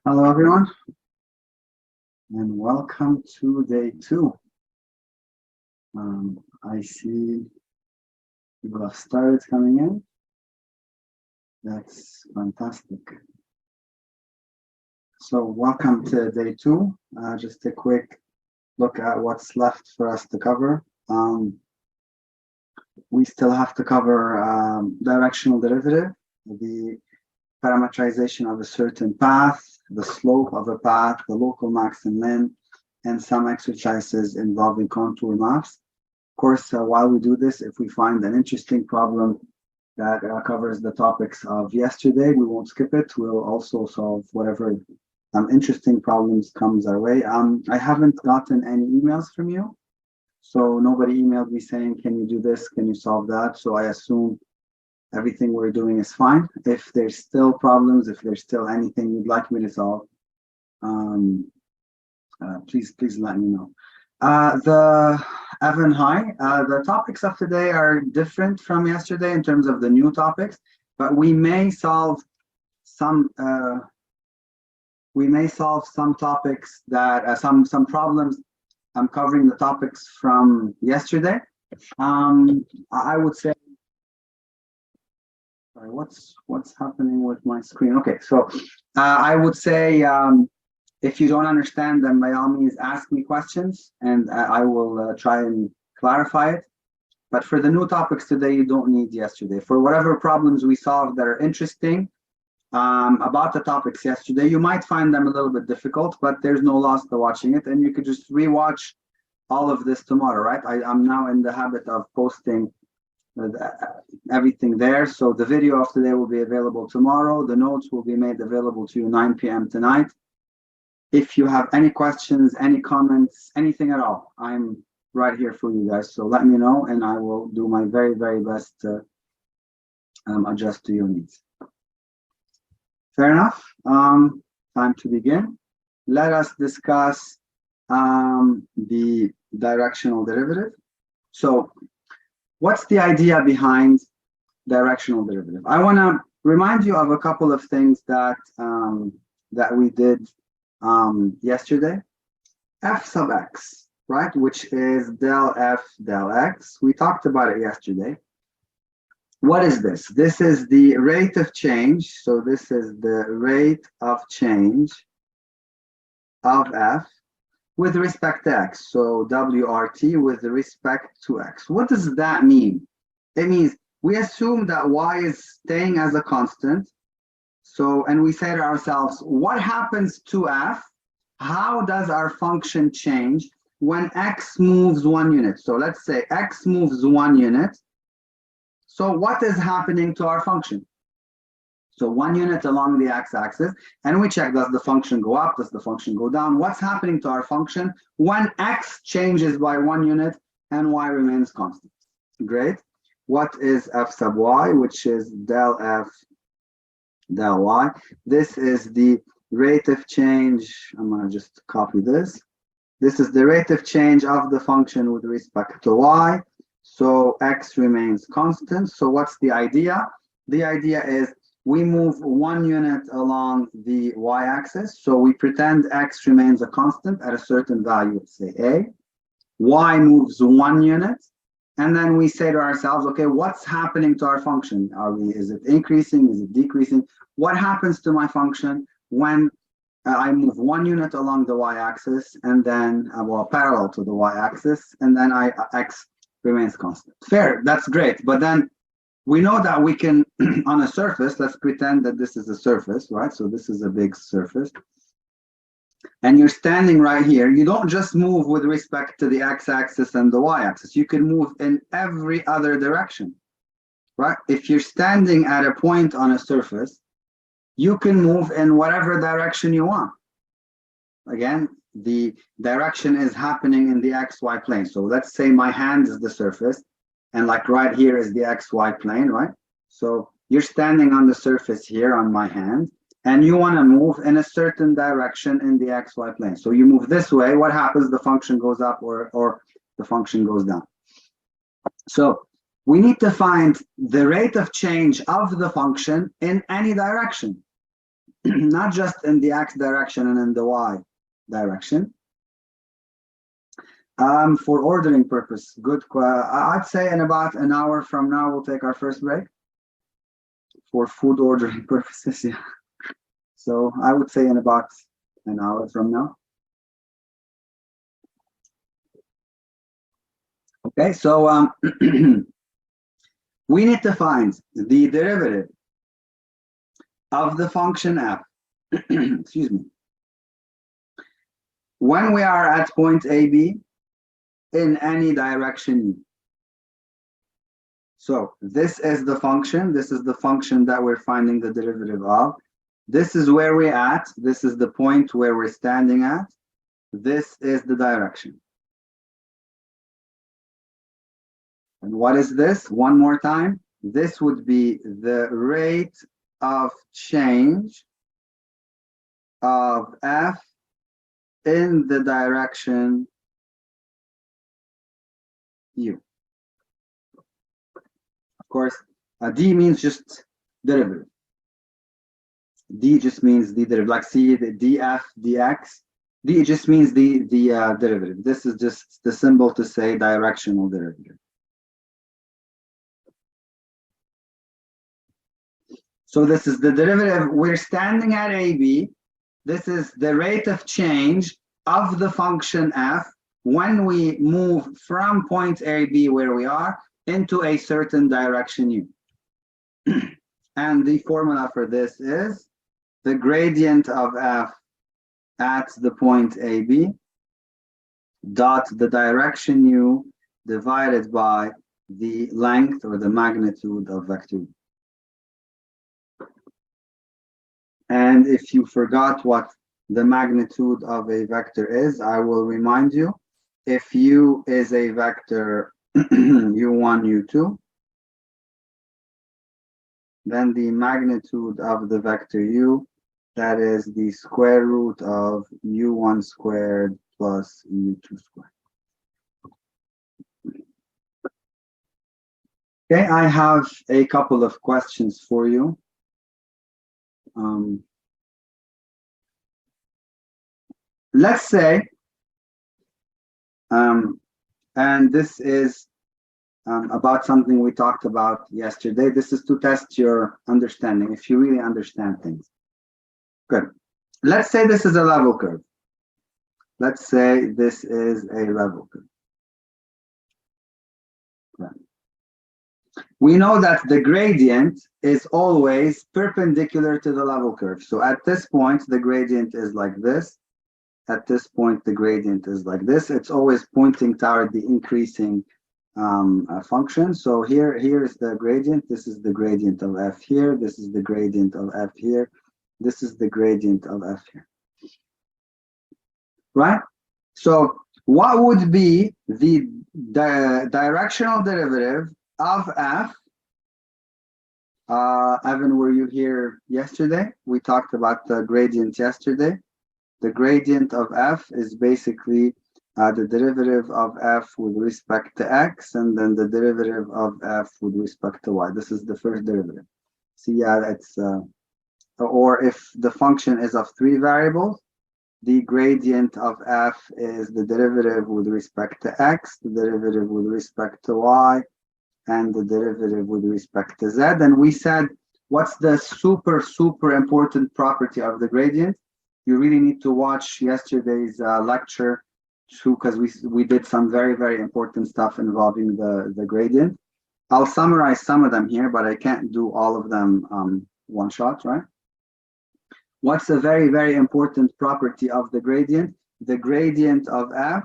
Hello, everyone, and welcome to day two. I see people have started coming in. That's fantastic. So welcome to day two. Just a quick look at what's left for us to cover. We still have to cover directional derivative, the parametrization of a certain path, the slope of a path, the local max and min, and some exercises involving contour maps. Of course, while we do this, if we find an interesting problem that covers the topics of yesterday, we won't skip it. We'll also solve whatever interesting problems comes our way. I haven't gotten any emails from you. So nobody emailed me saying, can you do this? Can you solve that? So I assume everything we're doing is fine. If there's still problems, if there's still anything you'd like me to solve, please let me know. Evan, hi. The topics of today are different from yesterday in terms of the new topics, but we may solve some topics that some problems. I'm covering the topics from yesterday. I would say, sorry, what's happening with my screen? Okay, so I would say if you don't understand, then by all means ask me questions, and I will try and clarify it. But for the new topics today, you don't need yesterday. For whatever problems we solved that are interesting about the topics yesterday, you might find them a little bit difficult, but there's no loss to watching it, and you could just rewatch all of this tomorrow, right? I'm now in the habit of posting everything there. So the video of today will be available tomorrow. The notes will be made available to you 9 p.m. tonight. If you have any questions, any comments, anything at all, I'm right here for you guys. So let me know, and I will do my very, very best to adjust to your needs. Fair enough. Time to begin. Let us discuss the directional derivative. So what's the idea behind directional derivative? I want to remind you of a couple of things that that we did yesterday. F sub x, right, which is del f del x. We talked about it yesterday. What is this? This is the rate of change. So this is the rate of change of f with respect to x. So WRT with respect to x. What does that mean? It means we assume that y is staying as a constant. So, and we say to ourselves, what happens to f? How does our function change when x moves 1 unit? So let's say x moves 1 unit. So what is happening to our function? So 1 unit along the x-axis, and we check, does the function go up? Does the function go down? What's happening to our function when x changes by 1 unit and y remains constant? Great. What is f sub y, which is del f del y? This is the rate of change. I'm going to just copy this. This is the rate of change of the function with respect to y. So x remains constant. So what's the idea? The idea is we move 1 unit along the y-axis. So we pretend x remains a constant at a certain value, say a. Y moves 1 unit. And then we say to ourselves, okay, what's happening to our function? Is it increasing? Is it decreasing? What happens to my function when I move 1 unit along the y-axis and then, well, parallel to the y-axis, and then x remains constant? Fair, that's great. But then we know that we can, on a surface, let's pretend that this is a surface, right? So this is a big surface. And you're standing right here. You don't just move with respect to the x-axis and the y-axis. You can move in every other direction, right? If you're standing at a point on a surface, you can move in whatever direction you want. Again, the direction is happening in the xy plane. So let's say my hand is the surface, and like right here is the xy plane, right? So you're standing on the surface here on my hand, and you want to move in a certain direction in the xy plane. So you move this way, what happens? The function goes up or the function goes down. So we need to find the rate of change of the function in any direction. not just in the x direction and in the y direction. For ordering purpose, I'd say in about an hour from now, we'll take our first break for food ordering purposes. Yeah. So I would say in about an hour from now. Okay, so we need to find the derivative of the function f, excuse me, when we are at point AB in any direction u. So this is the function. This is the function that we're finding the derivative of. This is where we're at. This is the point where we're standing at. This is the direction. And what is this? One more time. This would be the rate of change of f in the direction u. Of course, d means just derivative. D just means the derivative, like see the df, dx. D just means the derivative. This is just the symbol to say directional derivative. So this is the derivative. We're standing at AB. This is the rate of change of the function f when we move from point AB where we are into a certain direction u. And the formula for this is the gradient of f at the point AB dot the direction u divided by the length or the magnitude of vector u. And if you forgot what the magnitude of a vector is, I will remind you. If u is a vector u1, u2, then the magnitude of the vector u, that is the square root of u1 squared plus u2 squared. Okay, I have a couple of questions for you. Let's say, and this is about something we talked about yesterday. This is to test your understanding, if you really understand things. Good. Let's say this is a level curve. Let's say this is a level curve. Right. We know that the gradient is always perpendicular to the level curve. So at this point, the gradient is like this. At this point, the gradient is like this. It's always pointing toward the increasing function. So here is the gradient. This is the gradient of f here. This is the gradient of f here. This is the gradient of f here. Right? So what would be the directional derivative of f? Evan, were you here yesterday? We talked about the gradient yesterday. The gradient of f is basically the derivative of f with respect to x, and then the derivative of f with respect to y. This is the first derivative. So yeah, it's or if the function is of 3 variables, the gradient of f is the derivative with respect to x, the derivative with respect to y, and the derivative with respect to z. And we said, what's the super important property of the gradient? You really need to watch yesterday's lecture too, because we did some very important stuff involving the gradient. I'll summarize some of them here, but I can't do all of them one shot, right? What's a very important property of the gradient? The gradient of f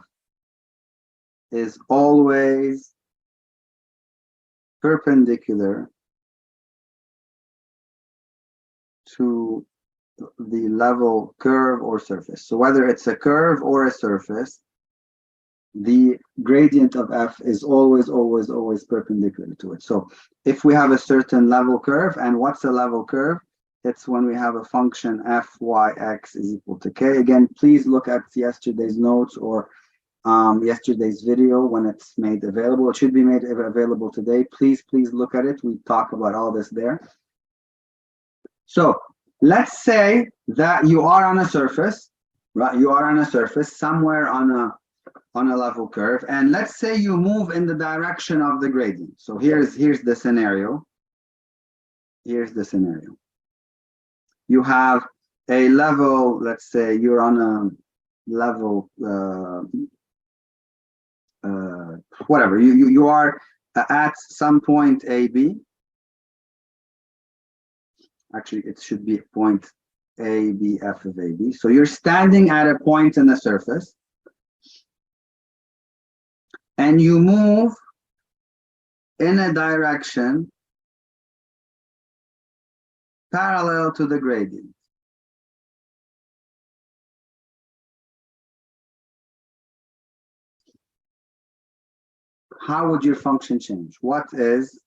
is always perpendicular to the level curve or surface. So whether it's a curve or a surface, the gradient of f is always perpendicular to it. So if we have a certain level curve, and what's a level curve? It's when we have a function f y x is equal to k. Again, please look at yesterday's notes or yesterday's video when it's made available. It should be made available today. Please look at it. We talk about all this there. So Let's say that you are on a surface, right? You are on a surface somewhere on a level curve, and let's say you move in the direction of the gradient. So here's the scenario. Here's the scenario. You have a level, let's say you're on a level, whatever, you are at some point AB. Actually, it should be point ABF of AB. So you're standing at a point in the surface, and you move in a direction parallel to the gradient. How would your function change? What is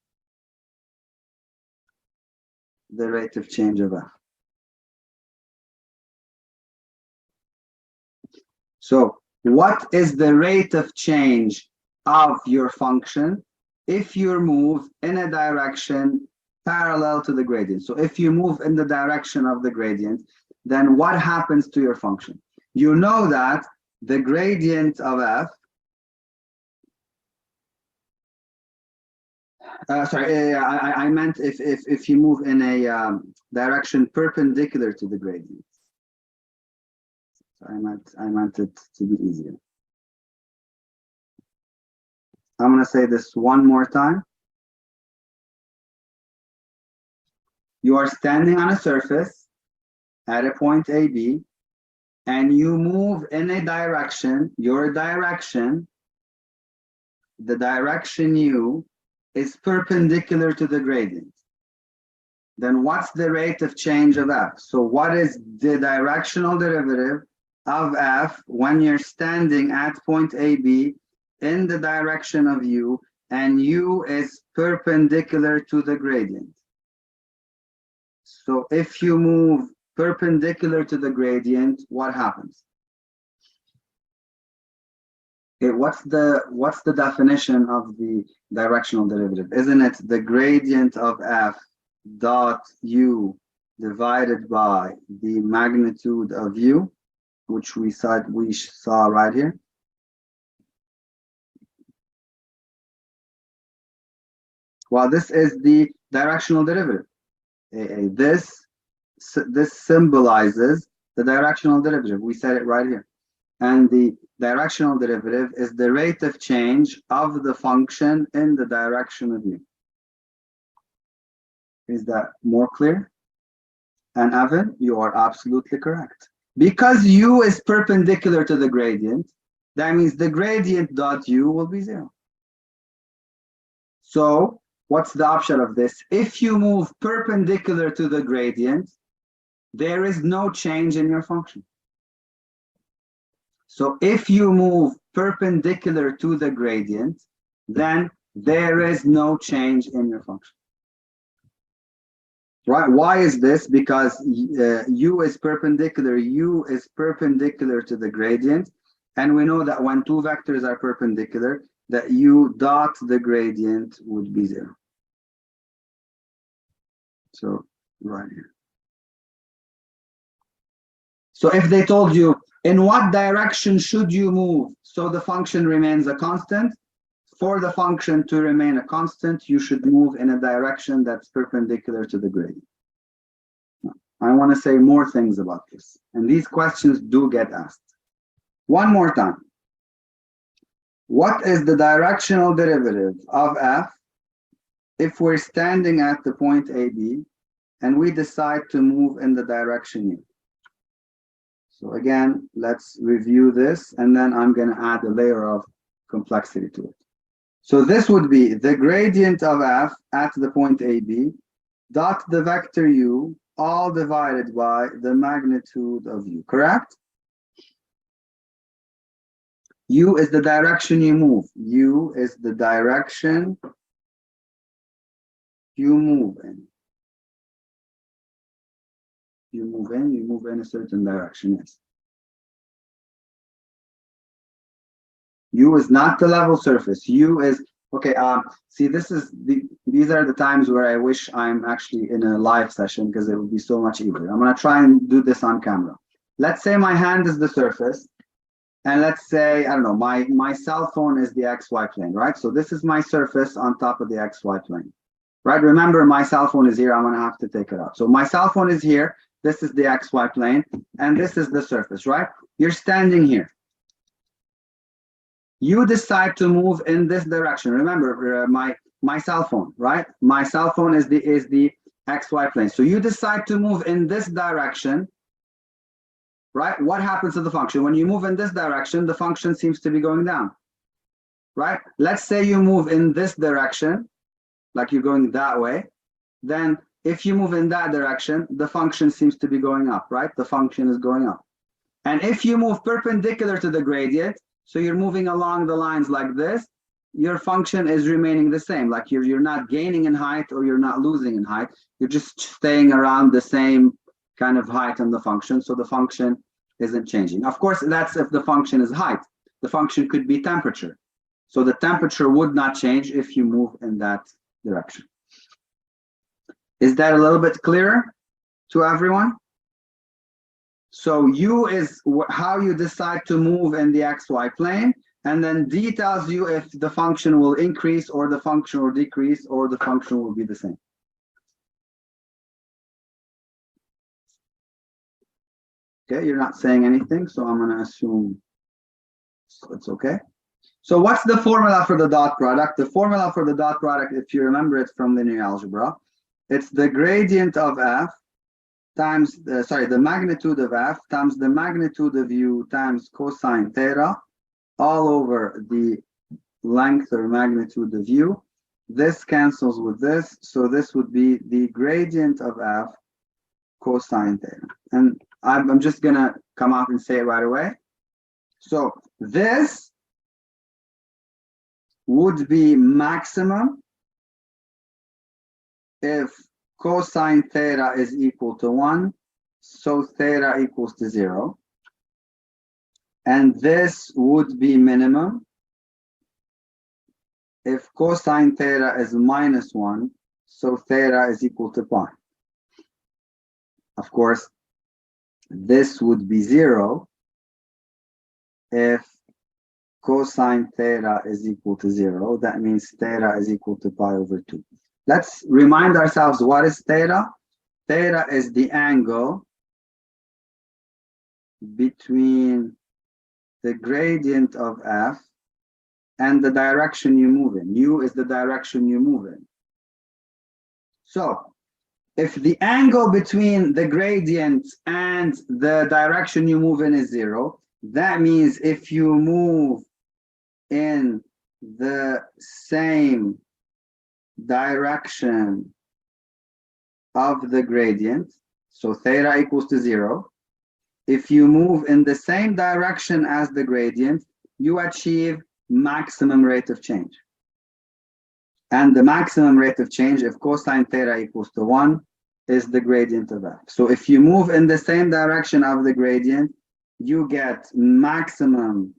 the rate of change of f? So what is the rate of change of your function if you move in a direction parallel to the gradient? So if you move in the direction of the gradient, then what happens to your function? You know that the gradient of f, I meant if you move in a direction perpendicular to the gradient. So I meant it to be easier. I'm going to say this one more time. You are standing on a surface at a point AB, and you move in a direction, your direction, the direction U is perpendicular to the gradient. Then what's the rate of change of f? So what is the directional derivative of f when you're standing at point AB in the direction of U, and U is perpendicular to the gradient? So if you move perpendicular to the gradient, what happens? Okay, what's the definition of the directional derivative? Isn't it the gradient of f dot U divided by the magnitude of U, which we saw right here? Well, this is the directional derivative. This symbolizes the directional derivative. We said it right here. And the directional derivative is the rate of change of the function in the direction of U. Is that more clear? And Evan, you are absolutely correct. Because U is perpendicular to the gradient, that means the gradient dot U will be 0. So what's the option of this? If you move perpendicular to the gradient, there is no change in your function. So if you move perpendicular to the gradient, then there is no change in your function. Right? Why is this? Because U is perpendicular to the gradient, and we know that when two vectors are perpendicular, that U dot the gradient would be 0. So right here. So if they told you, in what direction should you move so the function remains a constant? For the function to remain a constant, you should move in a direction that's perpendicular to the gradient. I want to say more things about this, and these questions do get asked. One more time. What is the directional derivative of f if we're standing at the point AB and we decide to move in the direction U? So again, let's review this, and then I'm going to add a layer of complexity to it. So this would be the gradient of f at the point AB dot the vector U all divided by the magnitude of U, correct? U is the direction you move. U is the direction you move in. You move in a certain direction, yes. U is not the level surface. U is Okay, see, these are the times where I wish I'm actually in a live session because it would be so much easier. I'm gonna try and do this on camera. Let's say my hand is the surface, and let's say, I don't know, my cell phone is the XY plane, right? So this is my surface on top of the XY plane, right? Remember, my cell phone is here, I'm gonna have to take it out. So my cell phone is here, this is the XY plane, and this is the surface, right? You're standing here. You decide to move in this direction. Remember, my cell phone, right? My cell phone is the XY plane. So you decide to move in this direction, right? What happens to the function? When you move in this direction, the function seems to be going down, right? Let's say you move in this direction, like you're going that way. Then if you move in that direction, the function seems to be going up, right? The function is going up. And if you move perpendicular to the gradient, so you're moving along the lines like this, your function is remaining the same. Like you're not gaining in height or you're not losing in height. You're just staying around the same kind of height on the function. So the function isn't changing. Of course, that's if the function is height. The function could be temperature. So the temperature would not change if you move in that direction. Is that a little bit clearer to everyone? So U is how you decide to move in the XY plane, and then D tells you if the function will increase or the function will decrease or the function will be the same. Okay, you're not saying anything, so I'm going to assume it's okay. So what's the formula for the dot product? The formula for the dot product, if you remember it from linear algebra, it's the gradient of f times, the magnitude of f times the magnitude of u times cosine theta all over the length or magnitude of u. This cancels with this, so this would be the gradient of f cosine theta. And I'm just gonna come out and say it right away. So this would be maximum if cosine theta is equal to 1, so theta equals to 0. And this would be minimum if cosine theta is minus 1, so theta is equal to pi. Of course, this would be 0 if cosine theta is equal to 0. That means theta is equal to pi over 2. Let's remind ourselves, what is theta? Theta is the angle between the gradient of f and the direction you move in. U is the direction you move in. So if the angle between the gradient and the direction you move in is 0, that means if you move in the same direction of the gradient, so theta equals to 0, if you move in the same direction as the gradient, you achieve maximum rate of change. And the maximum rate of change, if cosine theta equals to 1, is the gradient of f. So if you move in the same direction of the gradient, you get maximum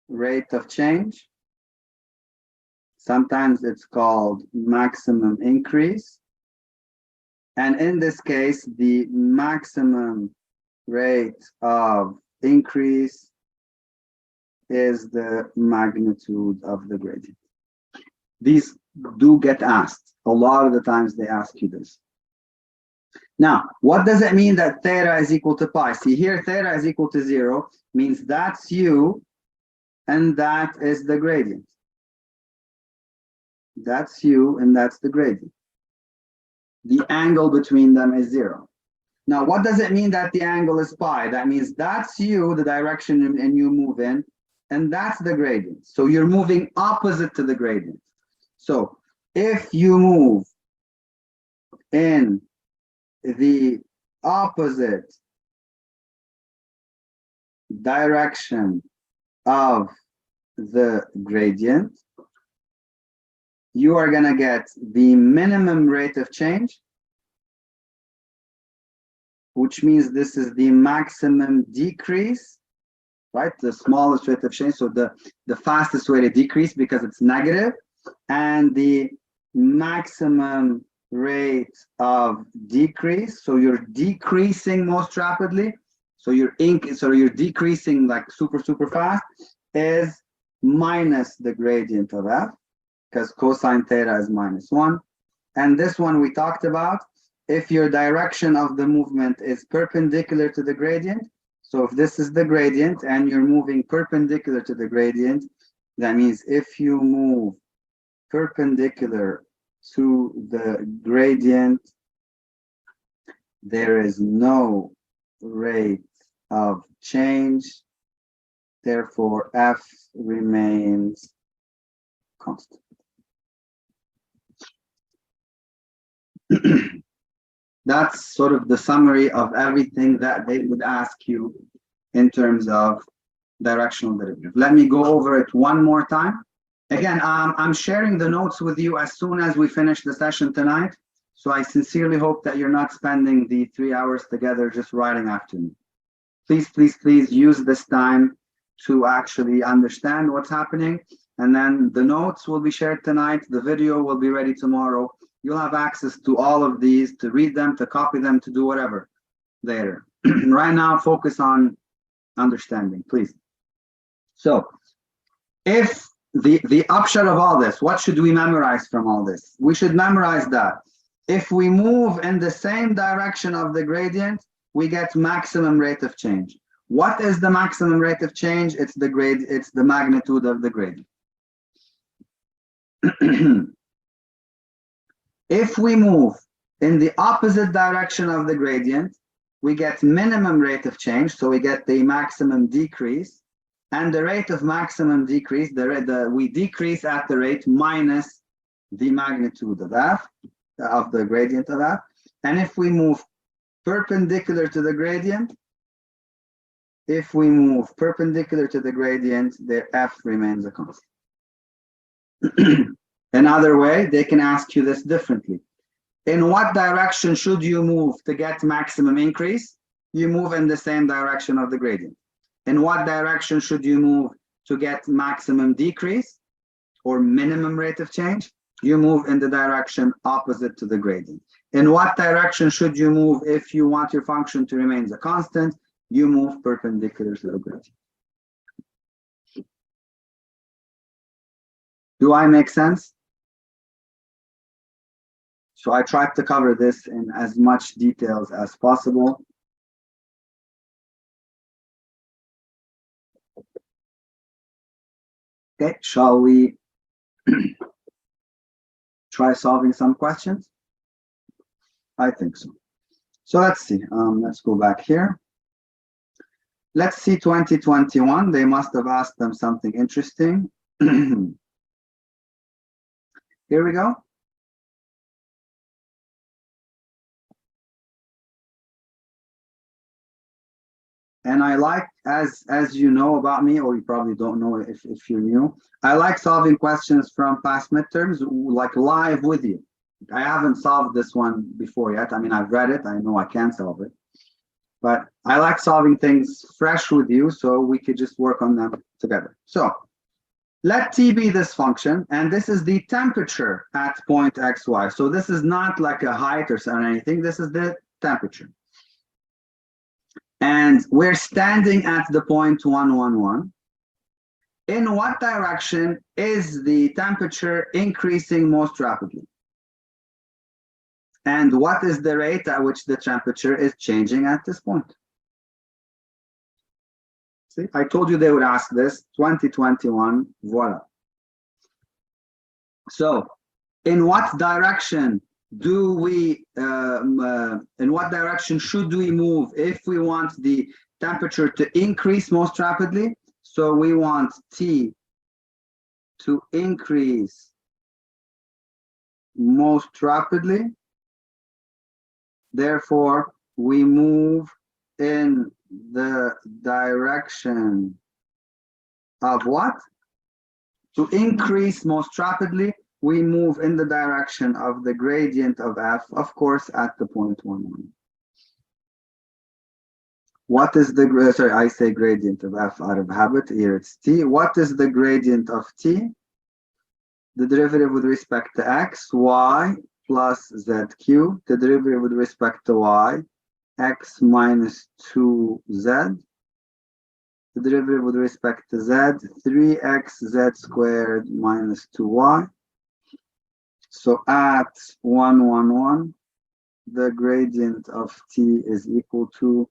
rate of change. Sometimes it's called maximum increase. And in this case, the maximum rate of increase is the magnitude of the gradient. These do get asked. A lot of the times they ask you this. Now, what does it mean that theta is equal to pi? See here, theta is equal to 0, means that's u, and that is the gradient. That's u, and that's the gradient. The angle between them is 0. Now, what does it mean that the angle is pi? That means that's u, the direction and you move in, and that's the gradient. So you're moving opposite to the gradient. So if you move in the opposite direction of the gradient, you are going to get the minimum rate of change, which means this is the maximum decrease, right? The smallest rate of change, so the fastest way to decrease because it's negative. and the maximum rate of decrease. So you're decreasing most rapidly. So you're decreasing like super fast, is minus the gradient of f, because cosine theta is -1. And this one we talked about, if your direction of the movement is perpendicular to the gradient. So if this is the gradient and you're moving perpendicular to the gradient, that means if you move perpendicular to the gradient, there is no rate of change. Therefore, f remains constant. That's sort of the summary of everything that they would ask you in terms of directional derivative. Let me go over it one more time. Again, I'm sharing the notes with you as soon as we finish the session tonight. So I sincerely hope that you're not spending the 3 hours together just writing after me. Please use this time to actually understand what's happening. And then the notes will be shared tonight. The video will be ready tomorrow. You'll have access to all of these, to read them, to copy them, to do whatever later. Right now, focus on understanding, please. So if the upshot of all this, what should we memorize from all this? We should memorize that if we move in the same direction of the gradient, we get maximum rate of change. What is the maximum rate of change? It's the magnitude of the gradient. If we move in the opposite direction of the gradient, we get minimum rate of change, so we get the maximum decrease, and the rate of maximum decrease, we decrease at the rate minus the magnitude of f, of the gradient of f. And if we move perpendicular to the gradient, the f remains a constant. Another way, they can ask you this differently. In what direction should you move to get maximum increase? You move in the same direction of the gradient. In what direction should you move to get maximum decrease or minimum rate of change? You move in the direction opposite to the gradient. In what direction should you move if you want your function to remain a constant? You move perpendicular to the gradient. Do I make sense? So I tried to cover this in as much details as possible. Okay, shall we try solving some questions? I think so. So let's see. Let's go back here. Let's see 2021. They must have asked them something interesting. Here we go. And I like, as you know about me, or you probably don't know if you're new, I like solving questions from past midterms, like live with you. I haven't solved this one before yet. I mean, I've read it. I know I can solve it. But I like solving things fresh with you, so we could just work on them together. So let t be this function, and this is the temperature at point xy. So this is not like a height or anything. This is the temperature. And we're standing at the point 1, 1, 1. In what direction is the temperature increasing most rapidly? And what is the rate at which the temperature is changing at this point? See, I told you they would ask this, 2021, voila. So, in what direction do we, in what direction should we move if we want the temperature to increase most rapidly? So we want T to increase most rapidly. Therefore, we move in the direction of what? To increase most rapidly, we move in the direction of the gradient of f, of course, at the point 1, 1. What is the, sorry, I say gradient of f out of habit, here it's t. What is the gradient of t? the derivative with respect to x, y plus z cubed, the derivative with respect to y, x minus 2z, the derivative with respect to z, 3x z squared minus 2y. So at 1, 1, 1, the gradient of t is equal to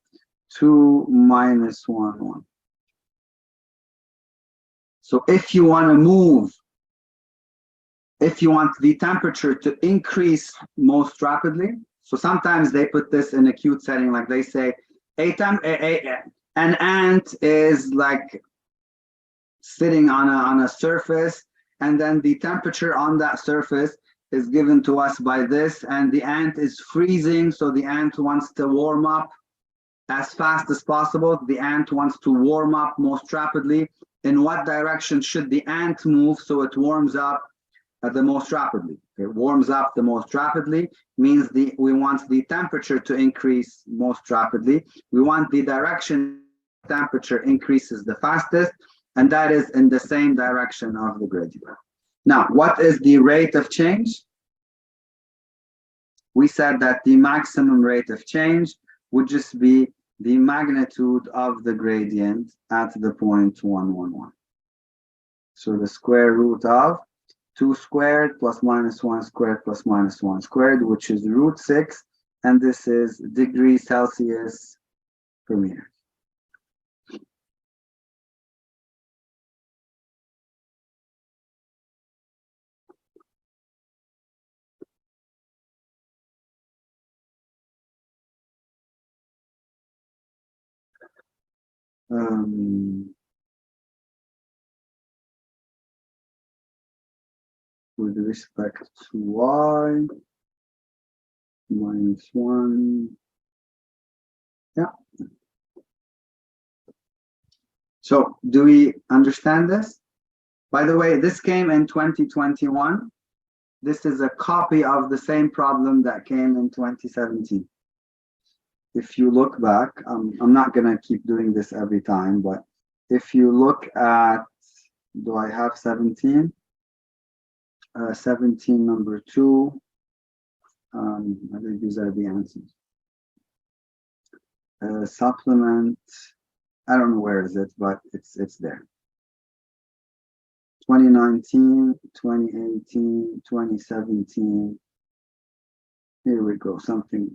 2 minus 1, 1. So if you want to move, if you want the temperature to increase most rapidly, so sometimes they put this in acute setting, like they say, an ant is like sitting on a surface, and then the temperature on that surface is given to us by this, and the ant is freezing, so the ant wants to warm up as fast as possible. The ant wants to warm up most rapidly. In what direction should the ant move so it warms up the most rapidly? It warms up the most rapidly means we want the temperature to increase most rapidly. We want the direction temperature increases the fastest, and that is in the same direction of the gradient. Now, what is the rate of change? We said that the maximum rate of change would just be the magnitude of the gradient at the point 1, 1, 1. So the square root of 2 squared plus minus 1 squared plus minus 1 squared, which is root 6, and this is degrees Celsius per meter. With respect to y, minus 1. Yeah. So do we understand this? By the way, this came in 2021. This is a copy of the same problem that came in 2017. If you look back, I'm not going to keep doing this every time, but if you look at, do I have 17? 17 number 2. I think these are the answers. Supplement, I don't know where is it, but it's there. 2019, 2018, 2017. Here we go, something.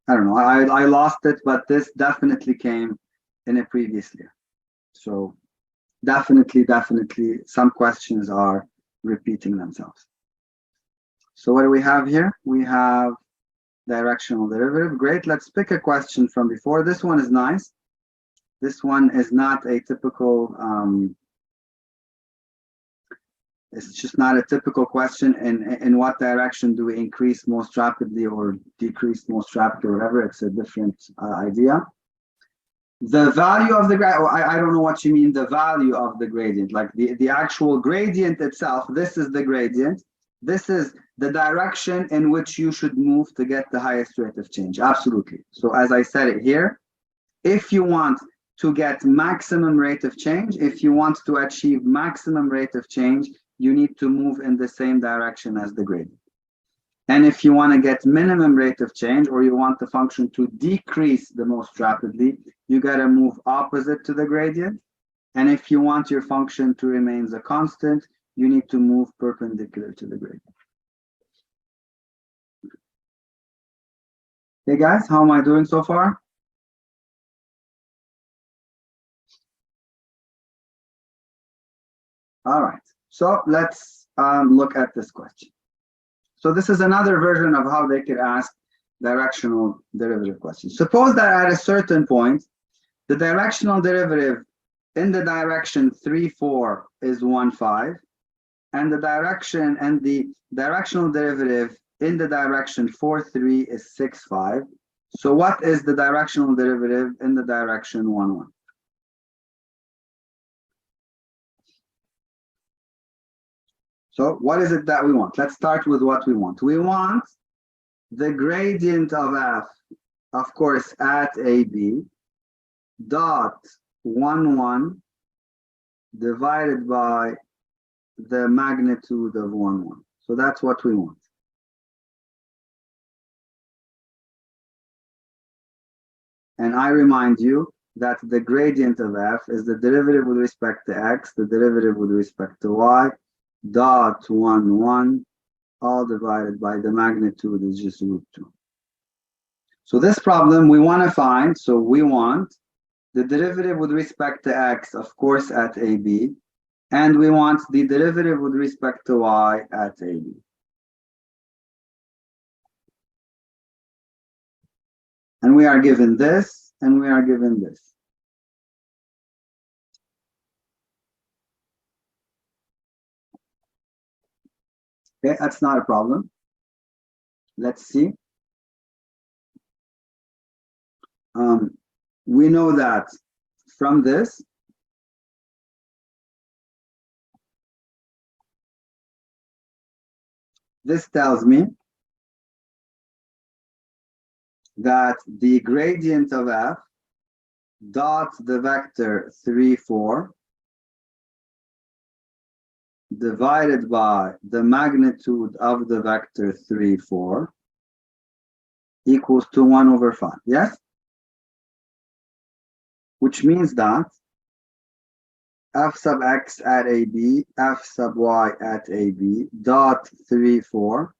I don't know, I lost it, but this definitely came in a previous year. So definitely, some questions are repeating themselves. So what do we have here? We have directional derivative. Great, let's pick a question from before. This one is nice. This one is not a typical, it's just not a typical question. In what direction do we increase most rapidly or decrease most rapidly or whatever? It's a different idea. The value of the gradient, I don't know what you mean, the value of the gradient, like the actual gradient itself. This is the gradient. This is the direction in which you should move to get the highest rate of change. Absolutely. So as I said it here, if you want to get maximum rate of change, if you want to achieve maximum rate of change, you need to move in the same direction as the gradient. And if you want to get minimum rate of change, or you want the function to decrease the most rapidly, you got to move opposite to the gradient. And if you want your function to remain a constant, you need to move perpendicular to the gradient. Hey guys, how am I doing so far? All right, so let's look at this question. So this is another version of how they could ask directional derivative questions. Suppose that at a certain point, the directional derivative in the direction 3, 4 is 1, 5, and the directional derivative in the direction 4, 3 is 6, 5. So what is the directional derivative in the direction 1, 1? So what is it that we want? Let's start with what we want. We want the gradient of f, of course, at AB dot 1, 1 divided by the magnitude of 1, 1. So that's what we want. And I remind you that the gradient of f is the derivative with respect to x, the derivative with respect to y, dot 1, 1, all divided by the magnitude is just root 2. So this problem we want to find, so we want the derivative with respect to x, of course, at AB, and we want the derivative with respect to y at AB. And we are given this, and we are given this. Okay, that's not a problem. Let's see. We know that from this, this tells me that the gradient of f dot the vector 3, 4 divided by the magnitude of the vector 3, 4 equals to 1 over 5. Yes? Which means that f sub x at AB, f sub y at AB, dot 3, 4,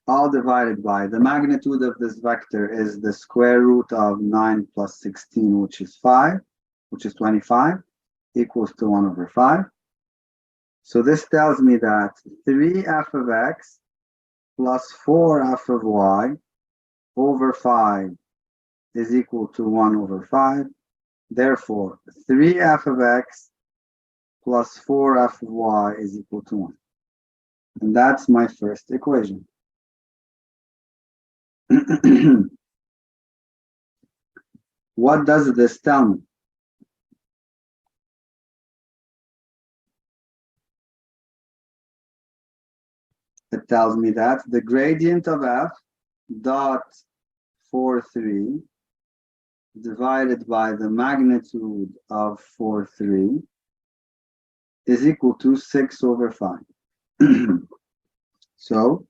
all divided by the magnitude of this vector is the square root of 9 plus 16, which is 5, which is 25, equals to 1 over 5. So this tells me that 3f of x plus 4f of y over 5 is equal to 1 over 5. Therefore, 3f of x plus 4f of y is equal to 1. And that's my first equation. What does this tell me? It tells me that the gradient of f dot 4, 3 divided by the magnitude of 4, 3 is equal to 6 over 5. So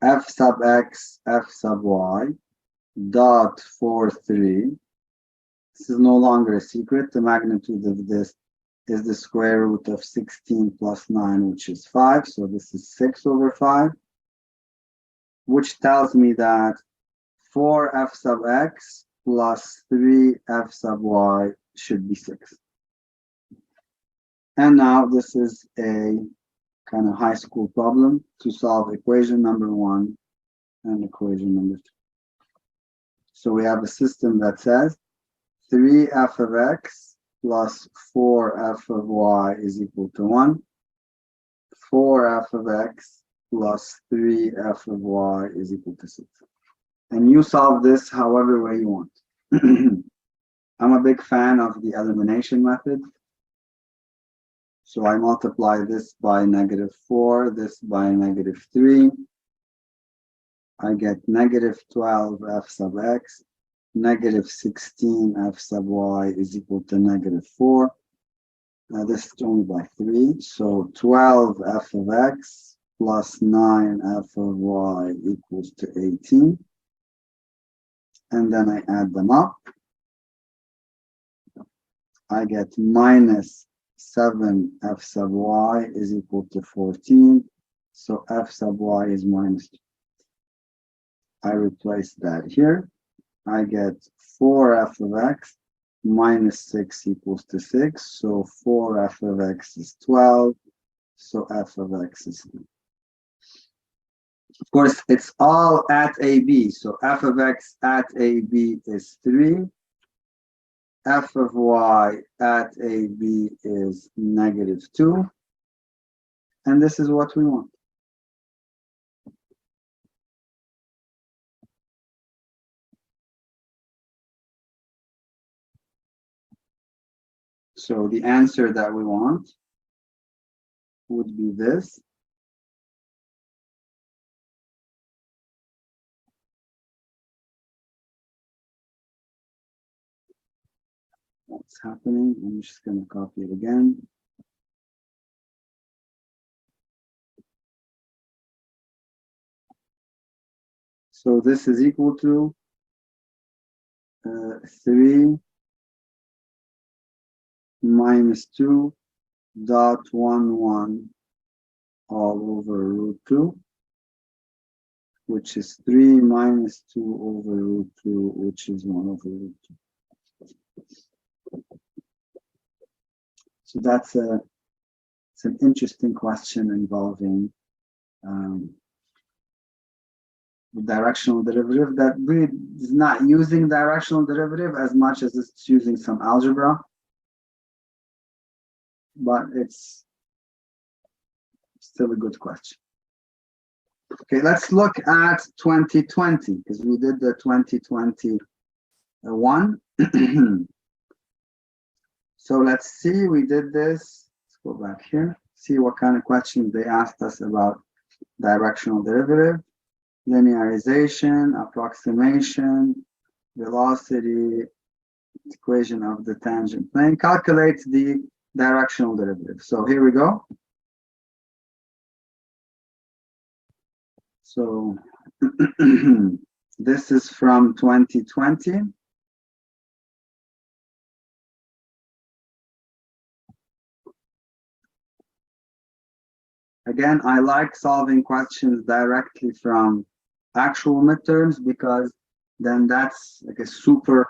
f sub x, f sub y, dot 4, 3. This is no longer a secret. The magnitude of this is the square root of 16 plus 9, which is 5. So this is 6 over 5, which tells me that 4f sub x plus 3f sub y should be 6. And now this is a kind of high school problem to solve equation number 1 and equation number 2. So we have a system that says 3f of x plus 4f of y is equal to 1. 4f of x plus 3f of y is equal to 6. And you solve this however way you want. I'm a big fan of the elimination method. So I multiply this by -4, this by -3. I get -12f sub x, -16f sub y is equal to -4. Now this is only by 3. So 12f of x plus 9f of y equals to 18. And then I add them up. I get minus 7f sub y is equal to 14. So f sub y is minus 2. I replace that here. I get 4f of x minus 6 equals to 6. So 4f of x is 12. So f of x is 3. Of course, it's all at AB. So f of x at AB is 3. F of y at AB is -2. And this is what we want. So the answer that we want would be this. what's happening. I'm just going to copy it again. So this is equal to 3 minus 2 dot 1 all over root 2, which is 3 minus 2 over root 2, which is 1 over root 2. So that's it's an interesting question involving the directional derivative that really is not using directional derivative as much as it's using some algebra, but it's still a good question. Okay, let's look at 2020 because we did the 2021. So let's see, we did this. Let's go back here, see what kind of questions they asked us about directional derivative, linearization, approximation, velocity, equation of the tangent plane, calculate the directional derivative. So here we go. So this is from 2020. Again, I like solving questions directly from actual midterms because then that's like a super,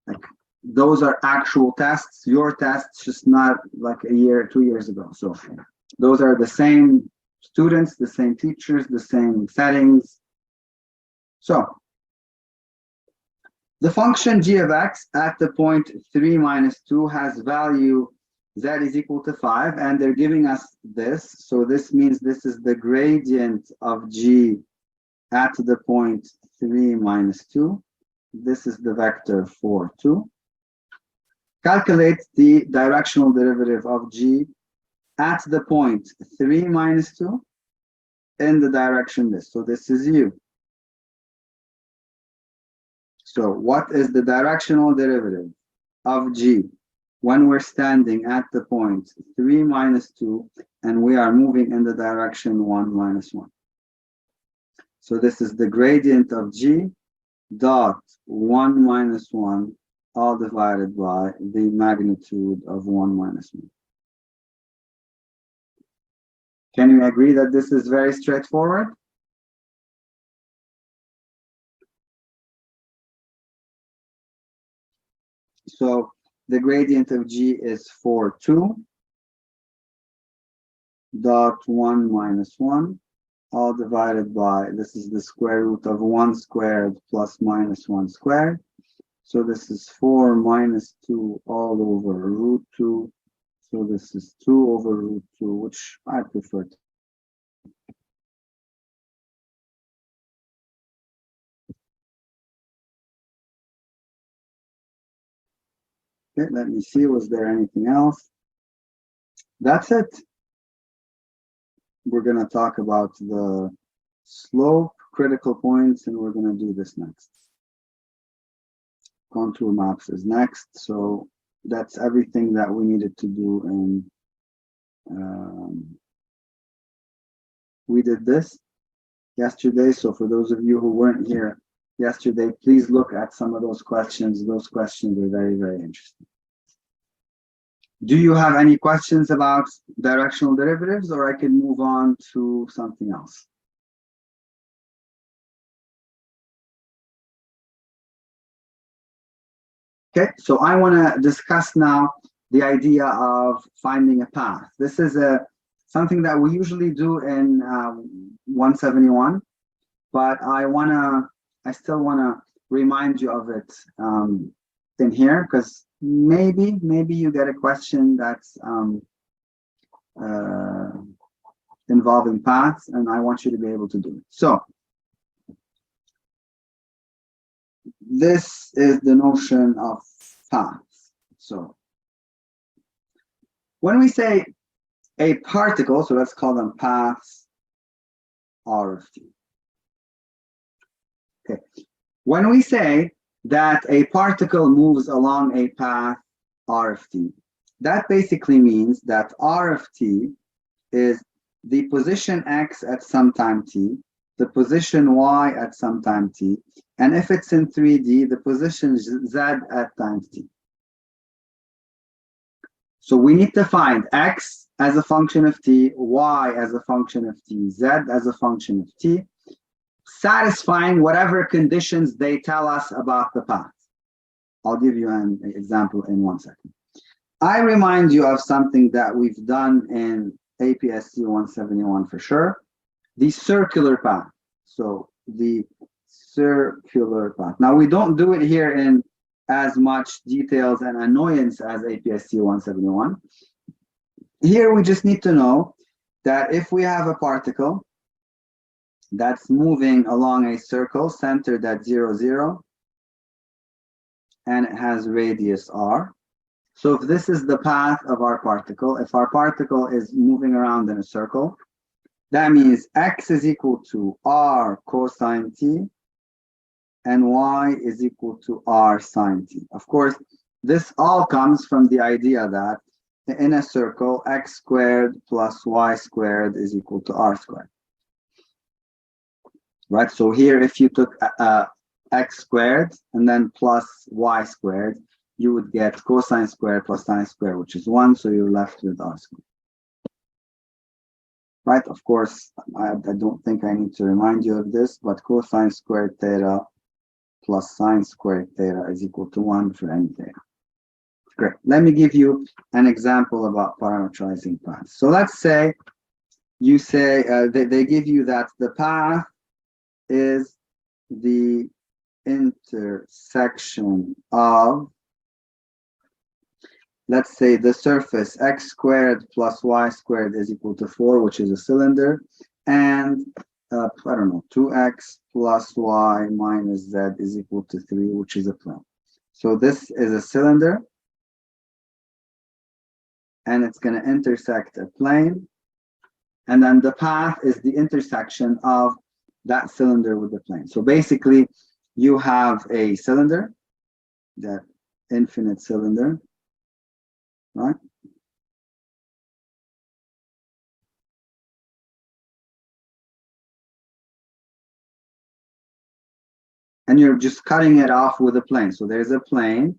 like those are actual tests, your tests, just not like a year, 2 years ago. So those are the same students, the same teachers, the same settings. So the function g of x at the point 3 minus 2 has value z is equal to 5, and they're giving us this. So this means this is the gradient of g at the point 3 minus 2. This is the vector 4, 2. Calculate the directional derivative of g at the point 3 minus 2 in the direction this. So this is u. So what is the directional derivative of g when we're standing at the point 3 minus 2 and we are moving in the direction 1 minus 1? So this is the gradient of g dot 1 minus 1 all divided by the magnitude of 1 minus 1. Can you agree that this is very straightforward? So the gradient of g is 4, 2 dot 1 minus 1 all divided by, this is the square root of 1 squared plus minus 1 squared. So this is 4 minus 2 all over root 2. So this is 2 over root 2, which I prefer to. Okay, let me see, was there anything else? That's it. We're going to talk about the slope, critical points, and we're going to do this next. Contour maps is next. So that's everything that we needed to do. And we did this yesterday. So for those of you who weren't here yesterday, please look at some of those questions. Those questions are very, very interesting. Do you have any questions about directional derivatives, or I can move on to something else? Okay, so I want to discuss now the idea of finding a path. This is something that we usually do in 171, but I still want to remind you of it in here, because maybe you get a question that's involving paths, and I want you to be able to do it. So this is the notion of paths. So when we say a particle, so let's call them paths R of t. Okay. When we say that a particle moves along a path R of t. That basically means that R of t is the position x at some time t, the position y at some time t, and if it's in 3D, the position z at times t. So we need to find x as a function of t, y as a function of t, z as a function of t, satisfying whatever conditions they tell us about the path. I'll give you an example in 1 second. I remind you of something that we've done in APSC 171 for sure, the circular path. So the circular path. Now we don't do it here in as much details and annoyance as APSC 171. Here we just need to know that if we have a particle that's moving along a circle centered at 0, 0, and it has radius r. So if this is the path of our particle, if our particle is moving around in a circle, that means x is equal to r cosine t and y is equal to r sine t. Of course, this all comes from the idea that in a circle, x squared plus y squared is equal to r squared. Right, so here if you took x squared and then plus y squared, you would get cosine squared plus sine squared, which is 1, so you're left with r squared. Right, of course, I don't think I need to remind you of this, but cosine squared theta plus sine squared theta is equal to 1 for any theta. Great, let me give you an example about parametrizing paths. So let's say you say, they give you that the path is the intersection of, let's say, the surface x squared plus y squared is equal to 4, which is a cylinder, and I don't know, 2x plus y minus z is equal to 3, which is a plane. So this is a cylinder, and it's going to intersect a plane, and then the path is the intersection of that cylinder with the plane. So basically, you have a cylinder, that infinite cylinder, right? And you're just cutting it off with a plane. So there's a plane,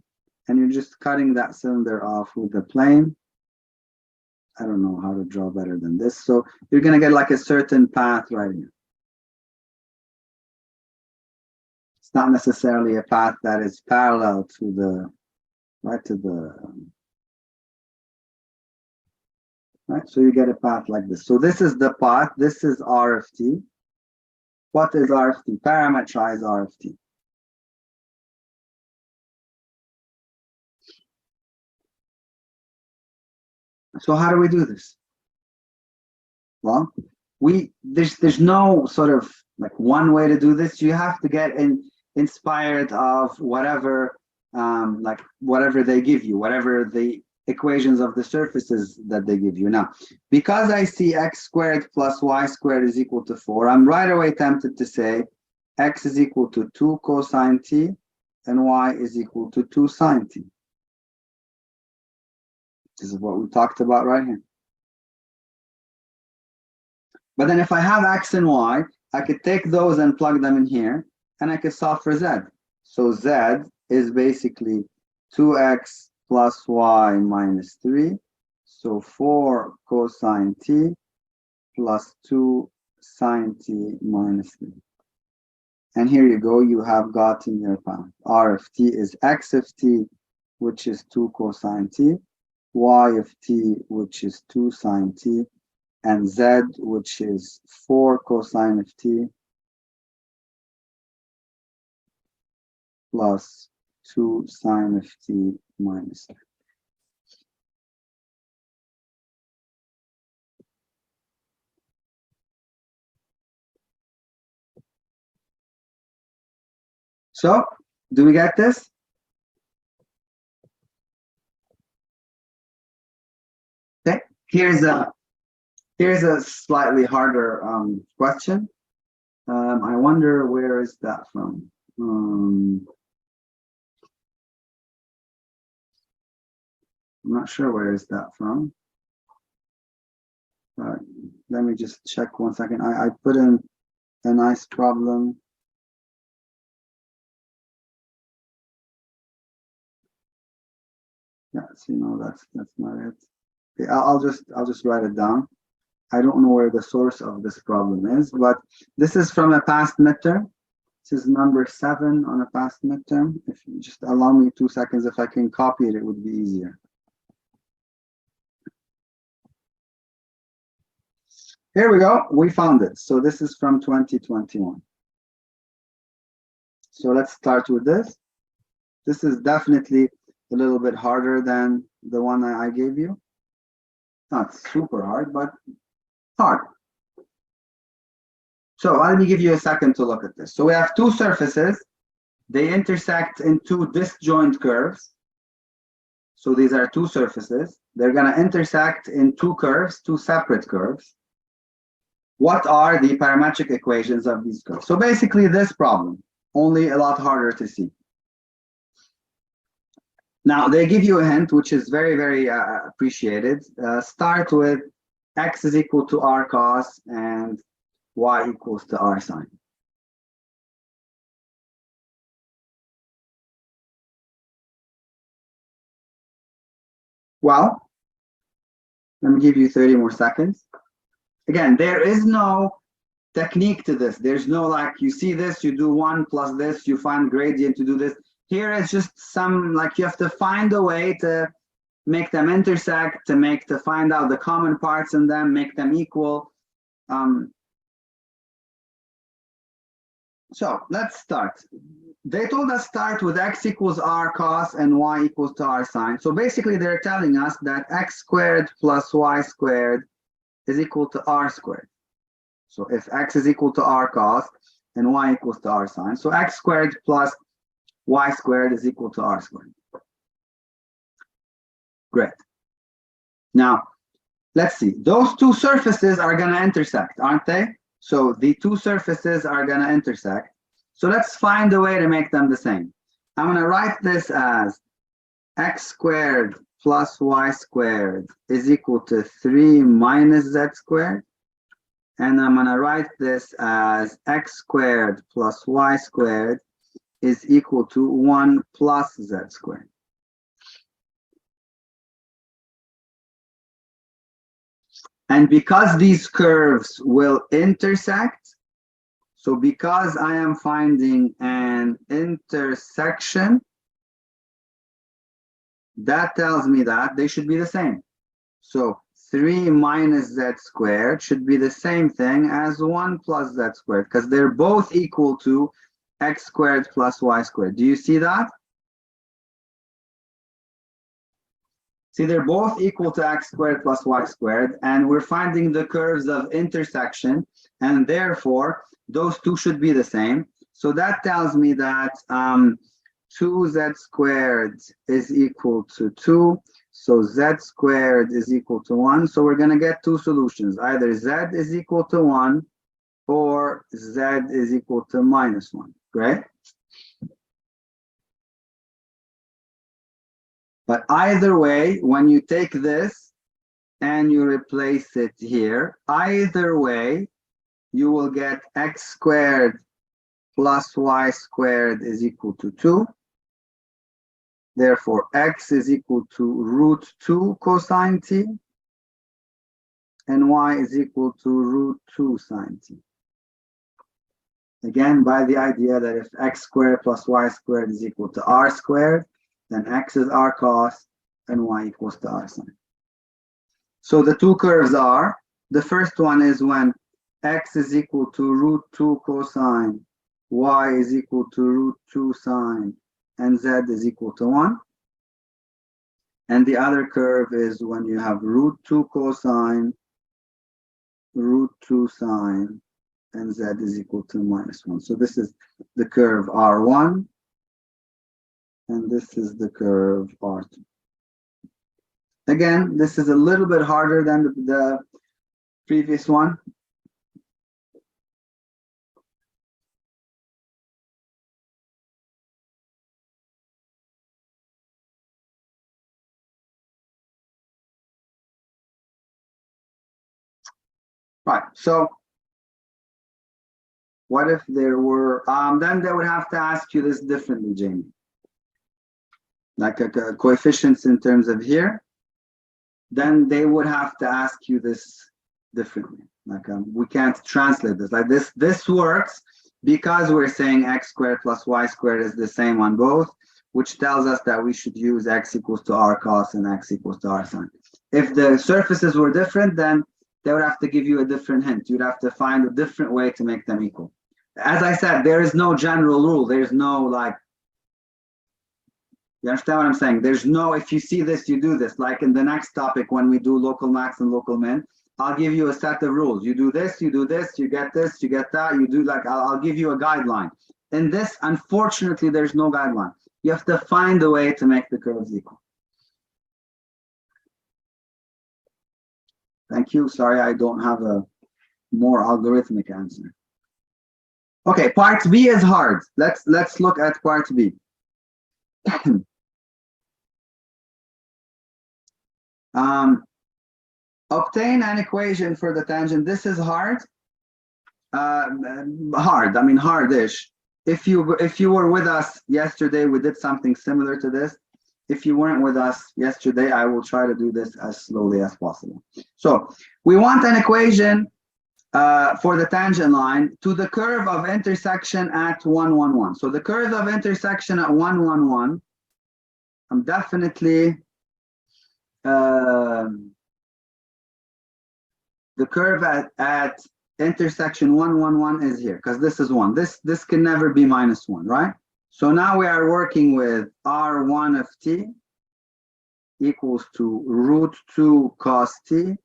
and you're just cutting that cylinder off with the plane. I don't know how to draw better than this. So you're going to get like a certain path right here. It's not necessarily a path that is parallel to the, right, to the, right? So you get a path like this. So this is the path. This is R of t. What is R of t? Parametrize R of t. So how do we do this? Well, there's no sort of like one way to do this. You have to get inspired of whatever like whatever they give you, whatever the equations of the surfaces that they give you. Now, because I see x squared plus y squared is equal to 4, I'm right away tempted to say x is equal to 2 cosine t and y is equal to 2 sine t. This is what we talked about right here. But then if I have x and y, I could take those and plug them in here, and I could solve for z. So z is basically 2x plus y minus 3. So 4 cosine t plus 2 sine t minus 3. And here you go, you have gotten your path. R of t is x of t, which is 2 cosine t, y of t, which is 2 sine t, and z, which is 4 cosine of t plus 2 sine of t minus 3. So, do we get this? Okay, here's a slightly harder question. I wonder where is that from? I'm not sure where is that from. Let me just check 1 second. I put in a nice problem. Yeah, so that's not it. Okay, I'll just write it down. I don't know where the source of this problem is, but this is from a past midterm. This is number 7 on a past midterm. If you just allow me 2 seconds, if I can copy it, it would be easier. Here we go. We found it. So this is from 2021. So let's start with this. This is definitely a little bit harder than the one I gave you. Not super hard, but hard. So let me give you a second to look at this. So we have two surfaces. They intersect in two disjoint curves. So these are two surfaces. They're going to intersect in two curves, two separate curves. What are the parametric equations of these curves? So basically this problem, only a lot harder to see. Now they give you a hint, which is very, very appreciated. Start with x is equal to r cos and y equals to r sine. Well, let me give you 30 more seconds. Again, there is no technique to this. There's no like, you see this, you do 1 plus this, you find gradient to do this. Here it's just some, like you have to find a way to make them intersect, to find out the common parts in them, make them equal. So let's start. They told us start with x equals r cos and y equals to r sine. So basically they're telling us that x squared plus y squared is equal to r squared. So if x is equal to r cos and y equals to r sine, so x squared plus y squared is equal to r squared. Great. Now, let's see. Those two surfaces are going to intersect, aren't they? So the two surfaces are going to intersect. So let's find a way to make them the same. I'm going to write this as x squared plus y squared is equal to 3 minus z squared. And I'm going to write this as x squared plus y squared is equal to 1 plus z squared. And because these curves will intersect, so because I am finding an intersection, that tells me that they should be the same. So 3 minus z squared should be the same thing as 1 plus z squared, because they're both equal to x squared plus y squared. Do you see that? See, they're both equal to x squared plus y squared, and we're finding the curves of intersection, and therefore those two should be the same. So that tells me that 2z squared is equal to 2. So z squared is equal to 1. So we're going to get two solutions. Either z is equal to 1 or z is equal to minus 1. Great. But either way, when you take this and you replace it here, either way, you will get x squared plus y squared is equal to 2. Therefore, x is equal to root 2 cosine t, and y is equal to root 2 sine t. Again, by the idea that if x squared plus y squared is equal to r squared, then x is r cos and y equals to r sine. So the two curves are, the first one is when x is equal to root 2 cosine, y is equal to root 2 sine, and z is equal to 1. And the other curve is when you have root 2 cosine, root 2 sine, and z is equal to minus 1. So this is the curve R1, and this is the curve R2. Again, this is a little bit harder than the previous one. Right. So what if there were, then they would have to ask you this differently, Jamie. Like a coefficients in terms of here, then they would have to ask you this differently. Like we can't translate this. Like this works because we're saying x squared plus y squared is the same on both, which tells us that we should use x equals to r cos and x equals to r sin. If the surfaces were different, then they would have to give you a different hint. You'd have to find a different way to make them equal. As I said, there is no general rule. There's no like, you understand what I'm saying? There's no, if you see this, you do this. Like in the next topic, when we do local max and local min, I'll give you a set of rules. You do this, you do this, you get this, you get that, you do like, I'll give you a guideline. In this, unfortunately, there's no guideline. You have to find a way to make the curves equal. Thank you. Sorry, I don't have a more algorithmic answer. Okay, part B is hard. Let's look at part B. Obtain an equation for the tangent. This is hard. Hard. I mean, hardish. If you were with us yesterday, we did something similar to this. If you weren't with us yesterday, I will try to do this as slowly as possible. So we want an equation for the tangent line to the curve of intersection at 1, 1, 1. So the curve of intersection at 1, 1, 1, I'm definitely the curve at intersection 1, 1, 1 is here, because this is 1. This can never be minus 1, right? So now we are working with R1 of t equals to root 2 cos t,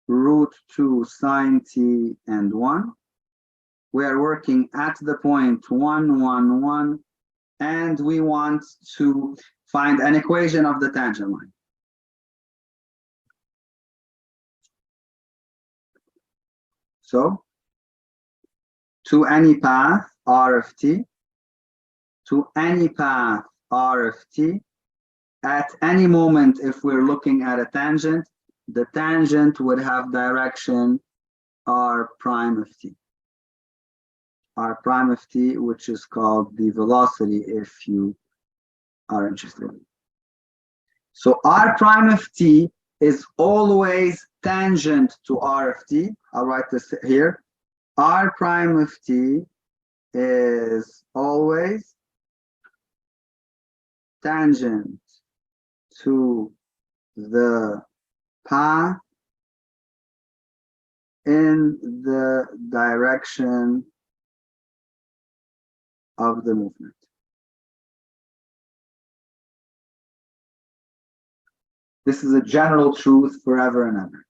root 2 sine t, and 1. We are working at the point 1, 1, 1, and we want to find an equation of the tangent line. So, to any path r of t, to any path r of t, at any moment, if we're looking at a tangent, the tangent would have direction r prime of t. R prime of t, which is called the velocity if you are interested. So r prime of t is always tangent to r of t. I'll write this here. R prime of t is always tangent to the path in the direction of the movement. This is a general truth forever and ever.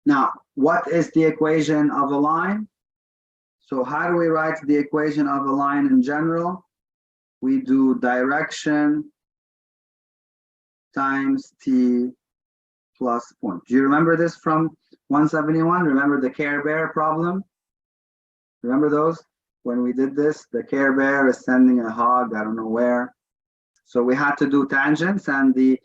Now, what is the equation of a line? So how do we write the equation of a line in general? We do direction times t plus point. Do you remember this from 171? Remember the Care Bear problem? Remember those? When we did this, the Care Bear is sending a hog, I don't know where. So we had to do tangents, and the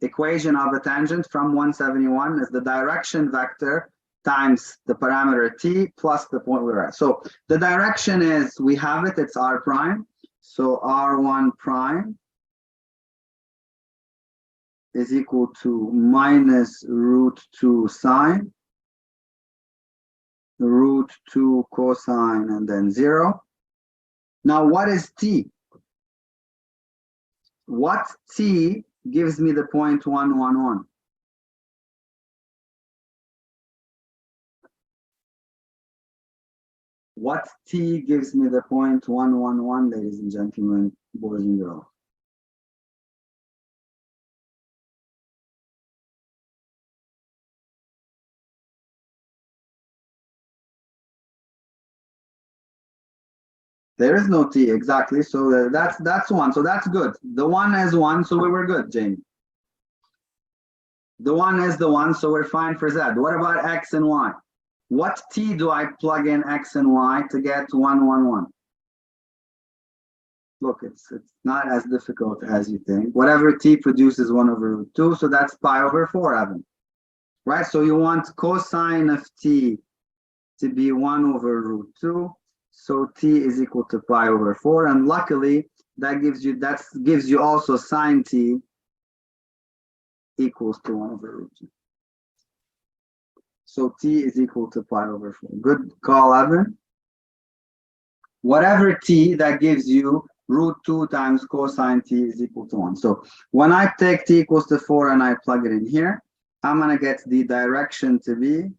equation of a tangent from 171 is the direction vector times the parameter t plus the point we're at. So the direction is, we have it, it's r prime. So r1 prime is equal to minus root 2 sine, root 2 cosine, and then 0. Now what is t? What t gives me the point 1, 1, 1? What t gives me the point 1, 1, 1, ladies and gentlemen, boys and girls? There is no t, exactly. So that's 1. So that's good. The 1 is 1, so we were good, Jamie. The 1 is the 1, so we're fine for z. What about x and y? What t do I plug in x and y to get 1, 1, 1? look, it's not as difficult as you think. Whatever t produces 1 over root 2, so that's pi over 4, Evan. Right? So you want cosine of t to be 1 over root 2. So t is equal to pi over 4. And luckily, that gives you also sine t equals to 1 over root 2. So t is equal to pi over 4. Good call, Evan. Whatever t, that gives you root 2 times cosine t is equal to 1. So when I take t equals to 4 and I plug it in here, I'm going to get the direction to be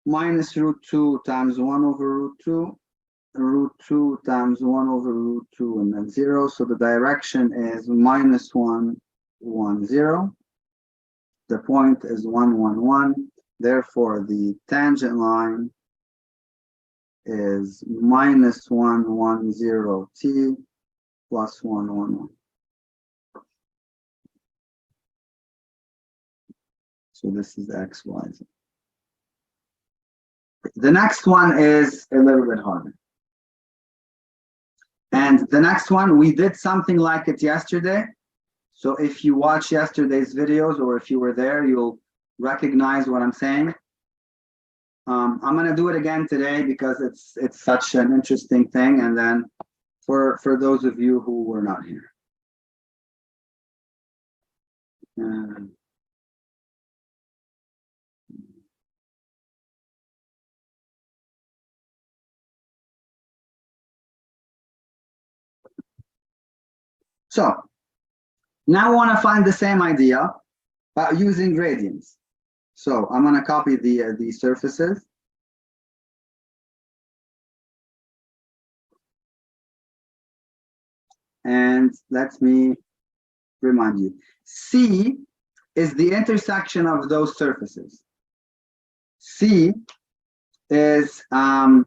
minus root 2 times 1 over root 2, root 2 times 1 over root 2, and then 0. So the direction is minus 1, 1, 0. The point is 1, 1, 1. Therefore, the tangent line is minus 1, 1, 0 t plus 1, 1, 1. So this is x, y, z. The next one is a little bit harder. And the next one, we did something like it yesterday. So if you watch yesterday's videos, or if you were there, you'll recognize what I'm saying. I'm going to do it again today because it's such an interesting thing. And then for those of you who were not here. So now I want to find the same idea, but using gradients. So I'm going to copy the surfaces. And let me remind you, C is the intersection of those surfaces. C is the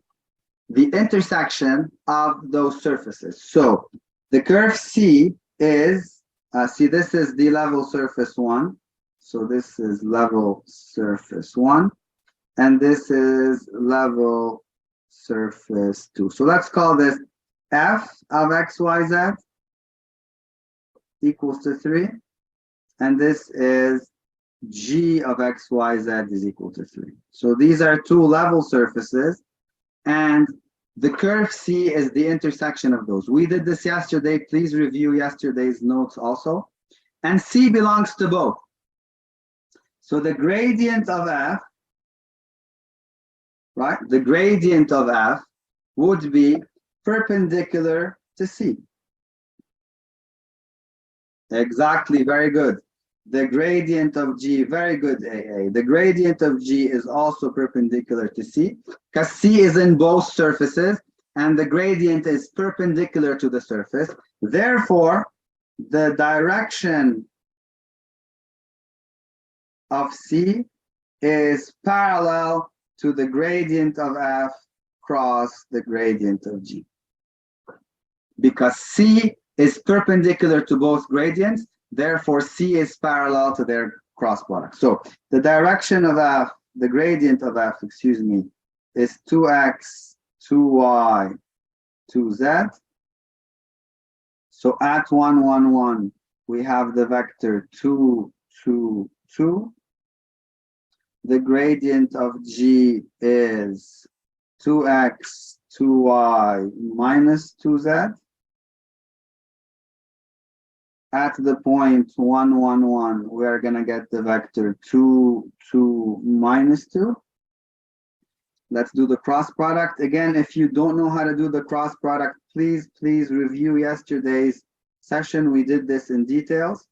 intersection of those surfaces. So the curve C is, see, this is the level surface 1. So this is level surface 1. And this is level surface 2. So let's call this f of xyz equals to 3. And this is g of xyz is equal to 3. So these are two level surfaces. And the curve C is the intersection of those. We did this yesterday. Please review yesterday's notes also. And C belongs to both. So the gradient of f, right? The gradient of f would be perpendicular to C. Exactly, very good. The gradient of G, very good, AA. The gradient of G is also perpendicular to C, because C is in both surfaces, and the gradient is perpendicular to the surface. Therefore, the direction of C is parallel to the gradient of F cross the gradient of G. Because C is perpendicular to both gradients, therefore C is parallel to their cross product. So the direction of F, the gradient of F, excuse me, is 2x, 2y, 2z. So at 1, 1, 1, we have the vector 2, 2, 2. The gradient of G is 2x, 2y, minus 2z. At the point 1, 1, 1, we're going to get the vector 2, 2, minus 2. Let's do the cross product. Again, if you don't know how to do the cross product, please review yesterday's session. We did this in details.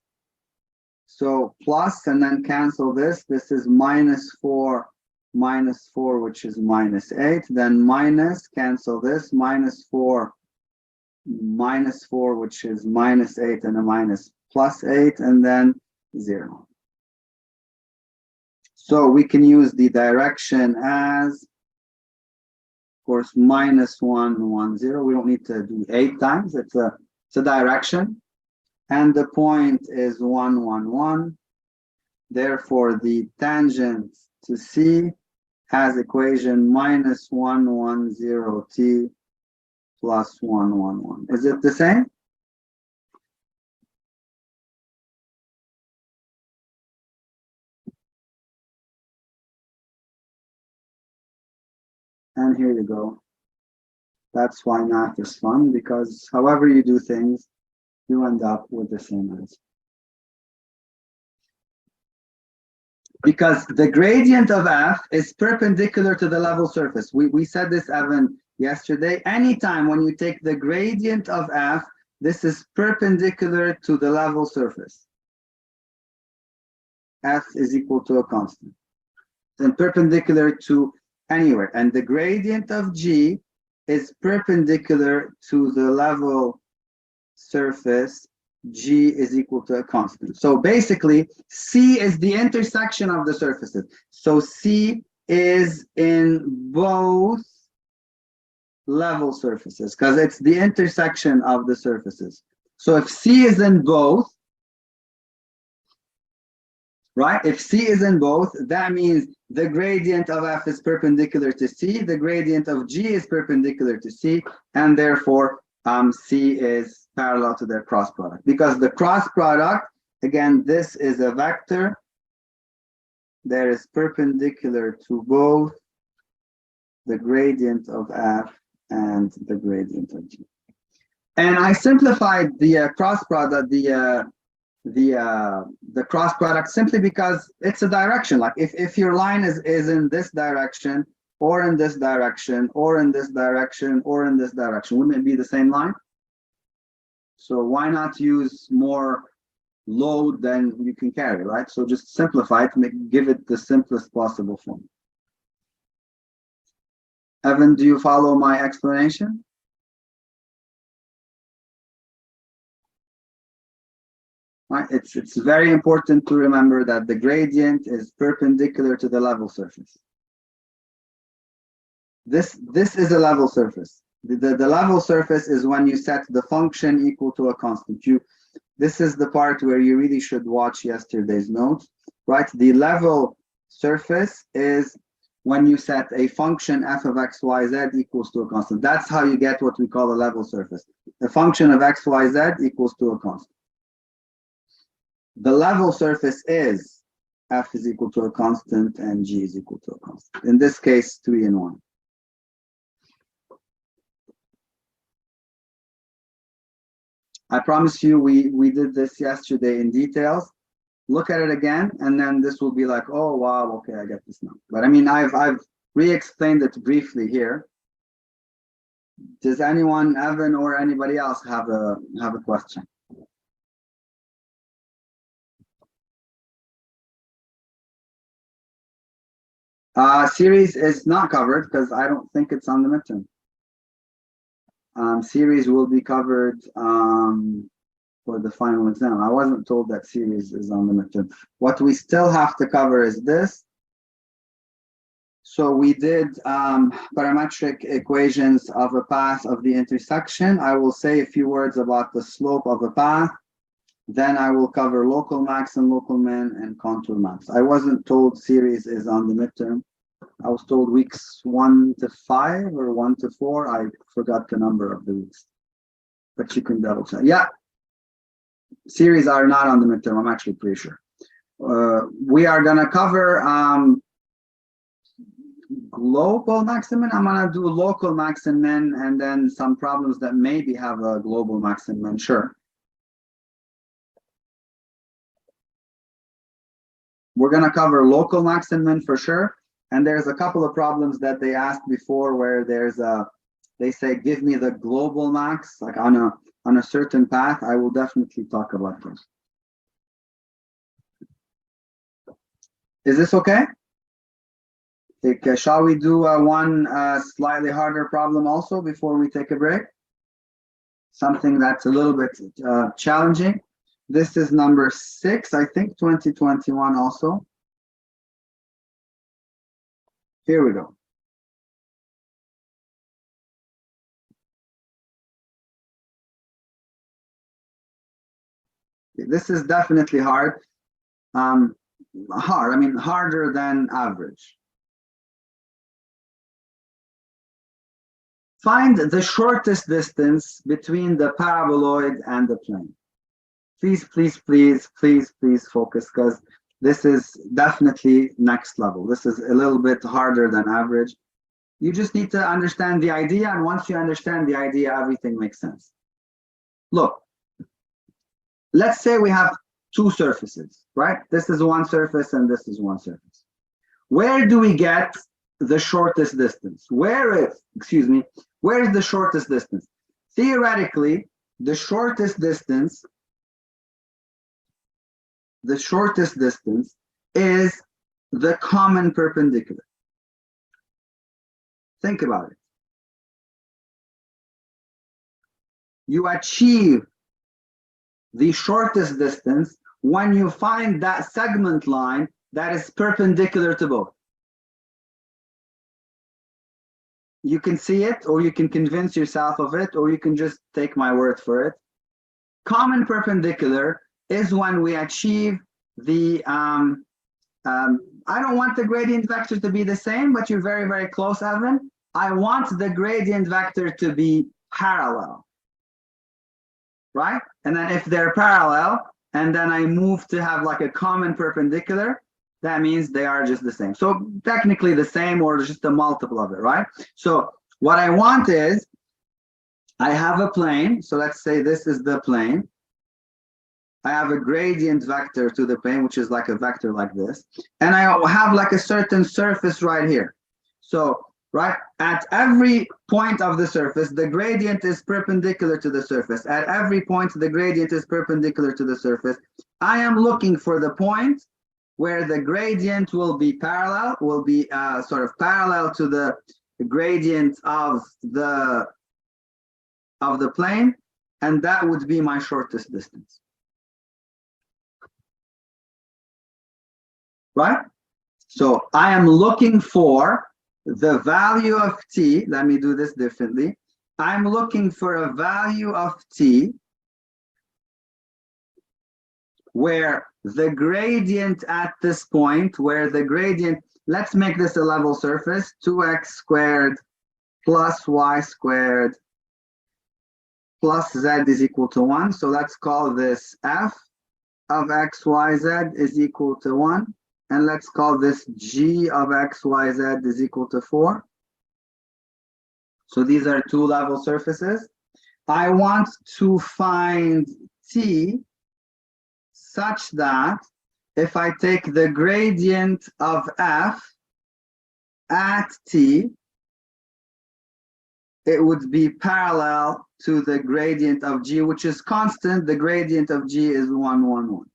So plus and then cancel this. This is minus 4, which is minus 8. Then minus, cancel this, minus 4, which is minus 8, and a minus plus 8, and then 0. So we can use the direction as, of course, minus 1, 1, 0. We don't need to do 8 times. It's a direction. And the point is 1, 1, 1. Therefore, the tangent to C has equation minus 1, 1, 0 t plus 1, 1, 1. Is it the same? And here you go. That's why math is fun, because however you do things, you end up with the same answer. Because the gradient of f is perpendicular to the level surface. We said this, Evan, yesterday. Anytime when you take the gradient of f, this is perpendicular to the level surface. F is equal to a constant. And perpendicular to anywhere. And the gradient of g is perpendicular to the level surface. G is equal to a constant. So basically, C is the intersection of the surfaces. So C is in both level surfaces because it's the intersection of the surfaces. So if C is in both, right? If C is in both, that means the gradient of F is perpendicular to C, the gradient of G is perpendicular to C, and therefore C is parallel to their cross product. Because the cross product, again, this is a vector that is perpendicular to both the gradient of F and the gradient of G. And I simplified the cross product, the cross product simply because it's a direction. Like if your line is in this direction, or in this direction, or in this direction, or in this direction, wouldn't it be the same line? So why not use more load than you can carry, right? So just simplify it, give it the simplest possible form. Evan, do you follow my explanation? Right, it's very important to remember that the gradient is perpendicular to the level surface. This is a level surface. The level surface is when you set the function equal to a constant. This is the part where you really should watch yesterday's notes, right? The level surface is when you set a function f of x, y, z equals to a constant. That's how you get what we call a level surface. The function of x, y, z equals to a constant. The level surface is f is equal to a constant and g is equal to a constant. In this case, 3 and 1. I promise you, we did this yesterday in details. Look at it again, and then this will be like, oh wow, okay, I get this now. But I mean, I've re-explained it briefly here. Does anyone, Evan or anybody else, have a question? Series is not covered because I don't think it's on the midterm. Series will be covered for the final exam. I wasn't told that series is on the midterm. What we still have to cover is this. So we did parametric equations of a path of the intersection. I will say a few words about the slope of a path. Then I will cover local max and local min and contour max. I wasn't told series is on the midterm. I was told weeks 1 to 5 or 1 to 4. I forgot the number of the weeks, but you can double check. Yeah, series are not on the midterm. I'm actually pretty sure. We are gonna cover global maximum. I'm gonna do local max and min, and then some problems that maybe have a global max and min. Sure. We're gonna cover local max and min for sure. And there's a couple of problems that they asked before where they say, give me the global max, like on a certain path. I will definitely talk about those. Is this okay? Shall we do one slightly harder problem also before we take a break? Something that's a little bit challenging. This is number 6, I think, 2021 also. Here we go. This is definitely hard. I mean, harder than average. Find the shortest distance between the paraboloid and the plane. Please, please, please, please, please focus, because this is definitely next level. This is a little bit harder than average. You just need to understand the idea, and once you understand the idea, everything makes sense. Look, let's say we have two surfaces, right? This is one surface and this is one surface. Where do we get the shortest distance? Where is the shortest distance? Theoretically, the shortest distance is the common perpendicular. Think about it. You achieve the shortest distance when you find that segment line that is perpendicular to both. You can see it, or you can convince yourself of it, or you can just take my word for it. Common perpendicular is when we achieve the, I don't want the gradient vector to be the same, but you're very, very close, Evan. I want the gradient vector to be parallel, right? And then if they're parallel, and then I move to have like a common perpendicular, that means they are just the same. So technically the same, or just a multiple of it, right? So what I want is, I have a plane. So let's say this is the plane. I have a gradient vector to the plane, which is like a vector like this. And I have like a certain surface right here. So, right, at every point of the surface, the gradient is perpendicular to the surface. At every point, the gradient is perpendicular to the surface. I am looking for the point where the gradient will be parallel, sort of parallel to the gradient of the plane, and that would be my shortest distance. Right? So I am looking for the value of t. Let me do this differently. I'm looking for a value of t where the gradient at this point, let's make this a level surface, 2x squared plus y squared plus z is equal to 1. So let's call this f of x, y, z is equal to 1. And let's call this g of x, y, z is equal to 4. So these are two level surfaces. I want to find t such that if I take the gradient of f at t, it would be parallel to the gradient of g, which is constant. The gradient of g is 1, 1, 1.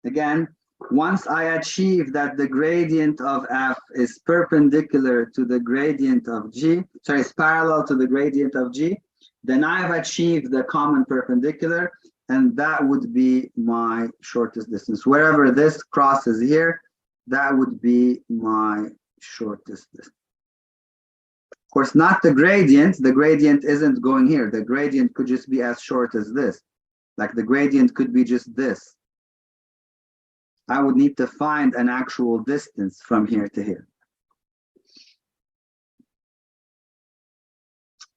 Again, once I achieve that the gradient of f is perpendicular to the gradient of g, it's parallel to the gradient of g, then I've achieved the common perpendicular, and that would be my shortest distance. Wherever this crosses here, that would be my shortest distance. Of course, not the gradient. The gradient isn't going here. The gradient could just be as short as this. Like the gradient could be just this. I would need to find an actual distance from here to here.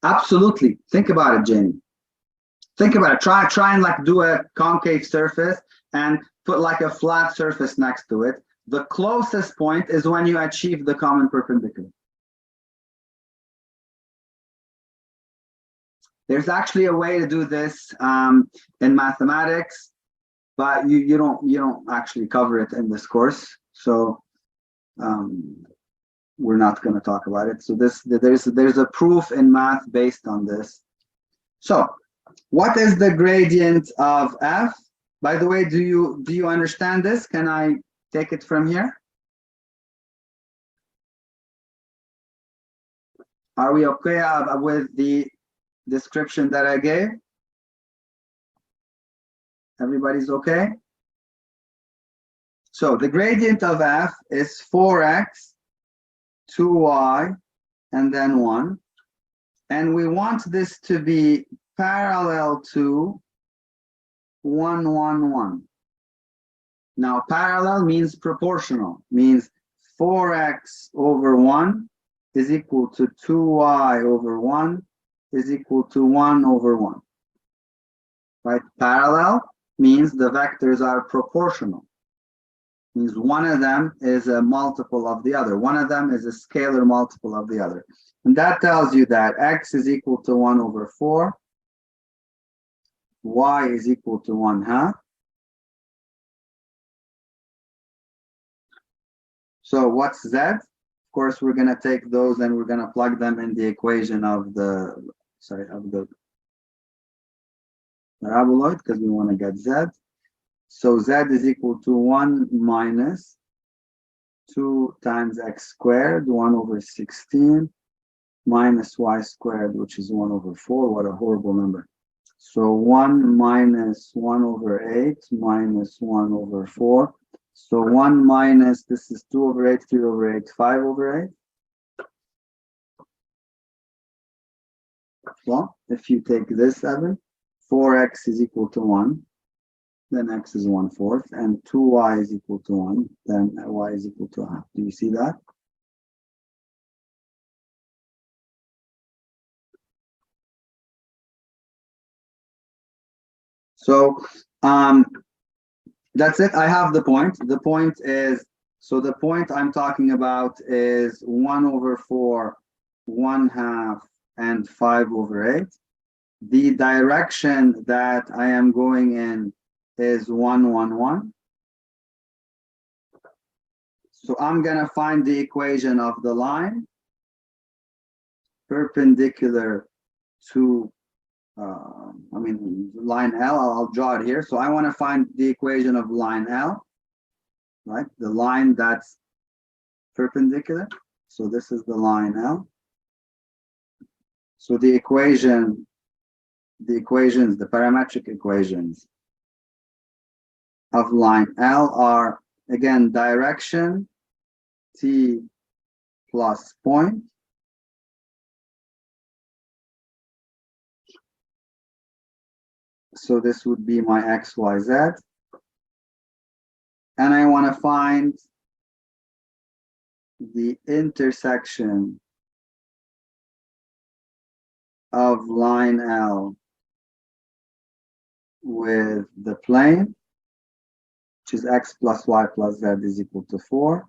Absolutely. Think about it, Jamie. Think about it. Try and like do a concave surface and put like a flat surface next to it. The closest point is when you achieve the common perpendicular. There's actually a way to do this in mathematics, but you don't actually cover it in this course, so we're not going to talk about it. So there's a proof in math based on this. So what is the gradient of f? By the way, do you understand this? Can I take it from here? Are we okay with the description that I gave? Everybody's okay? So the gradient of f is 4x, 2y, and then 1. And we want this to be parallel to 1, 1, 1. Now, parallel means proportional, means 4x over 1 is equal to 2y over 1 is equal to 1 over 1. Right? Parallel means the vectors are proportional. Means one of them is a multiple of the other. One of them is a scalar multiple of the other. And that tells you that x is equal to 1 over 4, y is equal to 1/2. So what's z? Of course, we're going to take those and we're going to plug them in the equation of the, of the paraboloid, because we want to get z. So z is equal to 1 minus 2 times x squared, 1 over 16, minus y squared, which is 1 over 4. What a horrible number. So 1 minus 1 over 8 minus 1 over 4. So 1 minus, this is 2 over 8, 3 over 8, 5 over 8. Well, if you take this 7, 4x is equal to 1, then x is 1/4, and 2y is equal to 1, then y is equal to 1/2. Do you see that? So that's it. I have the point. The point is, so the point I'm talking about is 1 over 4, 1/2, and 5 over 8. The direction that I am going in is 1, 1, 1. So I'm going to find the equation of the line perpendicular to, line L. I'll draw it here. So I want to find the equation of line L, right? The line that's perpendicular. So this is the line L. So the equations, the parametric equations of line L are, again, direction t plus point so this would be my x, y, z, and I want to find the intersection of line L with the plane, which is x plus y plus z is equal to 4.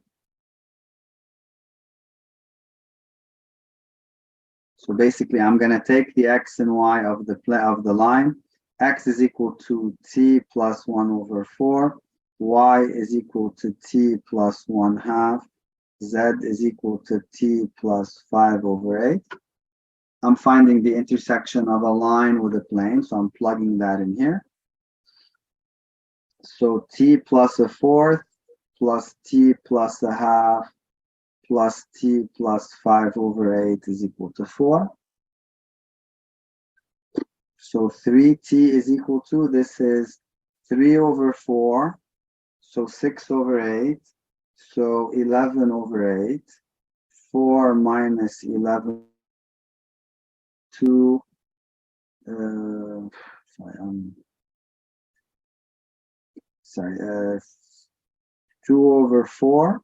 So basically, I'm going to take the x and y of the line. X is equal to t plus 1 over 4. Y is equal to t plus 1/2. Z is equal to t plus 5 over 8. I'm finding the intersection of a line with a plane, so I'm plugging that in here. So t plus 1/4 plus t plus 1/2 plus t plus 5 over 8 is equal to 4. So 3t is equal to, this is 3 over 4, so 6 over 8, so 11 over 8, 4 minus 11, 2, 2 over 4,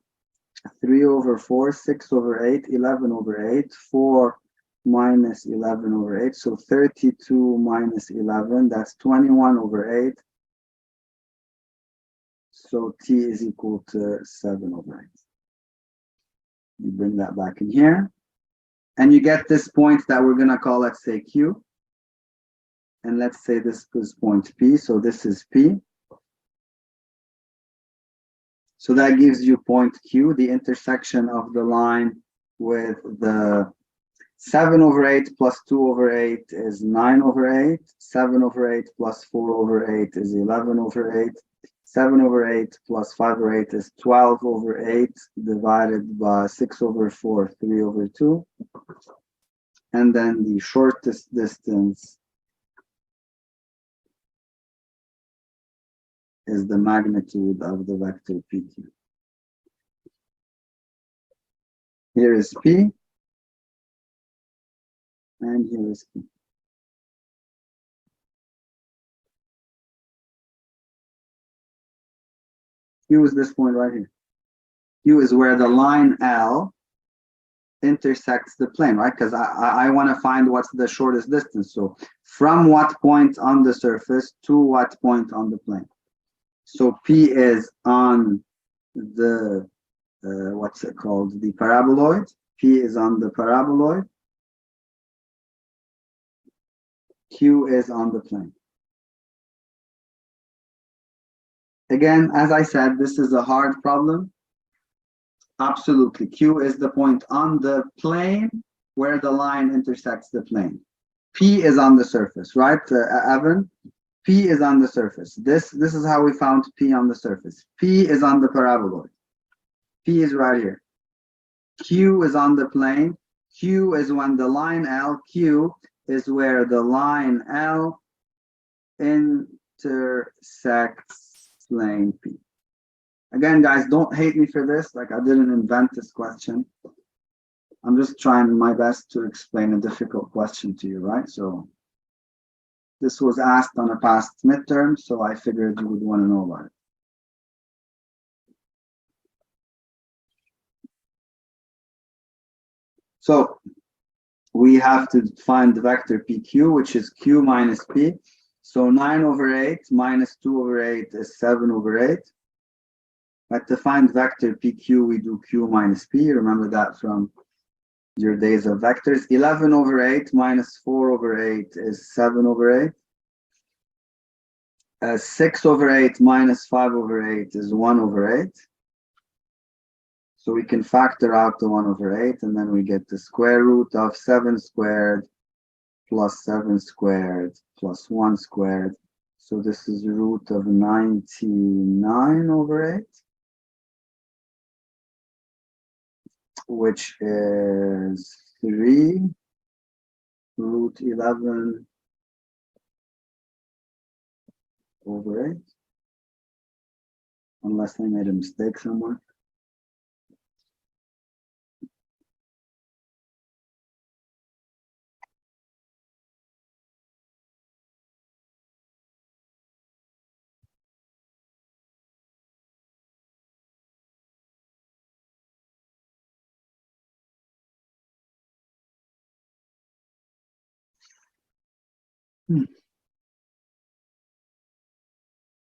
3 over 4, 6 over 8, 11 over 8, 4 minus 11 over 8, so 32 minus 11, that's 21 over 8. So t is equal to 7 over 8. You bring that back in here. And you get this point that we're going to call, let's say, Q. And let's say this is point P. So this is P. So that gives you point Q, the intersection of the line with the 7 over 8 plus 2 over 8 is 9 over 8. 7 over 8 plus 4 over 8 is 11 over 8. 7 over 8 plus 5 over 8 is 12 over 8 divided by 6 over 4, 3 over 2. And then the shortest distance is the magnitude of the vector PQ. Here is P, and here is Q. Q is this point right here. Q is where the line L intersects the plane, right? Because I want to find what's the shortest distance. So from what point on the surface to what point on the plane. So P is on the, what's it called? The paraboloid. P is on the paraboloid. Q is on the plane. Again, as I said, this is a hard problem. Absolutely. Q is the point on the plane where the line intersects the plane. P is on the surface, right, Evan? P is on the surface. This is how we found P on the surface. P is on the paraboloid. P is right here. Q is on the plane. Q is when the line L, Q is where the line L intersects plane P. Again, guys, don't hate me for this. Like, I didn't invent this question. I'm just trying my best to explain a difficult question to you, right? So this was asked on a past midterm, so I figured you would want to know about it. So we have to find the vector PQ, which is Q minus P. So 9/8 minus 2/8 is 7/8. But to find vector PQ, we do Q minus P. Remember that from your days of vectors. 11/8 minus 4/8 is 7/8. 6/8 minus 5/8 is 1/8. So we can factor out the 1/8, and then we get the square root of 7 squared plus 7 squared plus 1 squared. So this is root of 99/8. Which is 3 root 11/8, unless I made a mistake somewhere.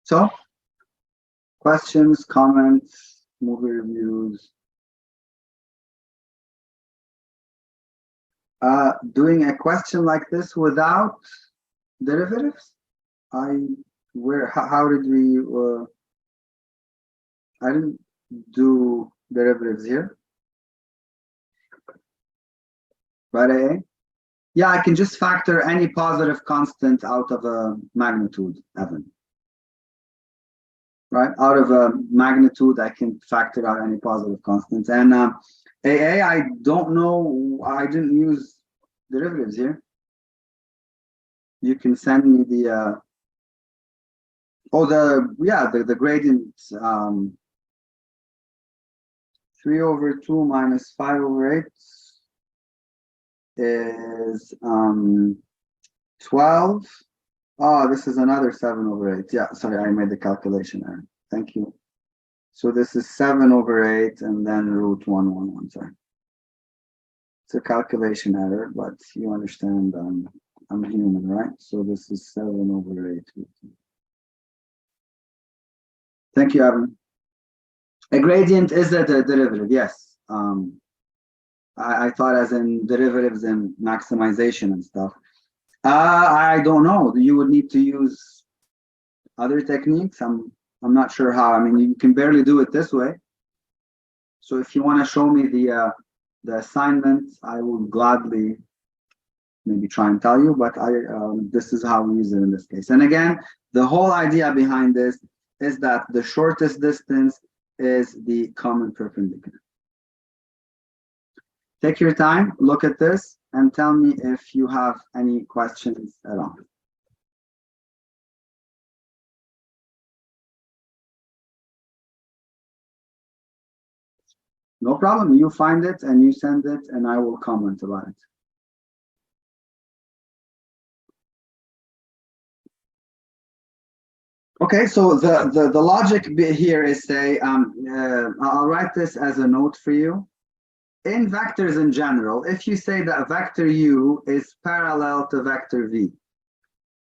So, questions, comments, movie reviews. Doing a question like this without derivatives? How did we, I didn't do derivatives here. Right, yeah, I can just factor any positive constant out of a magnitude, Evan. Right, out of a magnitude, I can factor out any positive constants. And AA, I don't know, I didn't use derivatives here. You can send me the, the gradient, 3/2 minus 5/8 is 12. Oh, this is another 7/8. Yeah, sorry, I made the calculation error. Thank you. So this is 7/8 and then root 111. Sorry. It's a calculation error, but you understand I'm human, right? So this is 7/8. Thank you, Evan. A gradient is a derivative, yes. I thought as in derivatives and maximization and stuff. I don't know. You would need to use other techniques. I'm not sure how. I mean, you can barely do it this way. So if you want to show me the assignment, I will gladly maybe try and tell you. But this is how we use it in this case. And again, the whole idea behind this is that the shortest distance is the common perpendicular. Take your time, look at this, and tell me if you have any questions at all. No problem. You find it and you send it, and I will comment about it. Okay, so the logic bit here is say, I'll write this as a note for you. In vectors in general, if you say that vector u is parallel to vector v,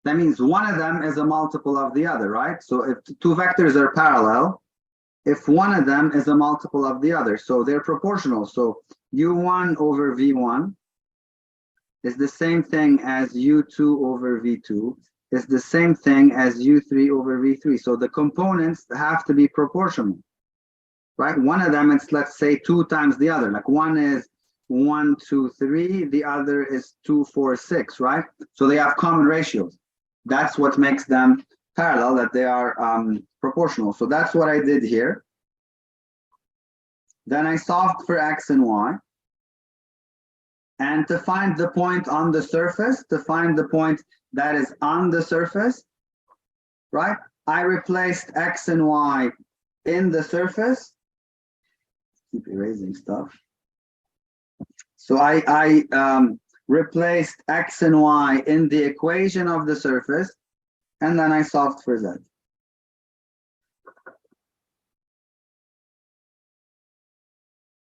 that means one of them is a multiple of the other, right? So if two vectors are parallel, if one of them is a multiple of the other, so they're proportional. So u1 over v1 is the same thing as u2 over v2, is the same thing as u3 over v3. So the components have to be proportional, right? One of them is, let's say, 2 times the other. Like one is 1, 2, 3, the other is 2, 4, 6, right? So they have common ratios. That's what makes them parallel, that they are proportional. So that's what I did here. Then I solved for x and y. And to find the point on the surface, to find the point that is on the surface, right? I replaced x and y in the surface. Keep erasing stuff. So I replaced x and y in the equation of the surface, and then I solved for z.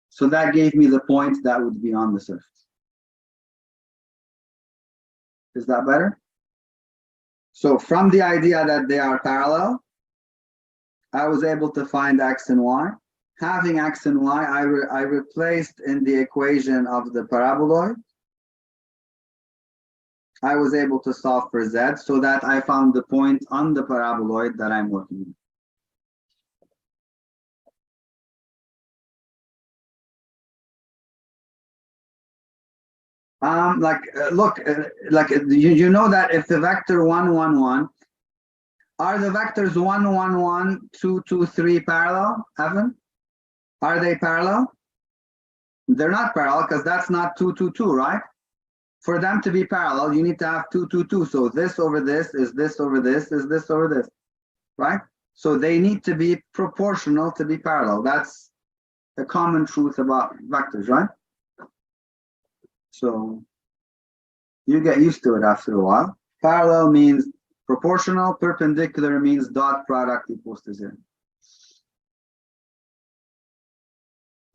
So that gave me the point that would be on the surface. Is that better? So from the idea that they are parallel, I was able to find x and y. Having x and y, I replaced in the equation of the paraboloid. I was able to solve for z, so that I found the point on the paraboloid that I'm working with. Look, you know that if the vector 1, 1, 1, are the vectors 1, 1, 1, 2, 2, 3 parallel, Evan? Are they parallel? They're not parallel because that's not 2, 2, 2, right? For them to be parallel, you need to have 2, 2, 2. So this over this is this over this is this over this, right? So they need to be proportional to be parallel. That's a common truth about vectors, right? So you get used to it after a while. Parallel means proportional, perpendicular means dot product equals to 0.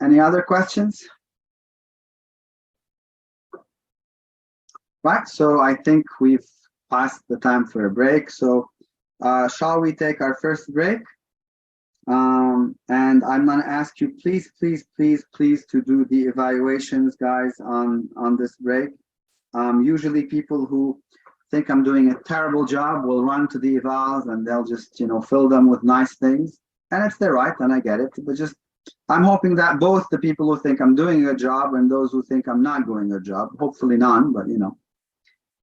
Any other questions? Right, so I think we've passed the time for a break. So shall we take our first break? And I'm going to ask you, please, please, please, please, to do the evaluations, guys, on this break. Usually people who think I'm doing a terrible job will run to the evals and they'll just, fill them with nice things. And it's their right, and I get it. But just, I'm hoping that both the people who think I'm doing a job and those who think I'm not doing a job, hopefully none, but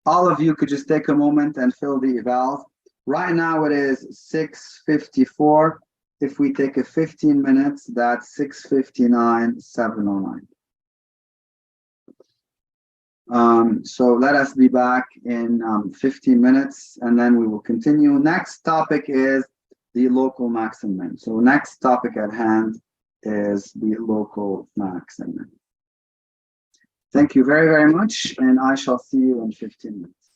all of you could just take a moment and fill the evals. Right now it is 6:54. If we take a 15 minutes, that's 6:59, 7:09. So let us be back in 15 minutes and then we will continue. Next topic is the local max and min. So next topic at hand is the local max and min. Thank you very, very much, and I shall see you in 15 minutes.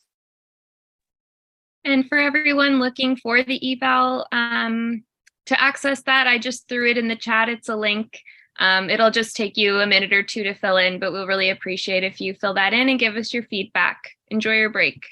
And for everyone looking for the eval, to access that, I just threw it in the chat. It's a link. It'll just take you a minute or two to fill in, but we'll really appreciate if you fill that in and give us your feedback. Enjoy your break.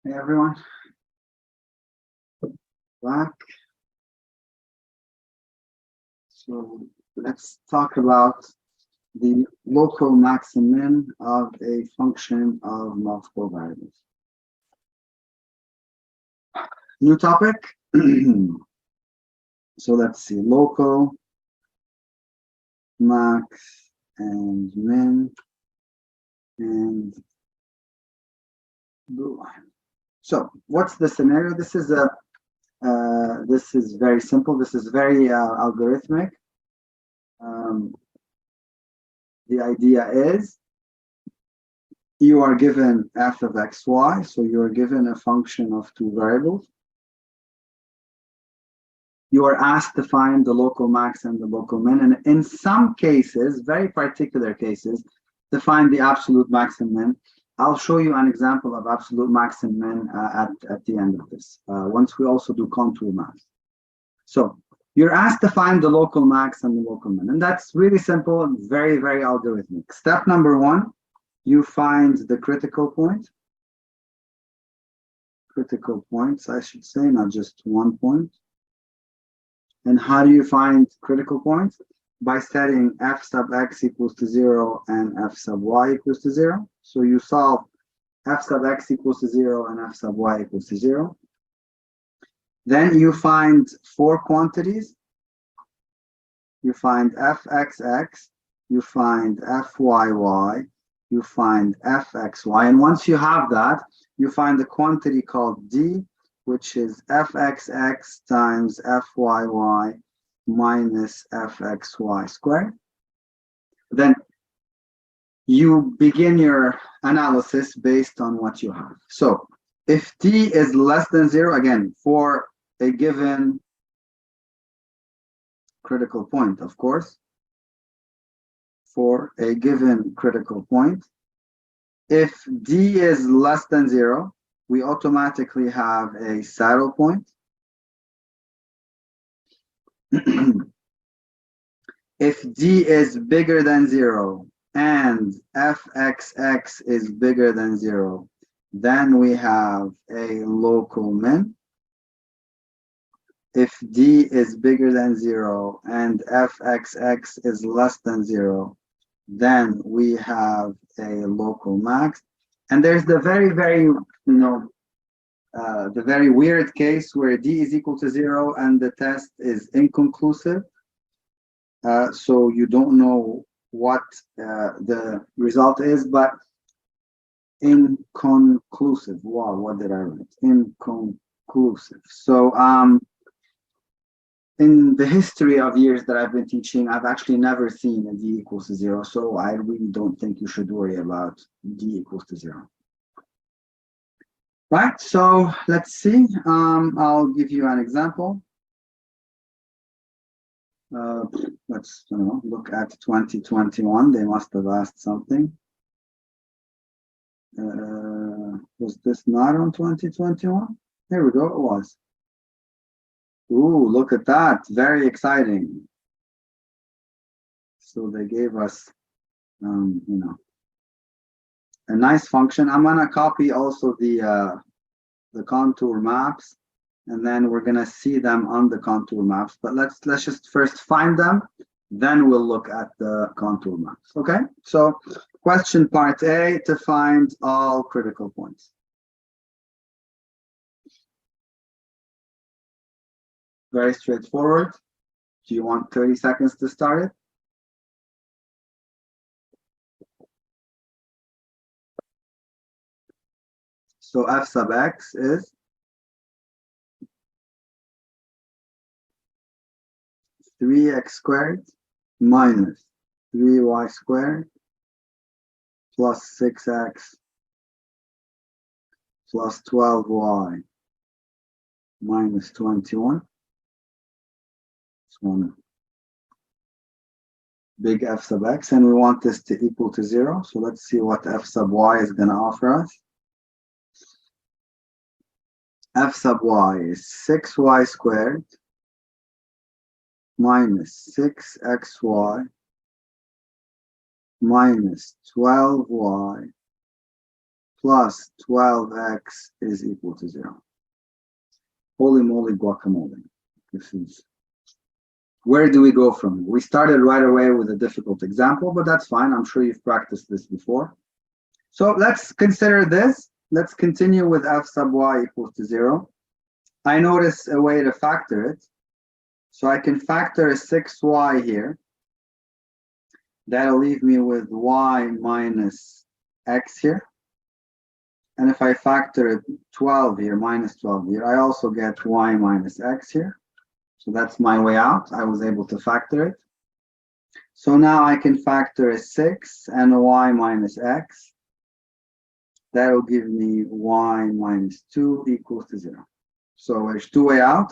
Hey everyone, back. So let's talk about the local max and min of a function of multiple variables. New topic. So let's see, local max and min and blue line. So what's the scenario? This is very simple. This is very algorithmic. The idea is you are given f of xy, so you are given a function of two variables. You are asked to find the local max and the local min, and in some cases, very particular cases, to find the absolute max and min. I'll show you an example of absolute max and min at the end of this, once we also do contour maps. So you're asked to find the local max and the local min, and that's really simple and very, very algorithmic. Step number one, you find the critical point. Critical points, I should say, not just one point. And how do you find critical points? By setting f sub x equals to 0 and f sub y equals to 0. So you solve f sub x equals to 0 and f sub y equals to 0. Then you find four quantities. You find fxx, you find fyy, you find fxy. And once you have that, you find a quantity called d, which is fxx times fyy minus fxy squared. Then you begin your analysis based on what you have. So if d is less than 0, again, for a given critical point, of course, for a given critical point, if d is less than 0, we automatically have a saddle point. If d is bigger than 0 and fxx is bigger than 0, then we have a local min. If d is bigger than 0 and fxx is less than 0, then we have a local max. And there's the very, very, the very weird case where d is equal to 0 and the test is inconclusive. So you don't know what the result is, but inconclusive. Wow, what did I write? Inconclusive. So in the history of years that I've been teaching, I've actually never seen a d equals to 0. So I really don't think you should worry about d equals to 0. Right, so let's see. I'll give you an example. Let's look at 2021. They must have asked something. Was this not on 2021? Here we go, it was. Ooh, look at that, very exciting. So they gave us, a nice function. I'm gonna copy also the contour maps, and then we're gonna see them on the contour maps. But let's just first find them, then we'll look at the contour maps. Okay, so question part A, to find all critical points. Very straightforward. Do you want 30 seconds to start it? So f sub x is 3x squared minus 3y squared plus 6x plus 12y minus 21. It's one big f sub x, and we want this to equal to 0. So let's see what f sub y is going to offer us. F sub y is 6y squared minus 6xy minus 12y plus 12x is equal to 0. Holy moly guacamole. This is, where do we go from here? We started right away with a difficult example, but that's fine. I'm sure you've practiced this before. So let's consider this. Let's continue with f sub y equals to 0. I notice a way to factor it. So I can factor a 6y here. That'll leave me with y minus x here. And if I factor 12 here, minus 12 here, I also get y minus x here. So that's my way out. I was able to factor it. So now I can factor a 6 and a y minus x. That'll give me y minus 2 equals to 0. So there's two ways out.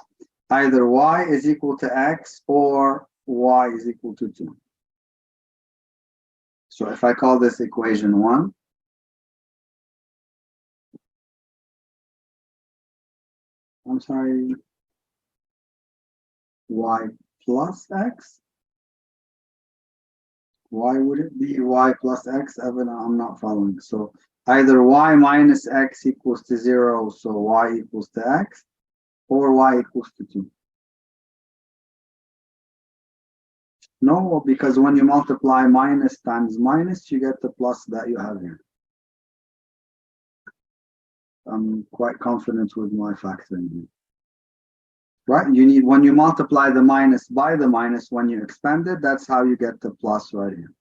Either y is equal to x or y is equal to 2. So if I call this equation 1, I'm sorry, y plus x? Why would it be y plus x? Evan, I'm not following. So either y minus x equals to 0, so y equals to x, or y equals to 2. No, because when you multiply minus times minus, you get the plus that you have here. I'm quite confident with my factoring here. Right? You need, when you multiply the minus by the minus, when you expand it, that's how you get the plus right here.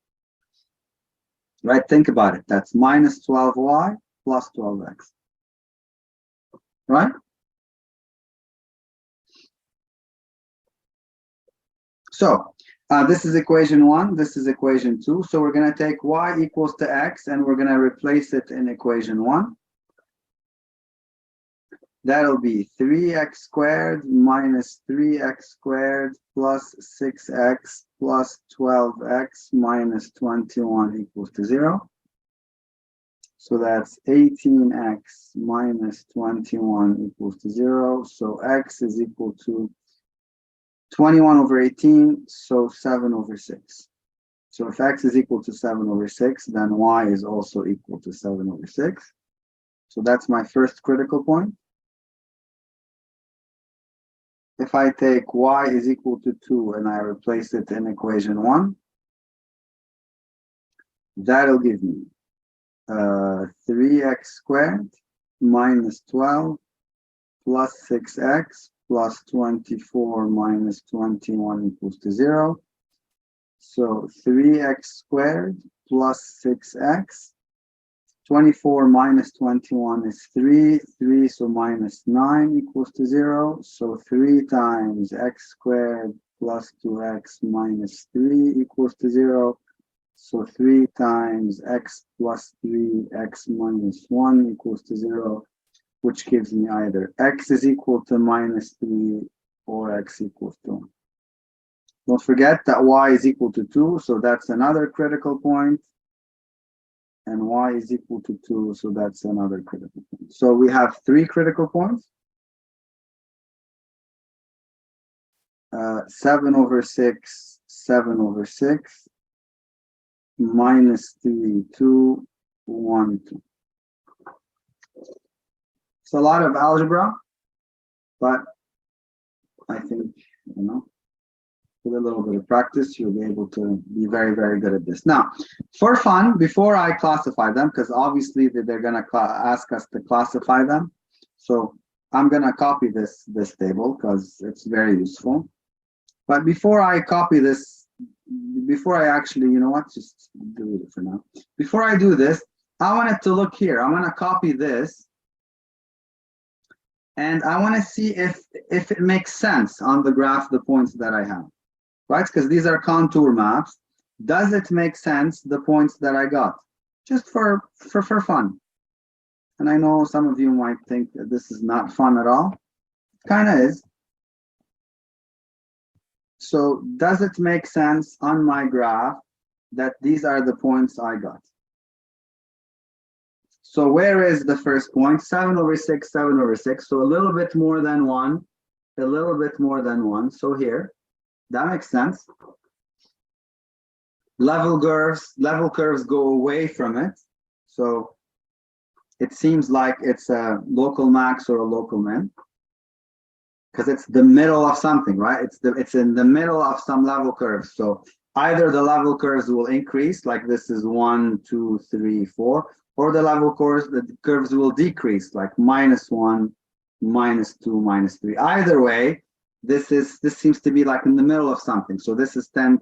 Right? Think about it. That's minus 12y plus 12x. Right? So this is equation 1, this is equation 2. So we're going to take y equals to x and we're going to replace it in equation 1. That'll be 3x squared minus 3x squared plus 6x plus 12x minus 21 equals to 0. So that's 18x minus 21 equals to 0. So x is equal to 21 over 18, so 7 over 6. So if x is equal to 7 over 6, then y is also equal to 7 over 6. So that's my first critical point. If I take y is equal to 2 and I replace it in equation 1, that'll give me 3x squared minus 12 plus 6x plus 24 minus 21 equals to 0. So 3x squared plus 6x. 24 minus 21 is 3. 3, so minus 9 equals to 0. So 3 times x squared plus 2x minus 3 equals to 0. So 3 times x plus 3, x minus 1 equals to 0, which gives me either x is equal to minus 3 or x equals to 1. Don't forget that y is equal to 2, so that's another critical point. And y is equal to 2, so that's another critical point. So we have 3 critical points. 7 over 6, 7 over 6, minus 3, 2, 1, 2. It's a lot of algebra, but I think, with a little bit of practice, you'll be able to be very, very good at this. Now, for fun, before I classify them, because obviously they're going to ask us to classify them. So I'm going to copy this table because it's very useful. But before I copy this, before I actually, just delete it for now. Before I do this, I want it to look here. I'm going to copy this. And I want to see if it makes sense on the graph, the points that I have. Right? Because these are contour maps. Does it make sense, the points that I got? Just for fun. And I know some of you might think that this is not fun at all. It kind of is. So does it make sense on my graph that these are the points I got? So where is the first point? 7 over 6, 7 over 6. So a little bit more than 1, a little bit more than 1. So here. That makes sense. Level curves go away from it. So it seems like it's a local max or a local min, because it's the middle of something, right? It's in the middle of some level curves. So either the level curves will increase, like this is 1, 2, 3, 4, or the level curves, the curves will decrease, like -1, -2, -3. Either way, this seems to be like in the middle of something. So this is then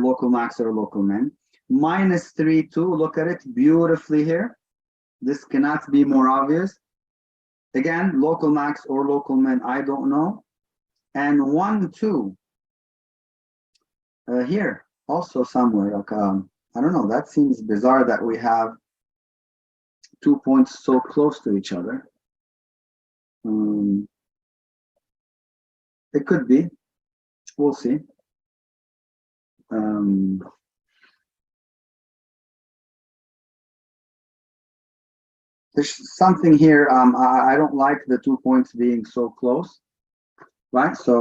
local max or local min. -3, 2, look at it beautifully here. This cannot be more obvious. Again, local max or local min, I don't know. And 1, 2, here, also somewhere, like, I don't know, that seems bizarre that we have 2 points so close to each other. It could be, we'll see. There's something here, I don't like the 2 points being so close, right? So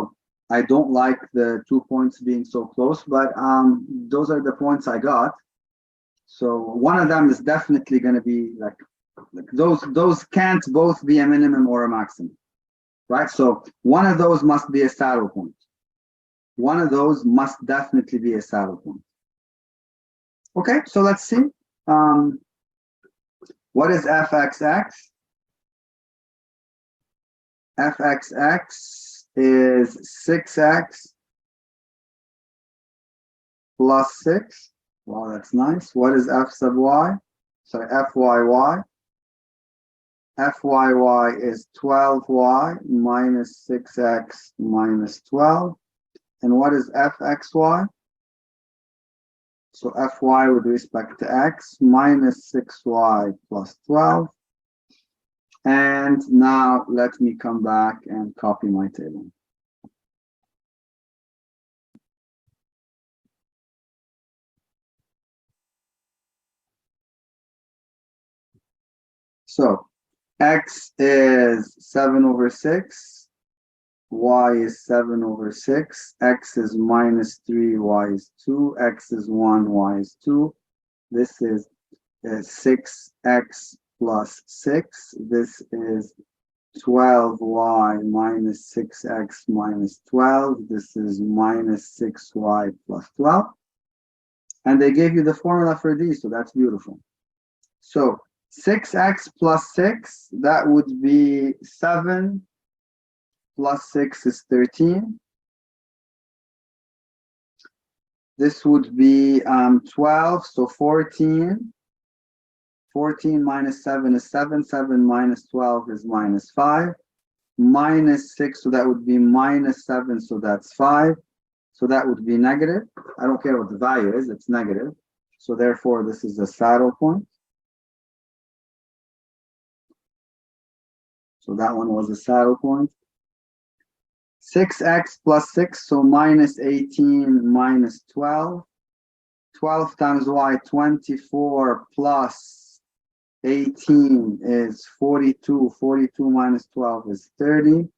I don't like the 2 points being so close, but those are the points I got. So one of them is definitely going to be like those can't both be a minimum or a maximum, right? So one of those must be a saddle point. One of those must definitely be a saddle point. Okay, so let's see. What is fxx? Fxx is 6x plus 6. Wow, that's nice. What is f sub y? Sorry, fyy. Fyy is 12y minus 6x minus 12. And what is fxy? So fy with respect to x minus 6y plus 12. And now let me come back and copy my table. So x is 7/6, y is 7/6, x is -3, y is 2, x is 1, y is 2. This is 6x plus 6. This is 12y minus 6x minus 12. This is -6y plus 12. And they gave you the formula for these, so that's beautiful. So 6x plus 6, that would be 7 plus 6 is 13. This would be 12, so 14. 14 minus 7 is 7. 7 minus 12 is -5. Minus 6, so that would be -7, so that's 5. So that would be negative. I don't care what the value is, it's negative. So therefore, this is a saddle point. So that one was a saddle point. 6x plus 6, so -18 minus 12. 12 times y, 24 plus 18 is 42. 42 minus 12 is 30.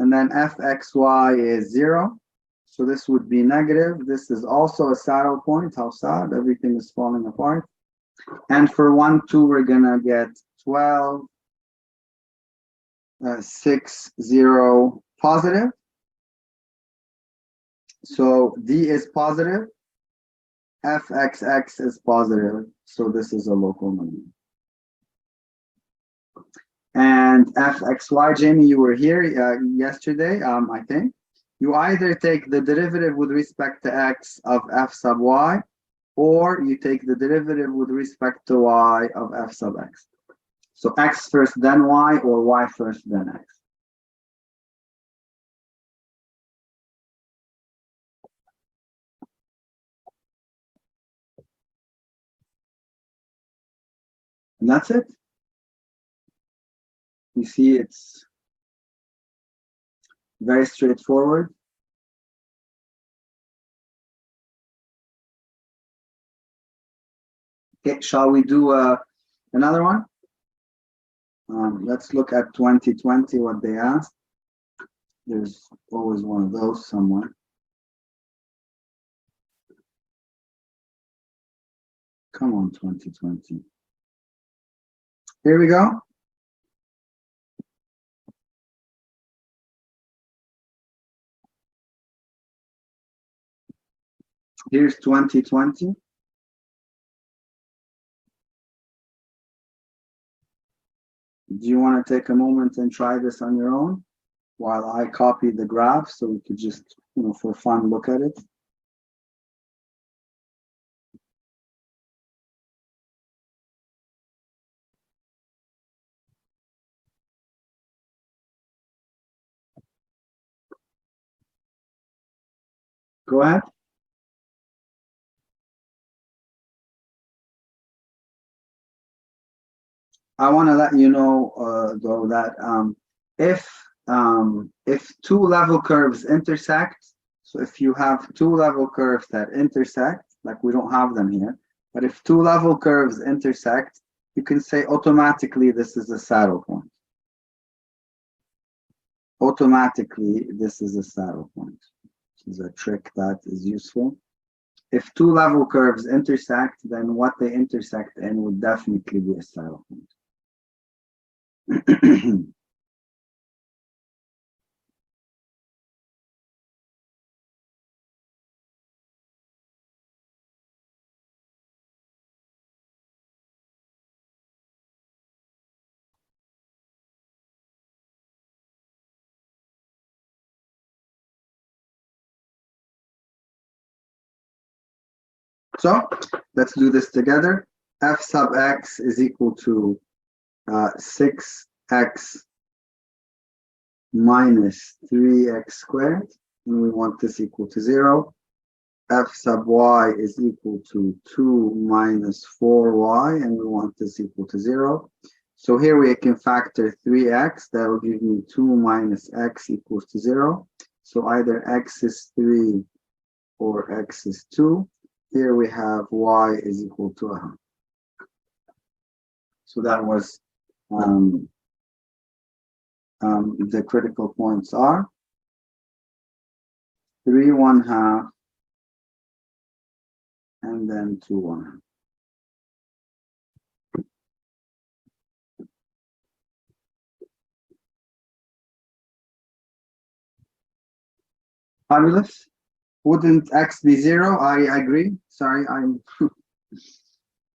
And then fxy is 0. So this would be negative. This is also a saddle point. How sad, everything is falling apart. And for 1, 2, we're gonna get 12, 6, 0, positive. So D is positive, fxx is positive, so this is a local minimum. And fxy, Jamie, you were here yesterday, I think. You either take the derivative with respect to x of f sub y, or you take the derivative with respect to y of f sub x. So x first, then y, or y first, then x. And that's it. You see, it's very straightforward. Okay, shall we do another one? Let's look at 2020, what they asked. There's always one of those somewhere. Come on, 2020. Here we go. Here's 2020. Do you want to take a moment and try this on your own while I copy the graph so we could just, for fun, look at it? Go ahead. I want to let you know, though, that if two level curves intersect, so if you have two level curves that intersect, like we don't have them here, but if two level curves intersect, you can say automatically this is a saddle point. Automatically, this is a saddle point. This is a trick that is useful. If two level curves intersect, then what they intersect in would definitely be a saddle point. So let's do this together. F sub x is equal to 6x minus 3x squared, and we want this equal to 0. F sub y is equal to 2 minus 4y, and we want this equal to 0. So here we can factor 3x. That will give me 2 minus x equals to 0. So either x is 3 or x is 2. Here we have y is equal to 100. So that was the critical points are 3 1/2 and then 2 1/2. Fabulous. Wouldn't x be 0? I agree. Sorry, I'm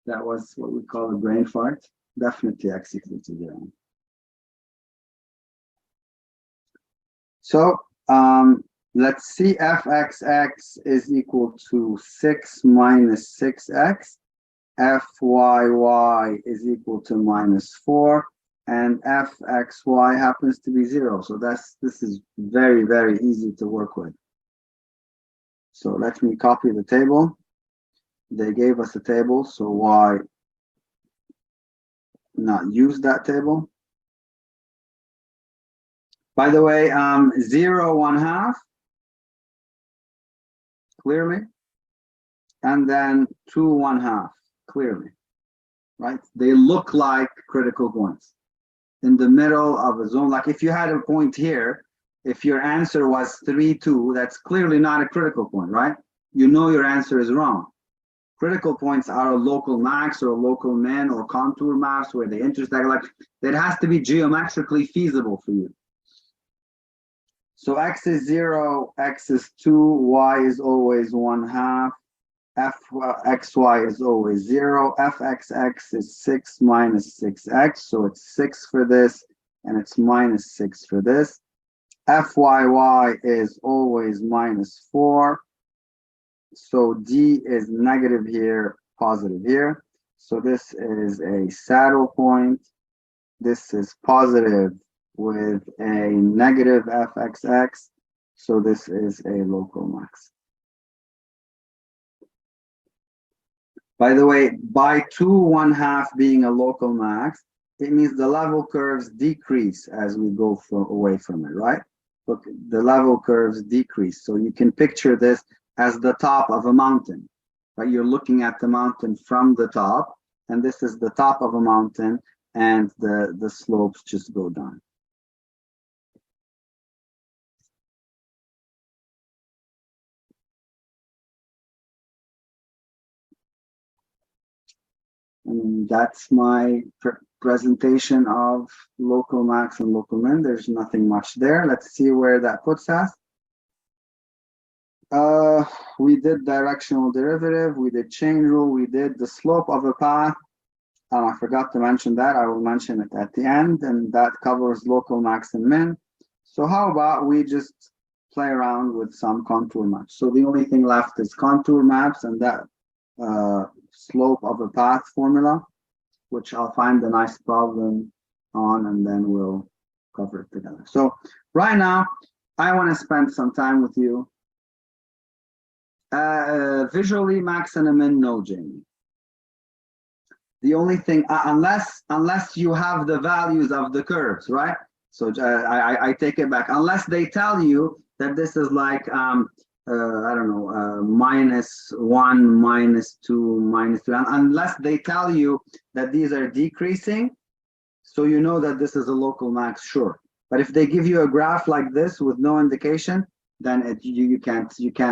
that was what we call a brain fart. Definitely x equal to 0. So let's see, fxx is equal to 6 minus 6x. fyy is equal to minus 4, and fxy happens to be 0. So this is very, very easy to work with. So let me copy the table. They gave us a table, so why not use that table? By the way, 0 1/2, clearly, and then 2 1/2, clearly, right? They look like critical points in the middle of a zone. Like if you had a point here, if your answer was 3 2, that's clearly not a critical point, right? You know your answer is wrong. Critical points are a local max or a local min or contour maps where they intersect. Like it has to be geometrically feasible for you. So x is 0, x is 2, y is always 1/2, xy is always 0, fxx is 6 minus 6x, so it's 6 for this, and it's minus 6 for this. Fyy is always minus 4, so d is negative here, positive here. So this is a saddle point. This is positive with a negative fxx, so this is a local max. By the way, by 2 1/2 being a local max, it means the level curves decrease as we go away from it, right? Look, the level curves decrease. So you can picture this as the top of a mountain, right? You're looking at the mountain from the top, and this is the top of a mountain, and the slopes just go down. And that's my presentation of local max and local min. There's nothing much there. Let's see where that puts us. We did directional derivative, we did chain rule, we did the slope of a path. I forgot to mention that. I will mention it at the end, and that covers local max and min. So how about we just play around with some contour maps? So the only thing left is contour maps and that slope of a path formula, which I'll find a nice problem on, and then we'll cover it together. So right now, I want to spend some time with you. Visually, max and min, no, Jamie. The only thing, unless you have the values of the curves, right? So I take it back. Unless they tell you that this is like I don't know, -1, -2, -3. Unless they tell you that these are decreasing, so you know that this is a local max, sure. But if they give you a graph like this with no indication, then you can't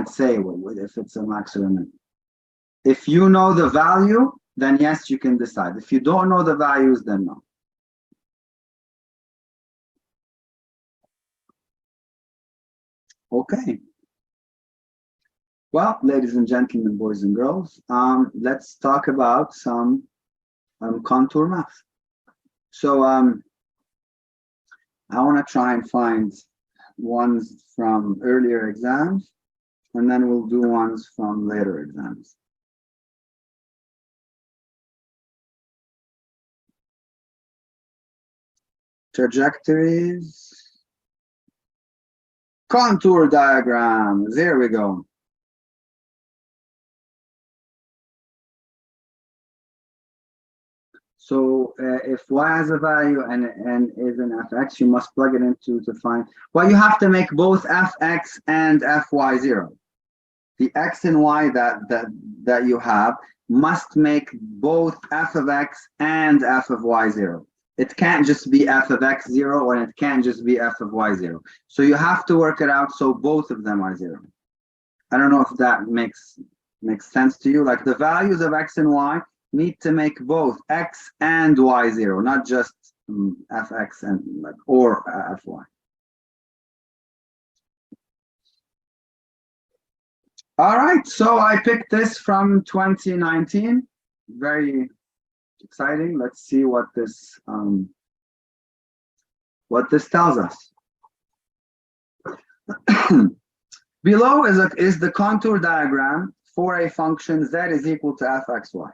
say if it's a max or a min. If you know the value, then yes, you can decide. If you don't know the values, then no. Okay. Well, ladies and gentlemen, boys and girls, let's talk about some contour math. So I want to try and find ones from earlier exams, and then we'll do ones from later exams. Trajectories, contour diagrams, there we go. So if y has a value and is an fx, you must plug it into to find. Well, you have to make both fx and fy 0. The x and y that you have must make both f of x and f of y 0. It can't just be f of x 0, and it can't just be f of y 0. So you have to work it out so both of them are 0. I don't know if that makes sense to you. Like the values of x and y need to make both x and y 0, not just fx and or fy. All right, so I picked this from 2019. Very exciting. Let's see what this tells us. Below is the contour diagram for a function z is equal to fxy.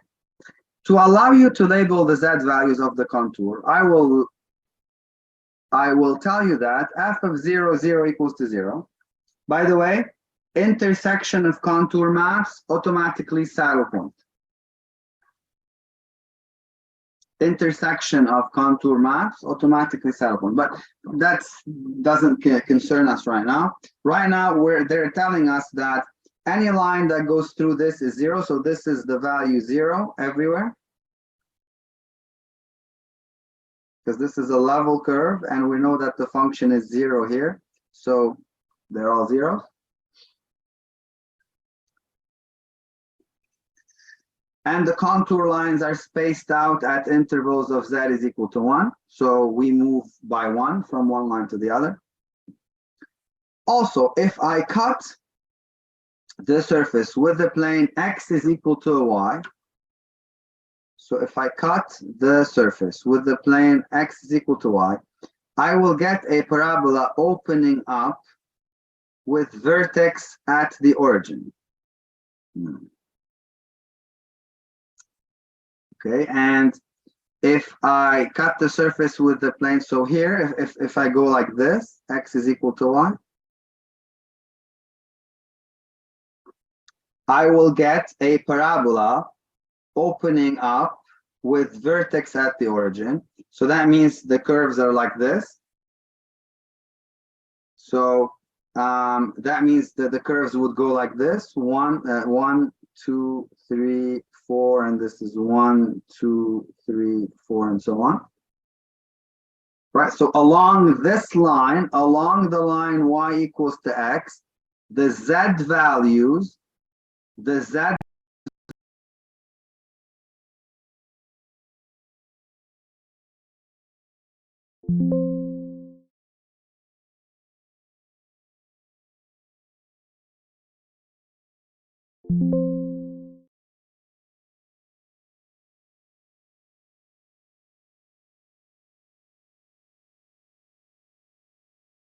To allow you to label the z values of the contour, I will tell you that f of 0, 0 equals to 0. By the way, intersection of contour maps automatically saddle point. Intersection of contour maps automatically saddle point, but that doesn't concern us right now. Right now, they're telling us that any line that goes through this is 0, so this is the value 0 everywhere. Because this is a level curve, and we know that the function is 0 here, so they're all zeros. And the contour lines are spaced out at intervals of z is equal to 1, so we move by 1 from one line to the other. Also, if I cut the surface with the plane x is equal to a y, so if I cut the surface with the plane x is equal to y, I will get a parabola opening up with vertex at the origin. Okay, and if I cut the surface with the plane, so here, if I go like this, x is equal to y, I will get a parabola opening up with vertex at the origin. So that means the curves are like this. So that means that the curves would go like this: 1, 2, 3, 4, and this is 1, 2, 3, 4, and so on. Right. So along this line, along the line y equals to x, the z values,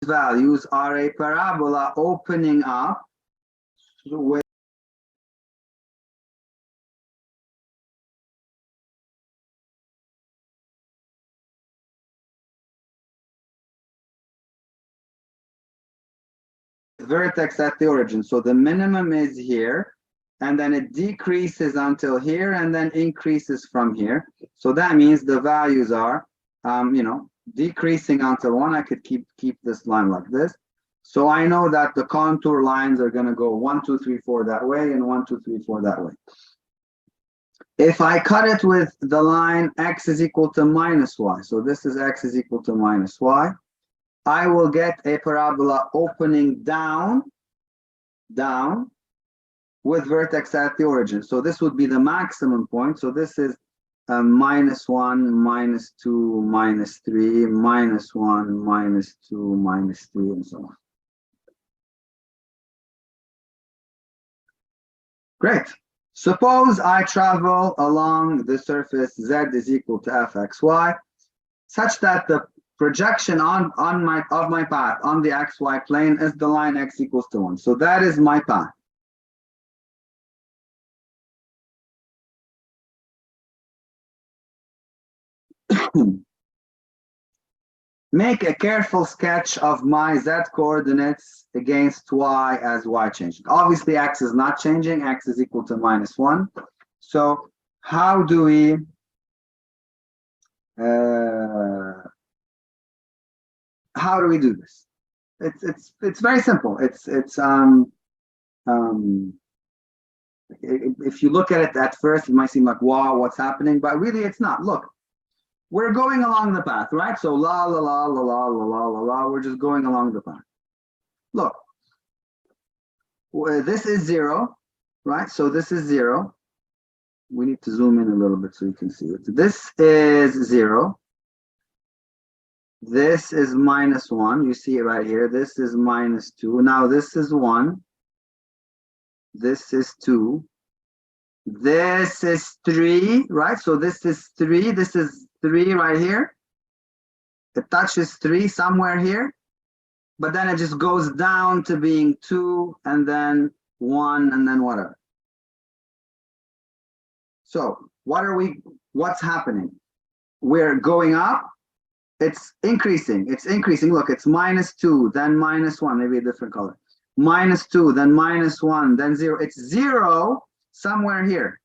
Values are a parabola opening up with vertex at the origin. So the minimum is here, and then it decreases until here, and then increases from here. So that means the values are, decreasing until 1. I could keep this line like this. So I know that the contour lines are going to go 1, 2, 3, 4 that way, and 1, 2, 3, 4 that way. If I cut it with the line x is equal to minus y, so this is x is equal to minus y, I will get a parabola opening down with vertex at the origin. So this would be the maximum point. So this is minus 1, minus 2, minus 3, minus 1, minus 2, minus 3, and so on. Great. Suppose I travel along the surface z is equal to fxy, such that the projection of my path on the xy plane is the line x equals to 1. So that is my path. Make a careful sketch of my z coordinates against y as y changing. Obviously, x is not changing. X is equal to minus 1. So how do we do this? It's very simple. If you look at it at first, it might seem like, wow, what's happening? But really, it's not. Look, we're going along the path, right? So la la la la la la la la la. We're just going along the path. Look, this is 0, right? So this is 0. We need to zoom in a little bit so you can see it. This is 0. This is minus 1. You see it right here. This is minus 2. Now this is 1. This is 2. This is 3, right? So this is 3. This is 3 right here. It touches 3 somewhere here. But then it just goes down to being 2, and then 1, and then whatever. So what's happening? We're going up. It's increasing. It's increasing. Look, it's minus 2, then minus 1, maybe a different color. Minus 2, then minus 1, then 0. It's 0 somewhere here.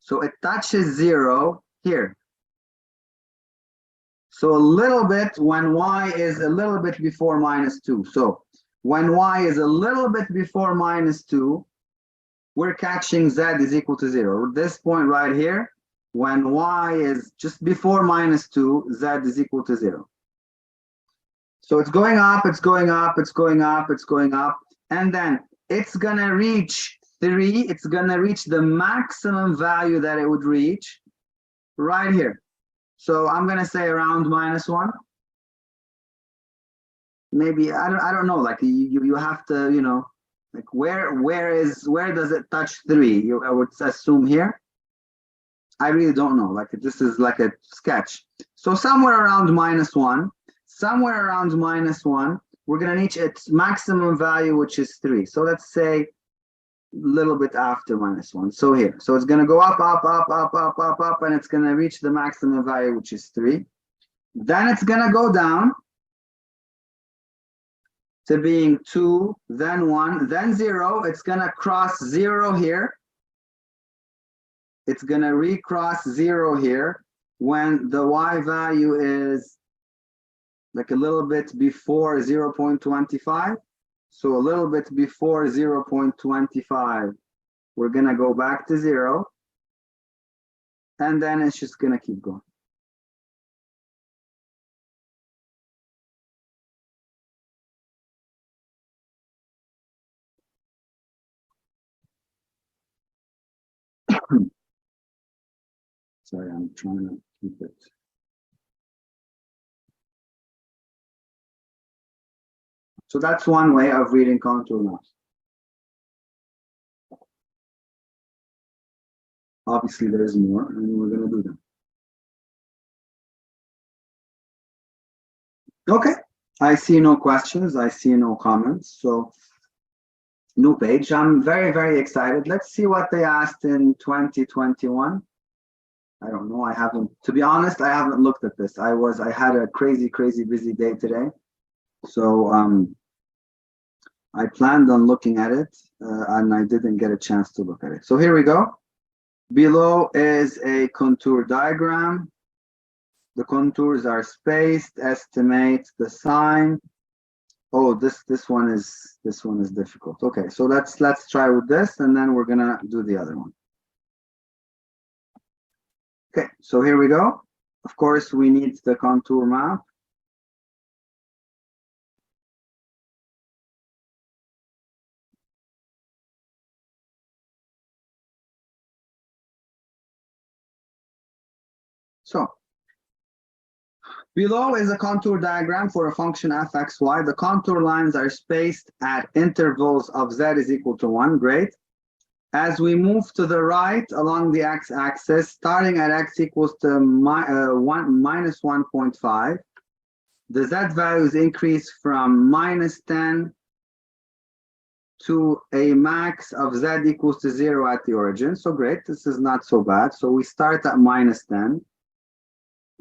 So it touches 0 here. So a little bit when y is a little bit before minus 2. So when y is a little bit before minus 2, we're catching z is equal to 0. This point right here, when y is just before minus 2, z is equal to 0. So it's going up, it's going up, it's going up, it's going up, and then it's gonna reach 3. It's gonna reach the maximum value that it would reach right here. So I'm gonna say around minus 1. Maybe I don't know. Like you have to, like where does it touch 3? I would assume here. I really don't know. Like this is like a sketch. So somewhere around minus 1. Somewhere around minus 1, we're gonna reach its maximum value, which is 3. So let's say a little bit after minus 1. So here. So it's gonna go up, up, up, up, up, up, up, and it's gonna reach the maximum value, which is 3. Then it's gonna go down to being 2, then 1, then 0. It's gonna cross 0 here. It's gonna recross 0 here when the y value is like a little bit before 0.25. So a little bit before 0.25, we're gonna go back to 0, and then it's just gonna keep going. Sorry, I'm trying to keep it. So that's one way of reading contour maps. Obviously, there is more, and we're going to do them. Okay, I see no questions. I see no comments. So, new page. I'm very, very excited. Let's see what they asked in 2021. I don't know. I haven't, to be honest, I haven't looked at this. I had a crazy, crazy busy day today. So, I planned on looking at it, and I didn't get a chance to look at it. So here we go. Below is a contour diagram. The contours are spaced. Estimate the sign. Oh, this one is difficult. Okay, so let's try with this, and then we're gonna do the other one. Okay, so here we go. Of course, we need the contour map. So below is a contour diagram for a function f(x,y). The contour lines are spaced at intervals of z is equal to 1. Great. As we move to the right along the x-axis, starting at x equals to minus 1.5, the z values increase from minus 10 to a max of z equals to 0 at the origin. So great, this is not so bad. So we start at minus 10.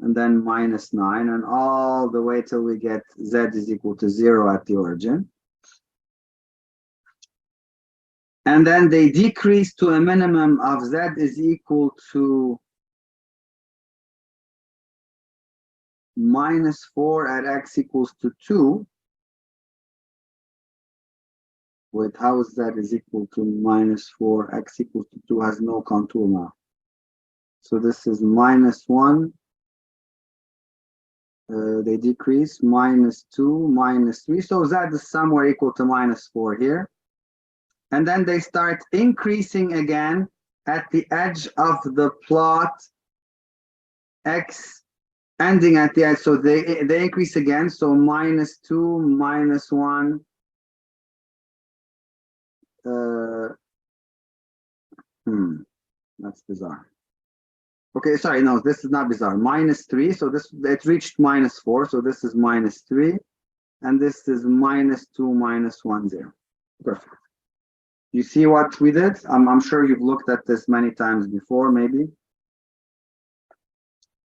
And then minus 9, and all the way till we get z is equal to 0 at the origin. And then they decrease to a minimum of z is equal to minus 4 at x equals to 2. Wait, how is z is equal to minus 4, x equals to 2 has no contour now. So this is minus 1. They decrease, minus 2, minus 3. So z is somewhere equal to minus 4 here. And then they start increasing again at the edge of the plot, x ending at the edge. So they increase again. So minus 2, minus 1. That's bizarre. Okay, sorry, no, this is not bizarre. Minus 3, so it reached minus 4, so this is minus 3, and this is minus 2, minus 1, 0. Perfect. You see what we did? I'm sure you've looked at this many times before, maybe.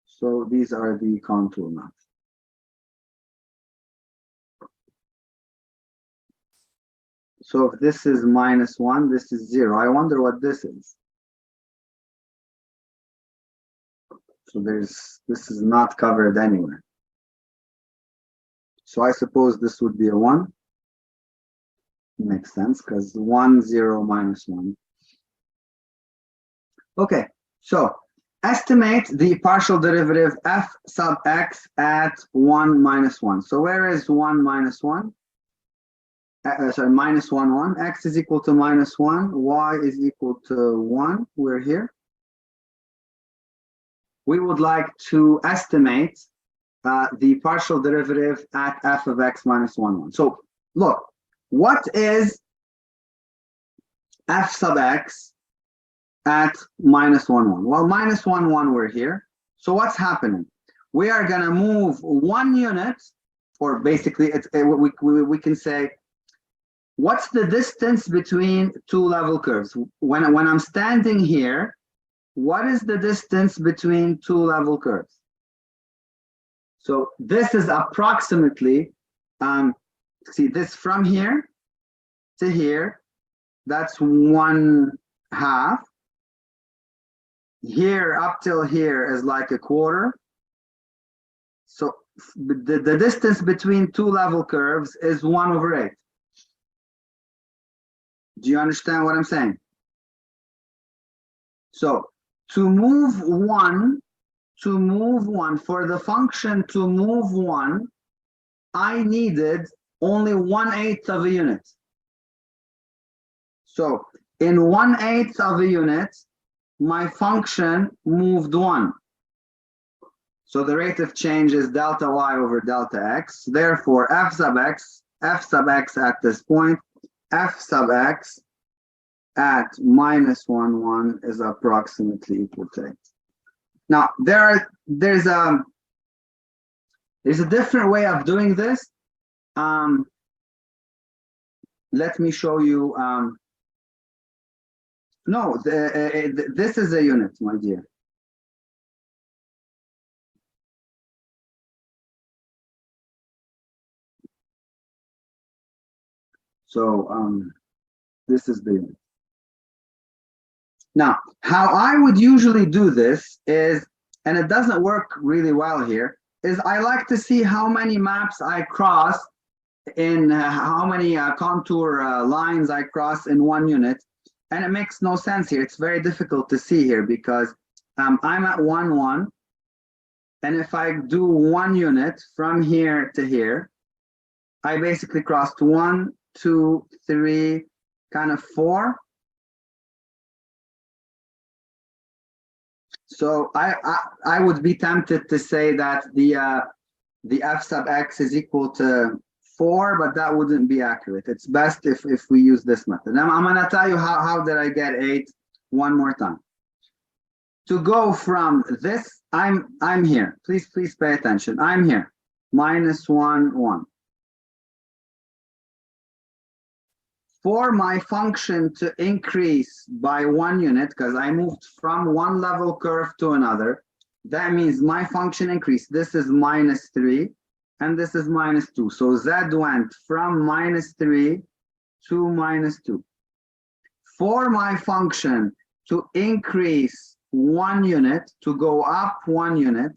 So these are the contour maps. So if this is minus 1, this is 0. I wonder what this is. So this is not covered anywhere. So I suppose this would be a 1. Makes sense, because 1, 0, minus 1. Okay, so estimate the partial derivative f sub x at 1 minus 1. So where is 1 minus 1? Sorry, minus 1, 1. X is equal to minus 1. Y is equal to 1. We're here. We would like to estimate the partial derivative at f of x minus 1, 1. So look, what is f sub x at minus 1, 1? Well, minus 1, 1, we're here. So what's happening? We are going to move 1 unit, or basically we can say, what's the distance between two level curves? When I'm standing here, what is the distance between two level curves? So this is approximately, see this from here to here, that's 1/2. Here up till here is like 1/4. So the distance between two level curves is 1/8. Do you understand what I'm saying? So to move one, for the function to move 1, I needed only 1/8 of a unit. So in 1/8 of a unit, my function moved 1. So the rate of change is delta y over delta x. Therefore, f sub x at this point, f sub x at minus 1, 1 is approximately equal to 8. Now, there's a different way of doing this. Let me show you. No, this is a unit, my dear. So this is the unit. Now, how I would usually do this is, and it doesn't work really well here, is I like to see how many maps I cross in how many contour lines I cross in one unit. And it makes no sense here. It's very difficult to see here because I'm at 1, 1. And if I do one unit from here to here, I basically crossed 1, 2, 3, kind of 4. So I would be tempted to say that the f sub x is equal to 4, but that wouldn't be accurate. It's best if we use this method. I'm going to tell you how did I get 8 one more time. To go from this, I'm here. Please pay attention. I'm here. Minus 1, 1. For my function to increase by 1 unit, because I moved from one level curve to another, that means my function increased. This is minus 3, and this is minus 2. So z went from minus 3 to minus 2. For my function to increase 1 unit, to go up 1 unit,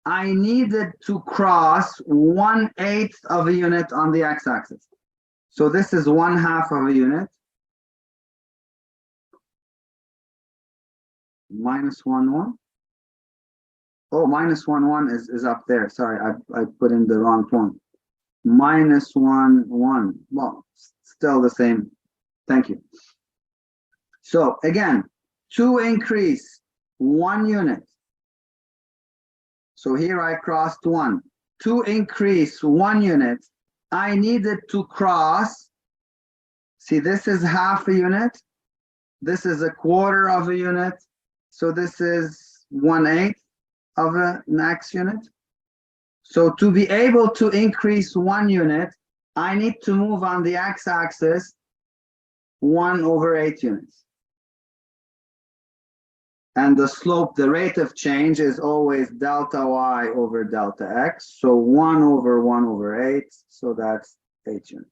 I needed to cross 1/8 of a unit on the x-axis. So this is 1/2 of a unit. Minus 1, 1. Oh, minus 1, 1 is up there. Sorry, I put in the wrong point. Minus 1, 1. Well, still the same. Thank you. So again, to increase 1 unit. So here I crossed 1. To increase 1 unit, I needed to cross, see, this is half a unit, this is a quarter of a unit, so this is 1/8 of a max unit. So to be able to increase 1 unit, I need to move on the x-axis 1/8 units. And the slope, the rate of change is always delta y over delta x. So 1/1/8, so that's 8 units.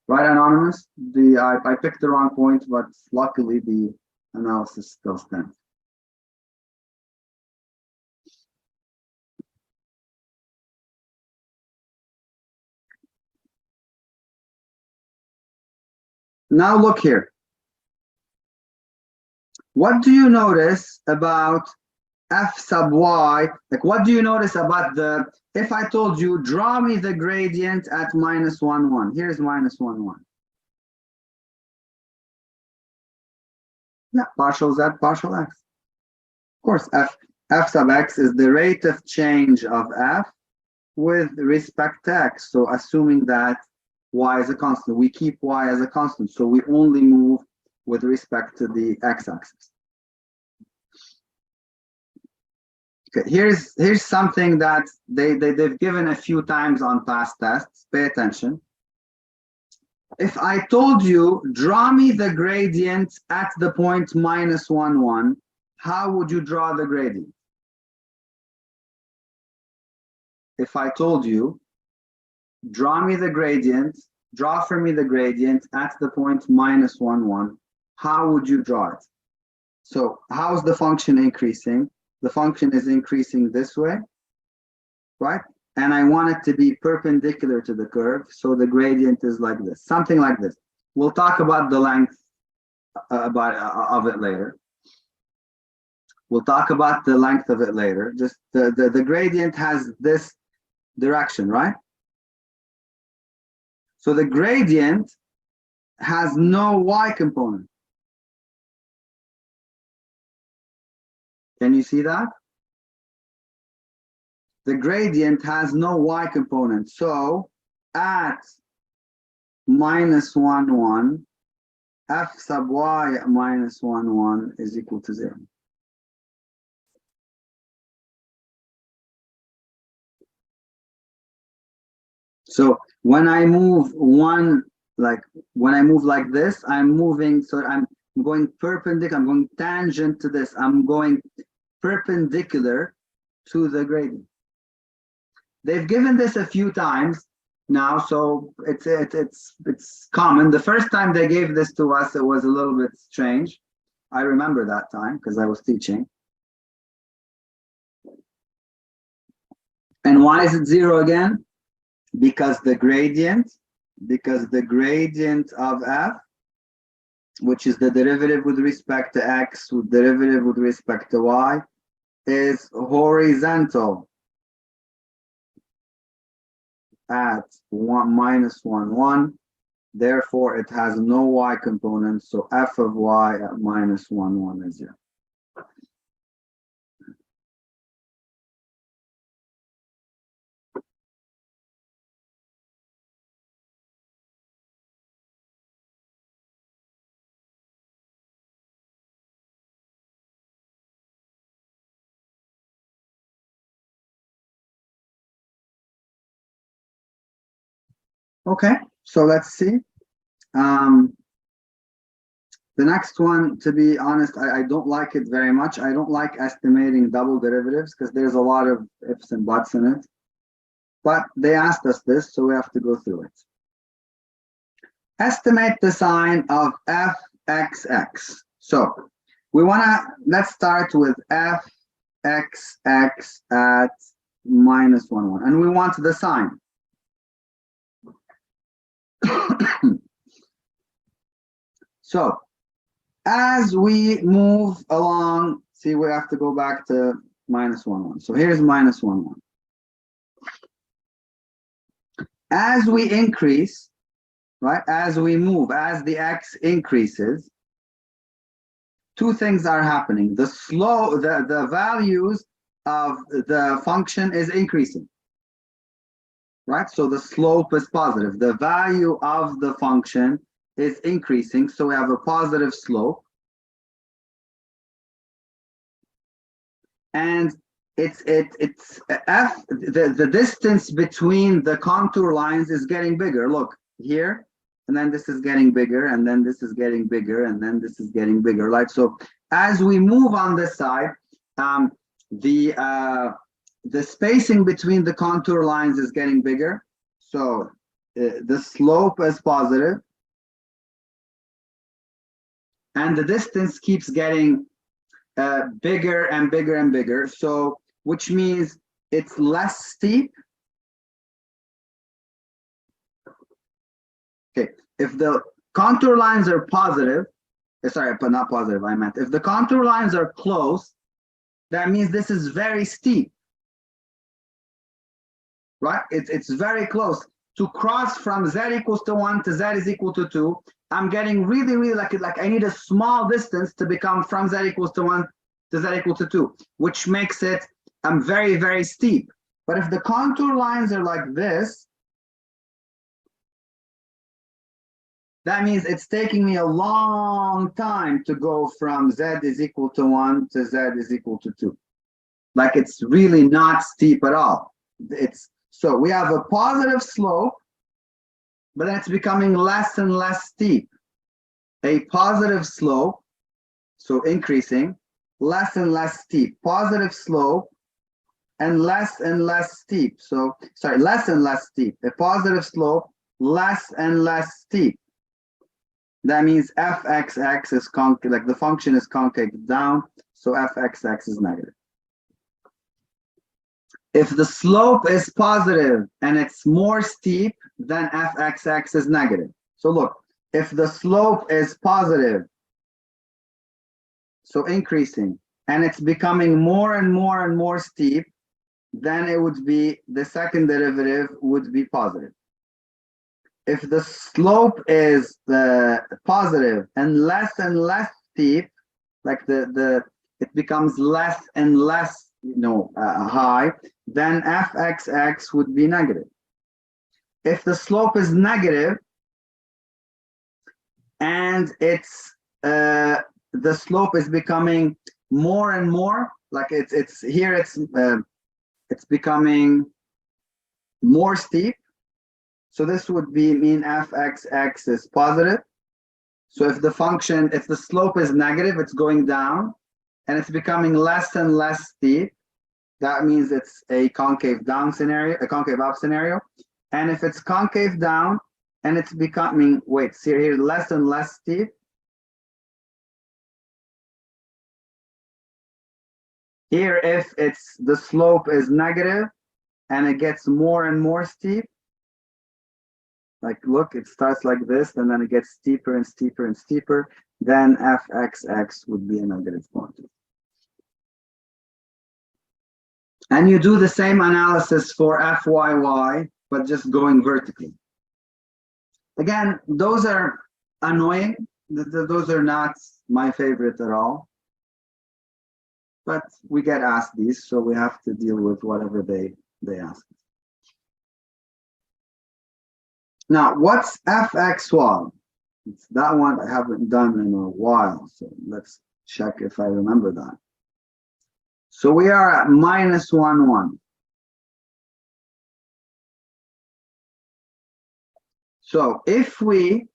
Right, Anonymous? I picked the wrong point, but luckily the analysis still stands. Now look here. What do you notice about f sub y? Like, what do you notice about the, if I told you, draw me the gradient at minus 1, 1. Here's minus 1, 1. Yeah, partial z, partial x. Of course, f sub x is the rate of change of f with respect to x. So assuming that y is a constant, we keep y as a constant. So we only move with respect to the x-axis. Okay, here's something that they've given a few times on past tests. Pay attention. If I told you, draw me the gradient at the point minus 1, 1, how would you draw the gradient? If I told you, draw me the gradient, draw for me the gradient at the point minus 1, 1, how would you draw it? So how is the function increasing? The function is increasing this way, right? And I want it to be perpendicular to the curve. So the gradient is like this, something like this. We'll talk about the length of it later. We'll talk about the length of it later. Just the gradient has this direction, right? So the gradient has no y component. Can you see that? The gradient has no y component. So at minus 1, 1, f sub y minus 1, 1 is equal to 0. So when I move when I move like this, I'm moving, so I'm going perpendicular, I'm going tangent to this, I'm going perpendicular to the gradient. They've given this a few times now, so it's common. The first time they gave this to us, it was a little bit strange. I remember that time because I was teaching. And why is it 0 again? Because the gradient of f, which is the derivative with respect to x, with derivative with respect to y, is horizontal at 1 minus 1, 1. Therefore, it has no y component, so f of y at minus 1, 1 is 0. Okay, so let's see. The next one, to be honest, I don't like it very much. I don't like estimating double derivatives because there's a lot of ifs and buts in it. But they asked us this, so we have to go through it. Estimate the sign of fxx. So let's start with fxx at minus 1, 1. And we want the sign. So as we move along, see, we have to go back to minus 1, 1. So here's minus 1, 1. As we increase, right, as we move, as the x increases, two things are happening. The values of the function is increasing, right? So the slope is positive. The value of the function is increasing, so we have a positive slope. And the distance between the contour lines is getting bigger. Look here, and then this is getting bigger, and then this is getting bigger, and then this is getting bigger. Like, so as we move on this side, the spacing between the contour lines is getting bigger. So the slope is positive, and the distance keeps getting bigger and bigger and bigger. So, which means it's less steep. Okay, if the contour lines are positive, sorry, but not positive, I meant if the contour lines are close, that means this is very steep, right? It's very close. To cross from z equals to 1 to z is equal to 2, I'm getting really like I need a small distance to become from z equals to 1 to z equal to 2, which makes it very, very steep. But if the contour lines are like this, that means it's taking me a long time to go from z is equal to 1 to z is equal to 2. Like, it's really not steep at all. So we have a positive slope, but then it's becoming less and less steep. A positive slope, so increasing, less and less steep. Positive slope, and less steep. So, sorry, less and less steep. A positive slope, less and less steep. That means fxx is concave, like the function is concave down, so fxx is negative. If the slope is positive and it's more steep, then fxx is negative. So look, if the slope is positive, so increasing, and it's becoming more and more and more steep, then it would be, the second derivative would be positive. If the slope is positive and less steep, like it becomes less and less, high, then fxx would be negative. If the slope is negative, and it's the slope is becoming more and more like it's here. It's becoming more steep. So this would mean f(x)(x) is positive. So if the slope is negative, it's going down, and it's becoming less and less steep. That means it's a concave down scenario, a concave up scenario. And if it's concave down and it's becoming, see here, less and less steep. Here, if the slope is negative and it gets more and more steep, like look, it starts like this, and then it gets steeper and steeper and steeper, then f(x)(x) would be a negative quantity. And you do the same analysis for fyy, but just going vertically. Again, those are annoying. Those are not my favorite at all. But we get asked these, so we have to deal with whatever they ask. Now, what's fxy? It's that one I haven't done in a while, so let's check if I remember that. So we are at -1, 1. So if we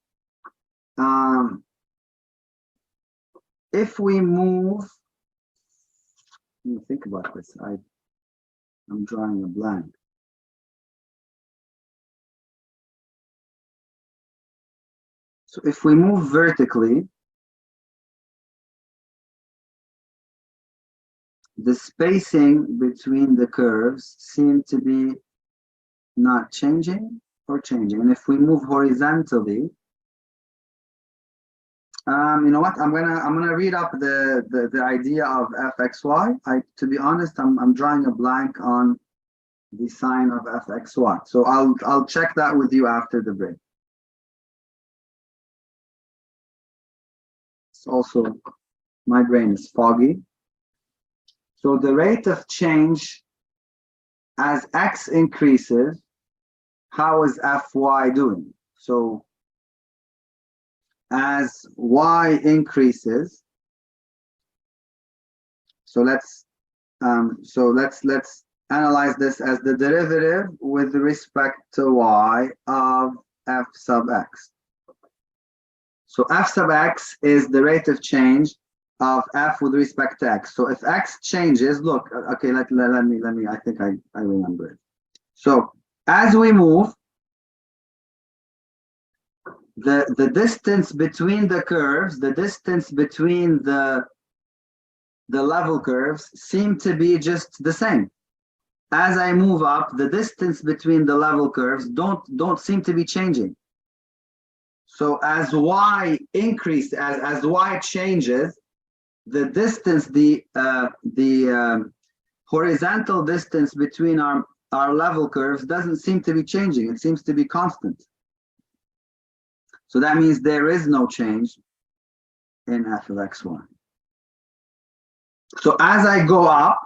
move, let me think about this. I'm drawing a blank. So if we move vertically, the spacing between the curves seem to be not changing or changing. And if we move horizontally, you know what? I'm gonna read up the idea of fxy. To be honest, I'm drawing a blank on the sign of fxy. So I'll check that with you after the break. It's also, my brain is foggy. So the rate of change as x increases, how is fy doing? So as y increases, so let's analyze this as the derivative with respect to y of f sub x. So f sub x is the rate of change of f with respect to x. So if x changes, look, okay, let me, I think I remember it. So as we move, the distance between the curves, the distance between the level curves seem to be just the same. As I move up, the distance between the level curves don't seem to be changing. So as y increases, as y changes, the distance, the horizontal distance between our level curves doesn't seem to be changing. It seems to be constant. So that means there is no change in f of xy. So as I go up,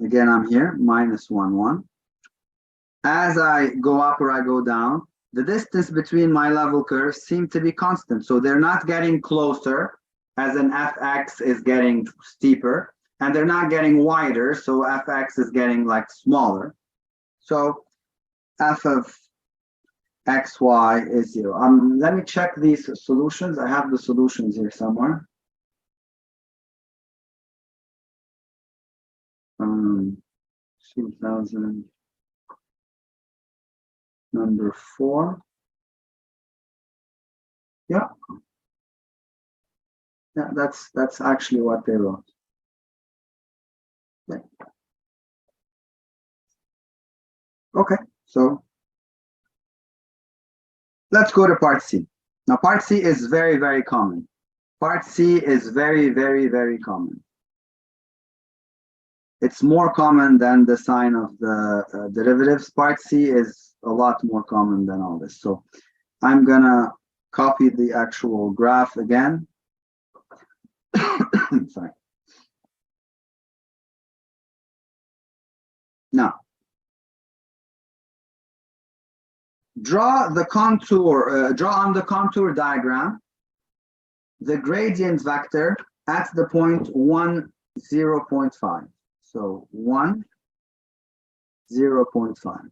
again, I'm here, -1, 1. As I go up or I go down, the distance between my level curves seem to be constant. So they're not getting closer as an fx is getting steeper, and they're not getting wider, so fx is getting like smaller. So f of xy is 0. Let me check these solutions. I have the solutions here somewhere. 2000 number 4. Yeah, that's actually what they wrote. Yeah. Okay, so let's go to part C. Now part C is very, very common. Part C is very, very, very common. It's more common than the sign of the derivatives. Part C is a lot more common than all this. So I'm gonna copy the actual graph again. Sorry. Now, draw the contour, draw on the contour diagram the gradient vector at the point 1, 0.5. So 1, 0.5.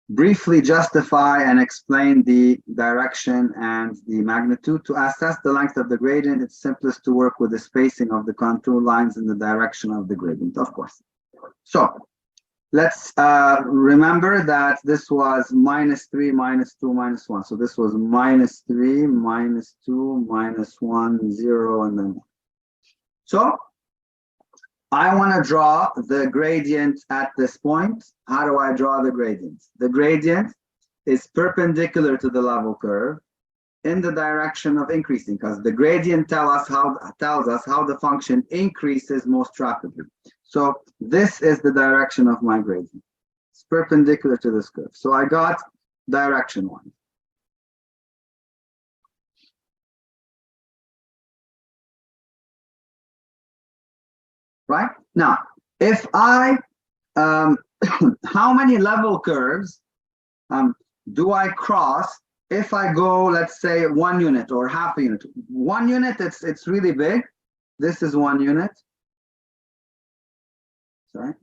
Briefly justify and explain the direction and the magnitude. To assess the length of the gradient, it's simplest to work with the spacing of the contour lines in the direction of the gradient, of course. So let's remember that this was -3, -2, -1. So this was -3, -2, -1, 0, and then. So I want to draw the gradient at this point. How do I draw the gradient? The gradient is perpendicular to the level curve in the direction of increasing, because the gradient tells us how the function increases most rapidly. So this is the direction of my gradient. It's perpendicular to this curve. So I got direction 1. Right? Now, if I, how many level curves do I cross if I go, let's say, 1 unit or half a unit? 1 unit, it's really big. This is 1 unit. Sorry.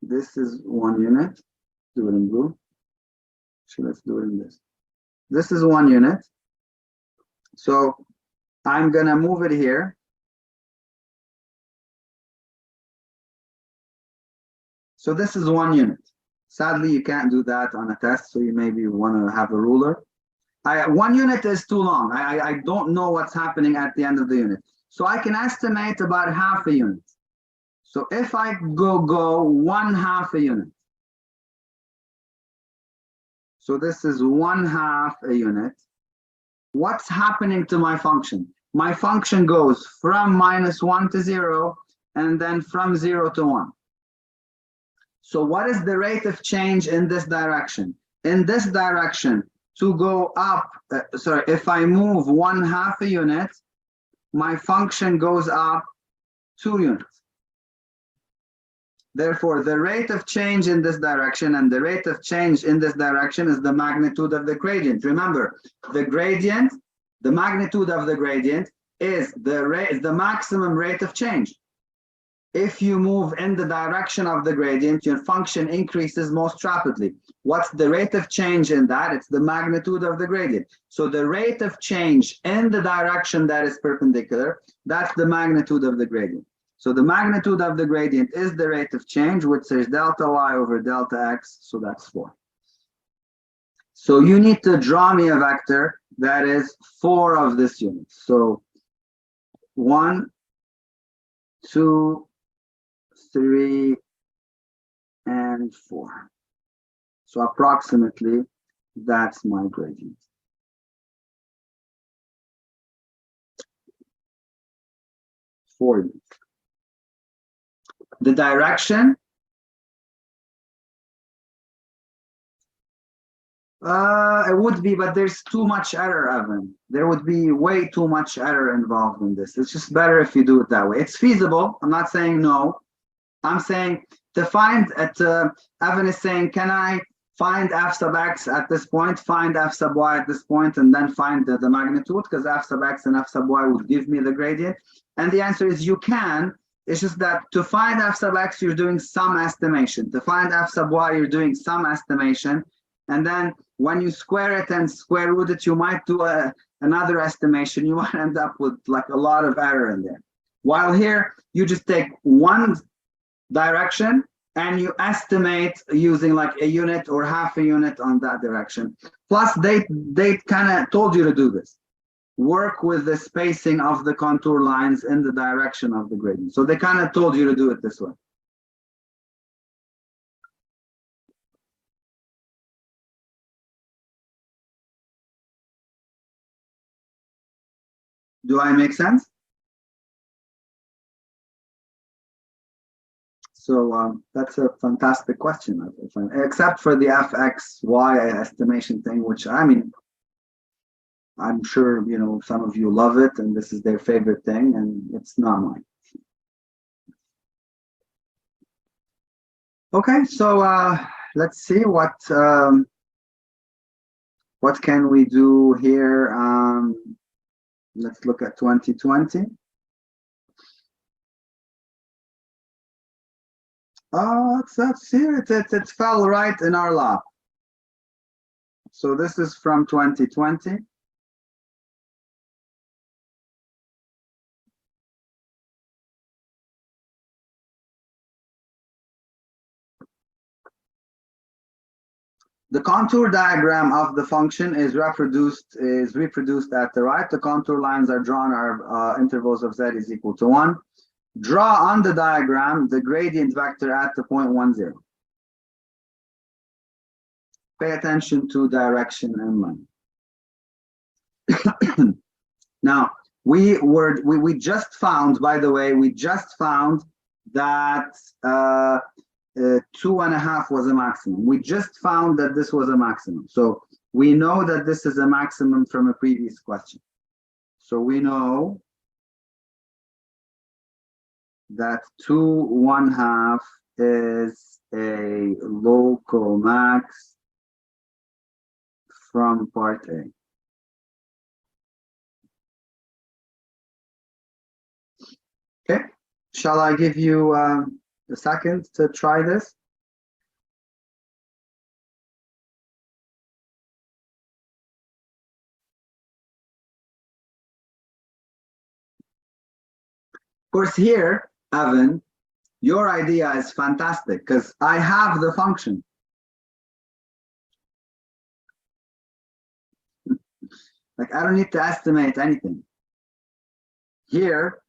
This is 1 unit. Do it in blue. So let's do it in this. This is 1 unit. So I'm going to move it here. So this is 1 unit. Sadly, you can't do that on a test, so you maybe want to have a ruler. 1 unit is too long. I don't know what's happening at the end of the unit. So I can estimate about half a unit. So if I go 1/2 a unit. So this is 1/2 a unit. What's happening to my function? My function goes from -1 to 0, and then from 0 to 1. So what is the rate of change in this direction? In this direction, to go up, if I move 1/2 a unit, my function goes up 2 units. Therefore, the rate of change in this direction and the rate of change in this direction is the magnitude of the gradient. Remember, the gradient, the magnitude of the gradient is the maximum rate of change. If you move in the direction of the gradient, your function increases most rapidly. What's the rate of change in that? It's the magnitude of the gradient. So the rate of change in the direction that is perpendicular, that's the magnitude of the gradient. So the magnitude of the gradient is the rate of change, which is delta y over delta x, so that's 4. So you need to draw me a vector that is 4 of this unit. So 1, 2, 3, and 4. So approximately, that's my gradient. For you. The direction, it would be, but there's too much error, Evan. There would be way too much error involved in this. It's just better if you do it that way. It's feasible. I'm not saying no. I'm saying to find Evan is saying, can I find f sub x at this point, find f sub y at this point, and then find the magnitude, because f sub x and f sub y would give me the gradient? And the answer is you can. It's just that to find f sub x, you're doing some estimation. To find f sub y, you're doing some estimation. And then when you square it and square root it, you might do another estimation. You might end up with like a lot of error in there. While here, you just take one direction and you estimate using like a unit or half a unit on that direction. Plus, they kind of told you to do this. Work with the spacing of the contour lines in the direction of the gradient. So they kind of told you to do it this way. Do I make sense? So that's a fantastic question, except for the fxy estimation thing, which I mean, I'm sure some of you love it and this is their favorite thing, and it's not mine. Okay, so let's see what can we do here. Let's look at 2020. Oh, that's here. It fell right in our lap. So this is from 2020. The contour diagram of the function is reproduced at the right. The contour lines are drawn are intervals of z is equal to 1. Draw on the diagram the gradient vector at the point 1, 0. Pay attention to direction and line. Now, we just found, by the way, that 2.5 was a maximum. We just found that this was a maximum. So we know that this is a maximum from a previous question. So we know that 2.5 is a local max from part A. Okay, shall I give you a second to try this? Of course, here, Evan, your idea is fantastic because I have the function. Like, I don't need to estimate anything. Here,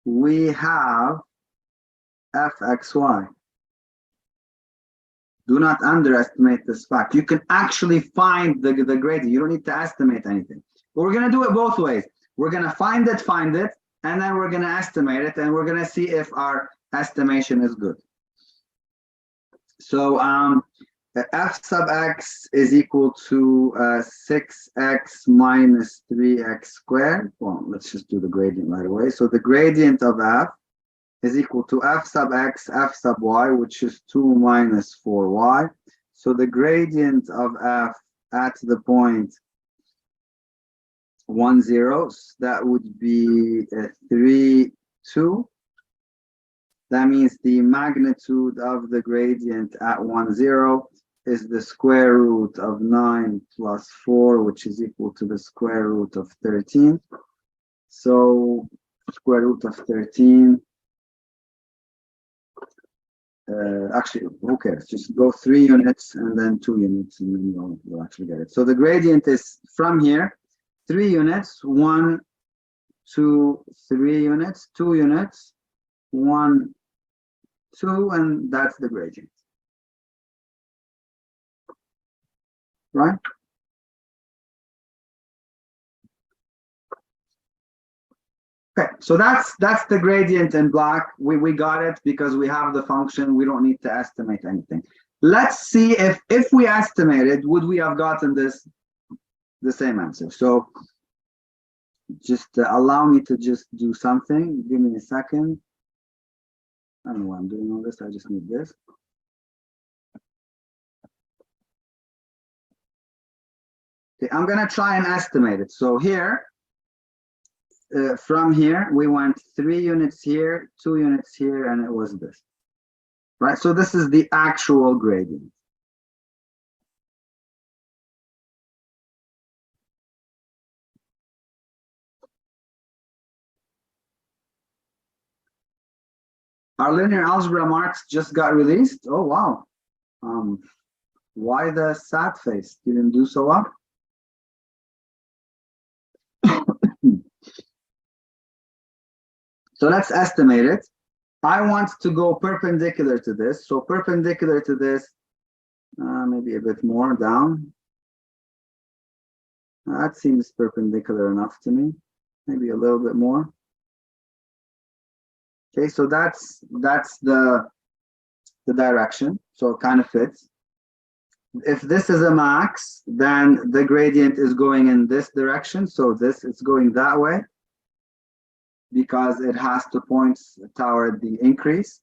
we have fxy. Do not underestimate this fact. You can actually find the gradient. You don't need to estimate anything. But we're going to do it both ways. We're going to find it, and then we're going to estimate it, and we're going to see if our estimation is good. So f sub x is equal to 6x minus 3x squared. Well, let's just do the gradient right away. So the gradient of f is equal to f sub x, f sub y, which is 2 minus 4y. So the gradient of f at the point 1, 0, that would be 3, 2. That means the magnitude of the gradient at 1, 0 is the square root of 9 plus 4, which is equal to the square root of 13. So square root of 13. Actually, who cares? Just go 3 units and then 2 units, and then you'll actually get it. So the gradient is from here, 3 units, 1, 2, 3 units, 2 units, 1, 2, and that's the gradient. Right? Okay, so that's the gradient in black. We got it because we have the function. We don't need to estimate anything. Let's see if we estimated, would we have gotten the same answer? So just allow me to just do something. Give me a second. I don't know why I'm doing all this. I just need this. Okay, I'm gonna try and estimate it. So here, from here, we went 3 units here, 2 units here, and it was this. Right, so this is the actual gradient. Our linear algebra marks just got released. Oh, wow. Why the sad face? Didn't do so well? So let's estimate it. I want to go perpendicular to this. So perpendicular to this, maybe a bit more down. That seems perpendicular enough to me. Maybe a little bit more. Okay, so that's the direction. So it kind of fits. If this is a max, then the gradient is going in this direction. So this is going that way, because it has to point toward the increase.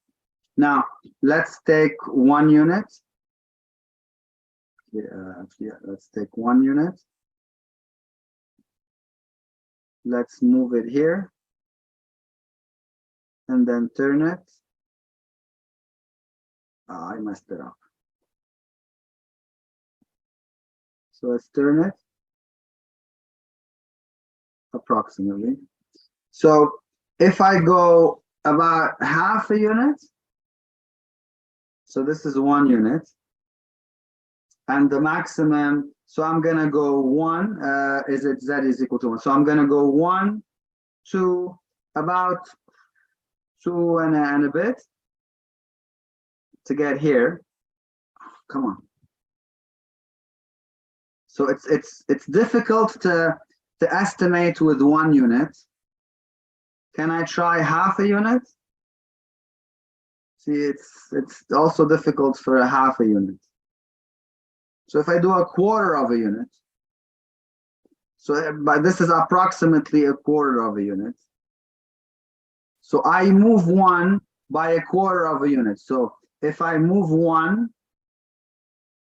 Now, let's take 1 unit. Let's take 1 unit. Let's move it here. And then turn it. I messed it up. So let's turn it. Approximately. So if I go about half a unit, so this is 1 unit, and the maximum, so I'm gonna go 1, is it z is equal to 1? So I'm gonna go 1 to about 2 and a bit to get here. Come on. So it's difficult to estimate with 1 unit. Can I try half a unit? See, it's also difficult for a half a unit. So if I do a quarter of a unit, so but this is approximately a quarter of a unit. So I move 1 by a quarter of a unit. So if I move 1,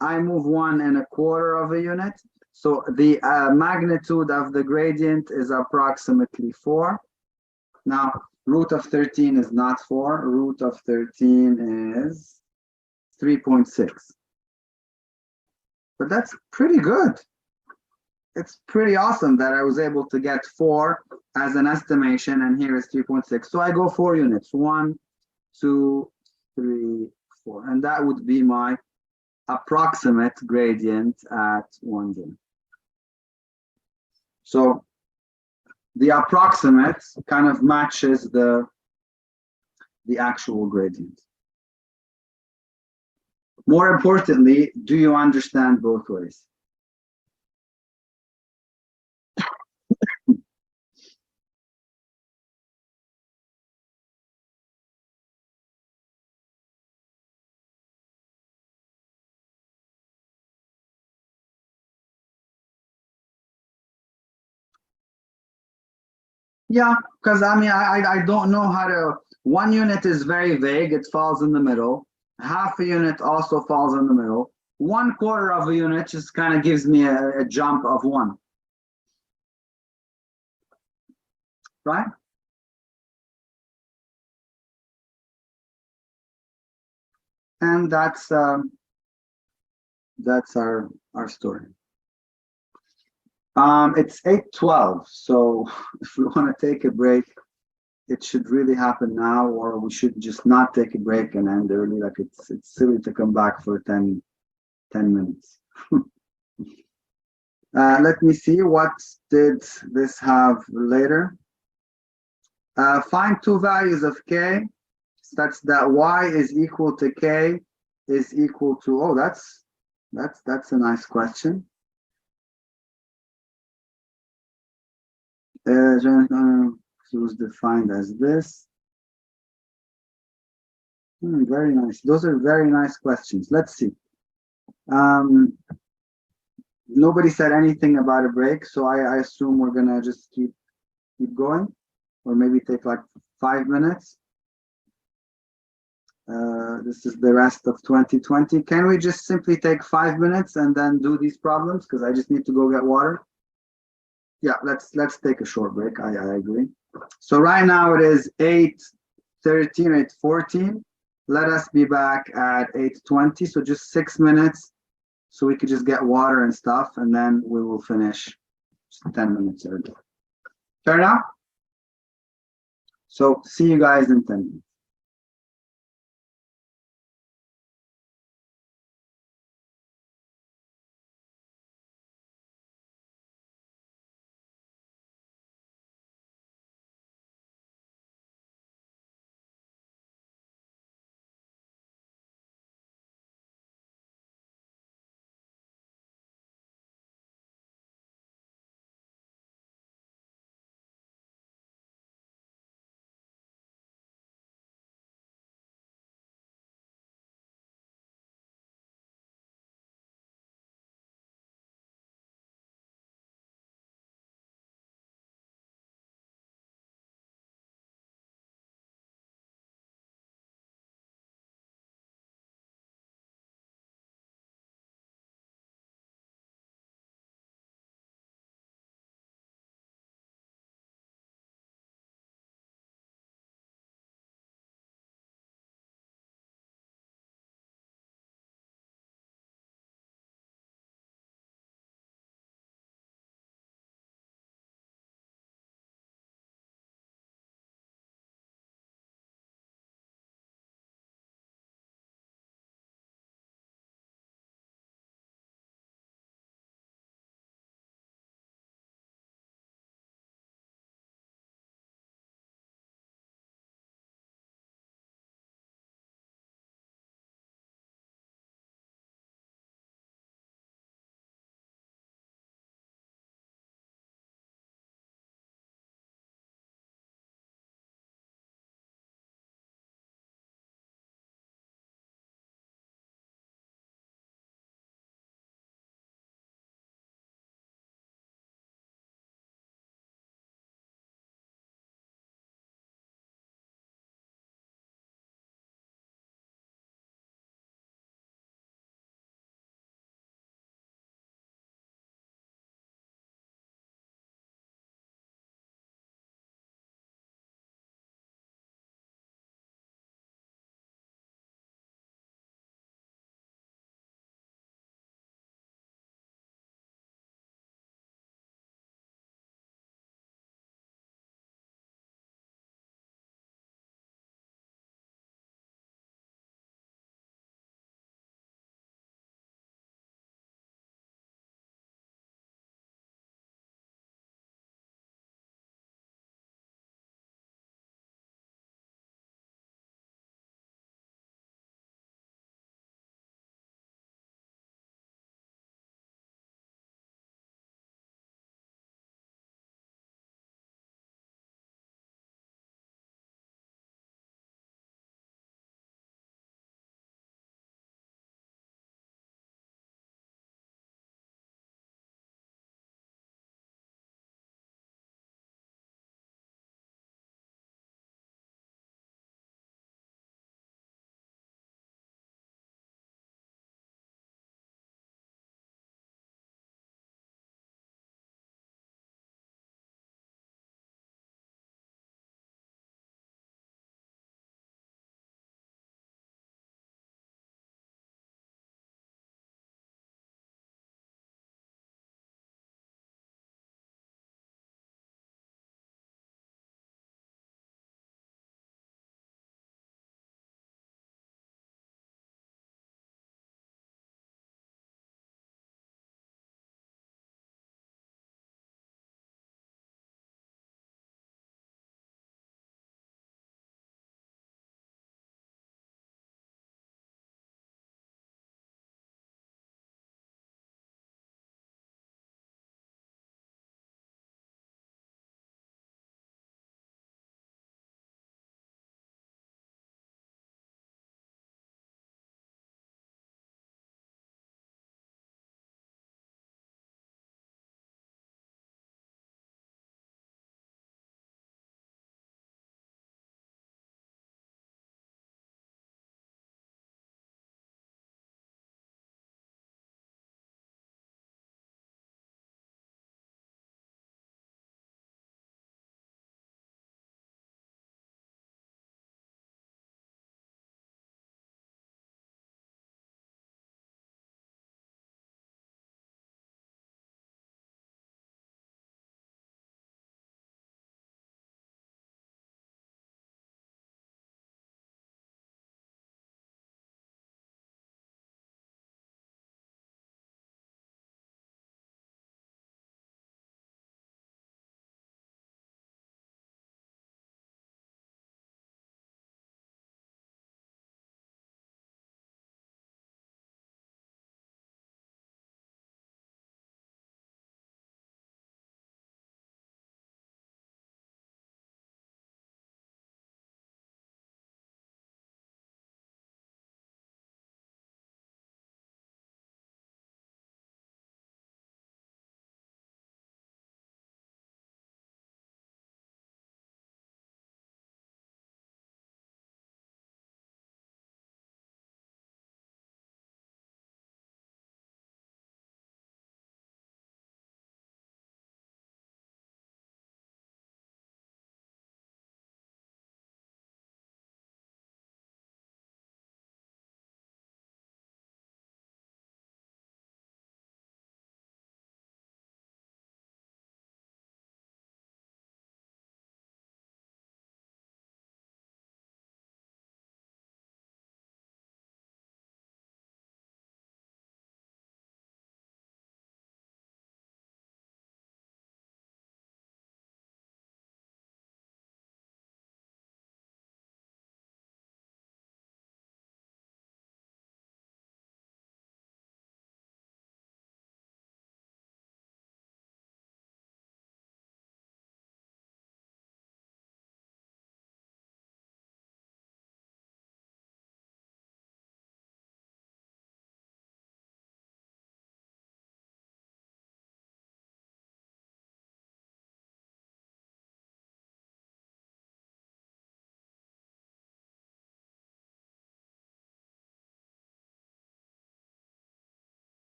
I move 1 and a quarter of a unit. So the magnitude of the gradient is approximately 4. Now, root of 13 is not 4. Root of 13 is 3.6. But that's pretty good. It's pretty awesome that I was able to get 4 as an estimation, and here is 3.6. So I go 4 units. 1, 2, 3, 4. And that would be my approximate gradient at 1 unit. So the approximate kind of matches the actual gradient. More importantly, do you understand both ways? Yeah, because I mean, I don't know how to. 1 unit is very vague. It falls in the middle. Half a unit also falls in the middle. 1/4 of a unit just kind of gives me a jump of 1. Right? And that's our story. It's 8:12, so if we want to take a break, it should really happen now, or we should just not take a break and end early. Like it's silly to come back for 10 minutes. Let me see, what did this have later? Find 2 values of k such that y is equal to k is equal to, oh, that's a nice question. It was defined as this. Very nice. Those are very nice questions. Let's see. Nobody said anything about a break, so I assume we're gonna just keep going, or maybe take like 5 minutes. This is the rest of 2020. Can we just simply take 5 minutes and then do these problems? Because I just need to go get water. Yeah, let's take a short break. I agree. So right now it is 8:13, 8:14. Let us be back at 8:20. So just 6 minutes, so we could just get water and stuff, and then we will finish 10 minutes early. Fair enough? So see you guys in 10 minutes.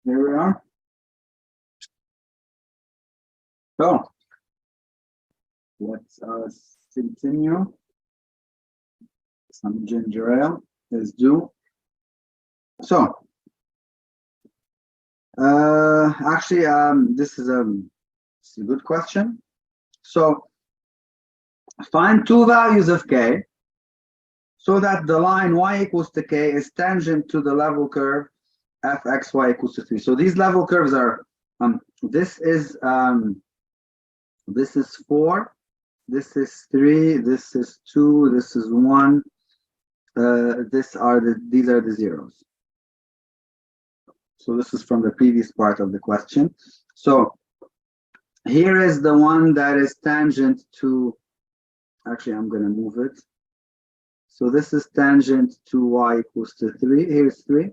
Here we are. So let's continue. Some ginger ale is due. So actually this is a good question. So find two values of k so that the line y equals to k is tangent to the level curve fxy equals to 3. So these level curves are this is 4, this is 3, this is 2, this is 1. These are the zeros. So this is from the previous part of the question. So here is the one that is tangent to, actually I'm going to move it. So this is tangent to y equals to 3. Here's 3.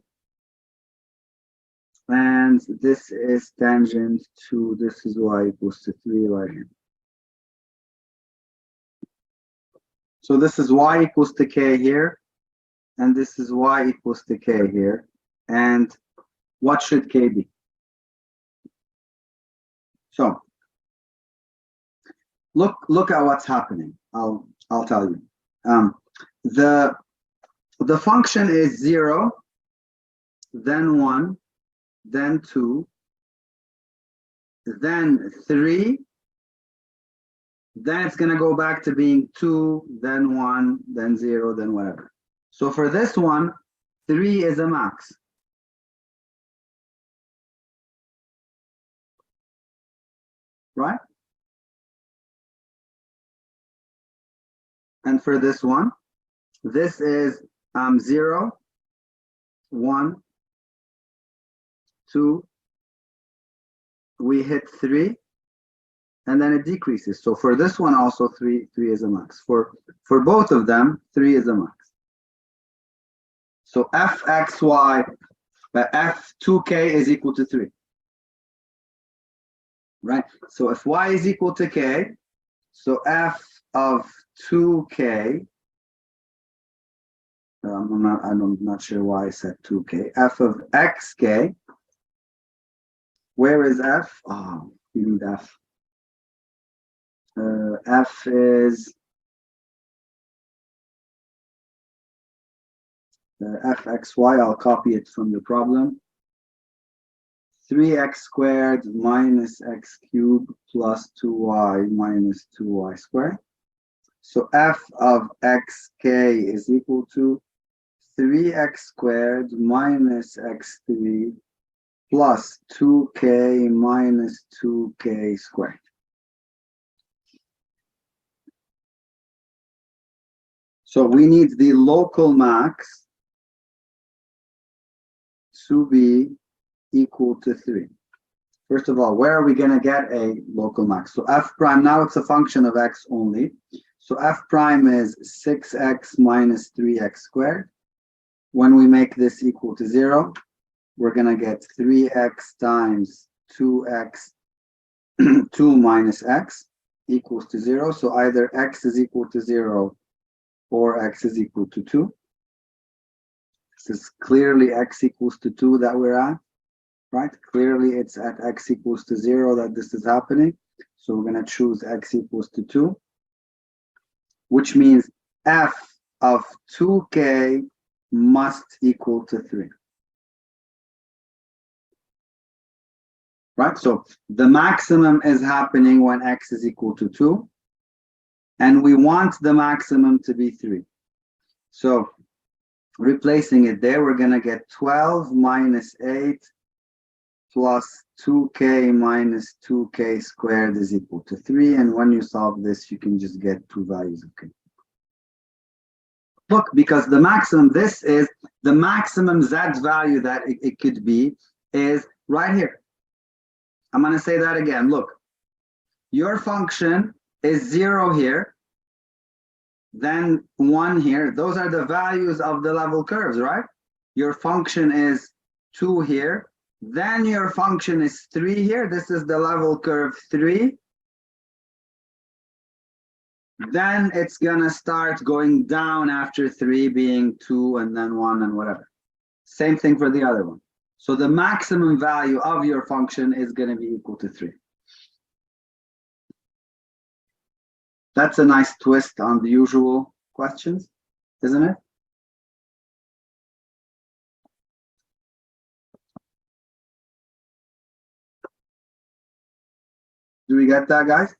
And this is tangent to, this is y equals to 3 right here. So this is y equals to k here. And this is y equals to k here. And what should k be? So look at what's happening. I'll tell you. The function is 0, then 1, then 2, then 3, then it's going to go back to being 2, then 1, then 0, then whatever. So for this one, 3 is a max. Right? And for this one, this is 0, 1, 2, we hit 3, and then it decreases. So for this one also 3 is a max. For both of them, 3 is a max. So fxy, f2k is equal to 3. Right? So if y is equal to k, so f of 2k, I'm not sure why I said 2k, f of xk, where is f? Oh, you need f. F is fxy, I'll copy it from the problem. 3x squared minus x cubed plus 2y minus 2y squared. So f of xk is equal to 3x squared minus x3 plus 2k minus 2k squared. So we need the local max to be equal to 3. First of all, where are we going to get a local max? So f prime, now it's a function of x only. So f prime is 6x minus 3x squared. When we make this equal to 0, we're going to get 3x times 2x 2 minus x equals to 0. So either x is equal to 0 or x is equal to 2. This is clearly x equals to 2 that we're at, right? Clearly it's at x equals to 0 that this is happening. So we're going to choose x equals to 2, which means f of 2k must equal to 3. Right? So the maximum is happening when x is equal to 2. And we want the maximum to be 3. So replacing it there, we're going to get 12 minus 8 plus 2k minus 2k squared is equal to 3. And when you solve this, you can just get two values of k. Look, because the maximum, this is the maximum z value that it could be is right here. I'm going to say that again. Look, your function is 0 here, then 1 here. Those are the values of the level curves, right? Your function is 2 here, then your function is 3 here. This is the level curve 3. Then it's gonna start going down after 3 being 2 and then 1 and whatever. Same thing for the other one. So the maximum value of your function is going to be equal to 3. That's a nice twist on the usual questions, isn't it? Do we get that, guys?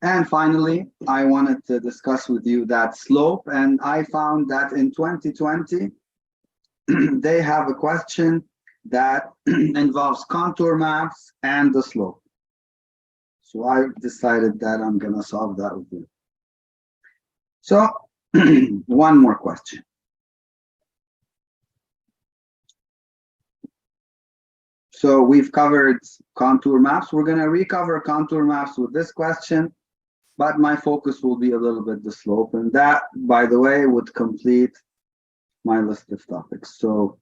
And finally, I wanted to discuss with you that slope, and I found that in 2020, they have a question that involves contour maps and the slope. So I decided that I'm going to solve that with you. So one more question. So we've covered contour maps. We're going to recover contour maps with this question, but my focus will be a little bit the slope. And that, by the way, would complete my list of topics. So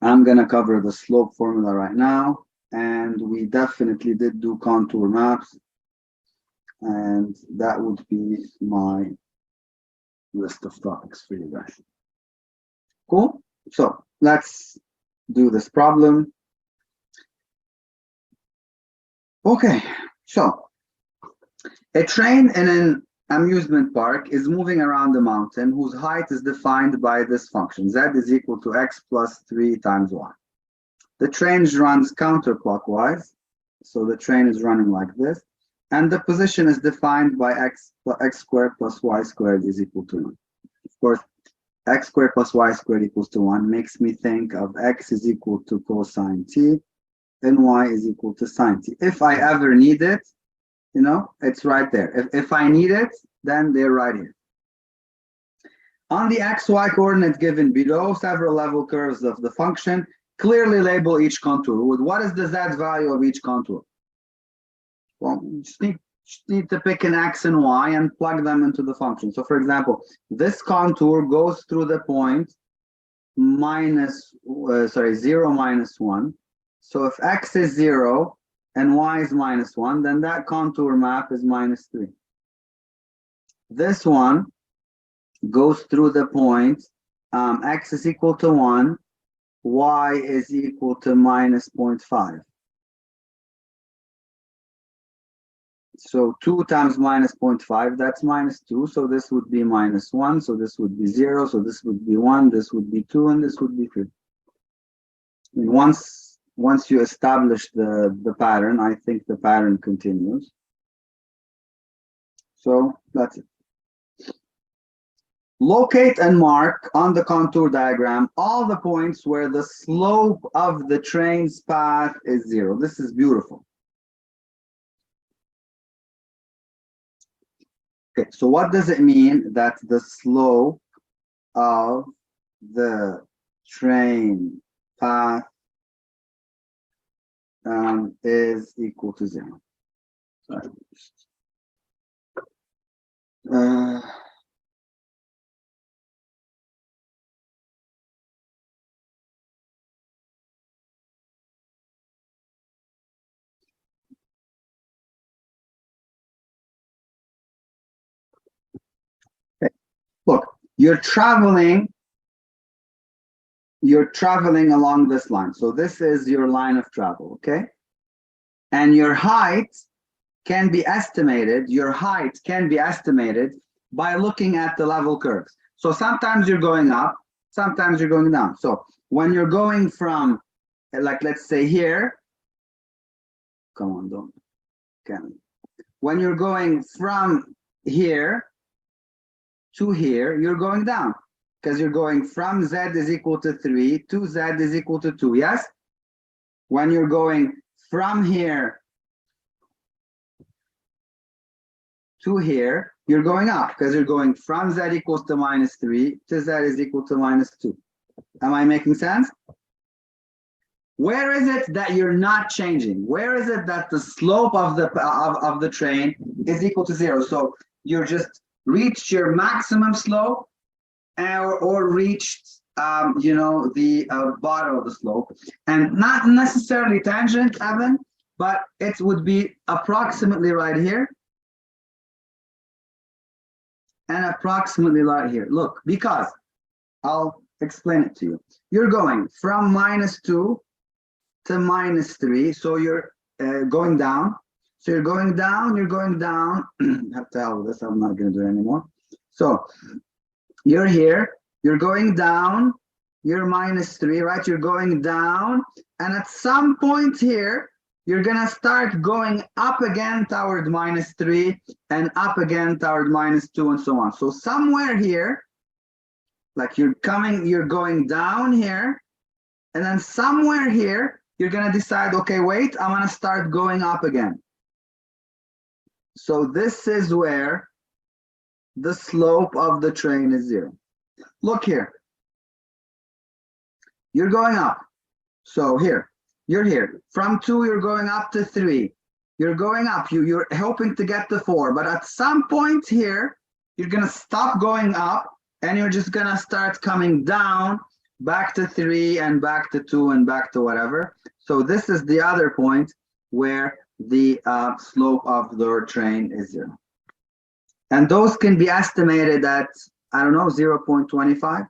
I'm going to cover the slope formula right now. And we definitely did do contour maps. And that would be my list of topics for you guys. Cool? So let's do this problem. Okay, so a train in an amusement park is moving around a mountain whose height is defined by this function. Z is equal to x plus 3 times y. The train runs counterclockwise, so the train is running like this, and the position is defined by x squared plus y squared is equal to 1. Of course, x squared plus y squared equals to 1 makes me think of x is equal to cosine t, and y is equal to sine t. If I ever need it, you know, it's right there. If I need it, then they're right here. On the xy coordinate given below, several level curves of the function clearly label each contour. With what is the z value of each contour? Well, you just need to pick an x and y and plug them into the function. So for example, this contour goes through the point 0, minus 1. So if x is 0 and y is minus 1, then that contour map is minus 3. This one goes through the point x is equal to 1, y is equal to minus 0.5. So 2 times minus 0.5, that's minus 2. So this would be minus 1. So this would be 0. So this would be 1. This would be 2. And this would be 3. And once you establish the pattern, I think the pattern continues. So that's it. Locate and mark on the contour diagram all the points where the slope of the train's path is 0. This is beautiful. Okay, so what does it mean that the slope of the train path is equal to 0? Sorry. Okay. Look, you're traveling along this line. So this is your line of travel, okay? And your height can be estimated, by looking at the level curves. So sometimes you're going up, sometimes you're going down. So when you're going from, like, let's say here, come on, don't, can. When you're going from here to here, you're going down, because you're going from z is equal to 3 to z is equal to 2, yes? When you're going from here to here, you're going up, because you're going from z equals to minus 3 to z is equal to minus 2. Am I making sense? Where is it that you're not changing? Where is it that the slope of the train is equal to 0? So you're just reached your maximum slope, or reached you know, the bottom of the slope, and not necessarily tangent, Evan, but it would be approximately right here and approximately right here. Look, because I'll explain it to you. You're going from -2 to -3, so you're going down. So you're going down, you're going down. Have to hell with this, I'm not going to do it anymore. So you're here, you're going down, you're -3, right? You're going down, and at some point here, you're going to start going up again toward -3 and up again toward -2 and so on. So somewhere here, like you're going down here, and then somewhere here, you're going to decide, okay, wait, I'm going to start going up again. So this is where the slope of the train is 0. Look here. You're going up. So here, you're here. From 2, you're going up to 3. You're going up. You're hoping to get to 4. But at some point here, you're going to stop going up, and you're just going to start coming down, back to 3, and back to 2, and back to whatever. So this is the other point where the slope of the train is 0. And those can be estimated at, I don't know, 0.25.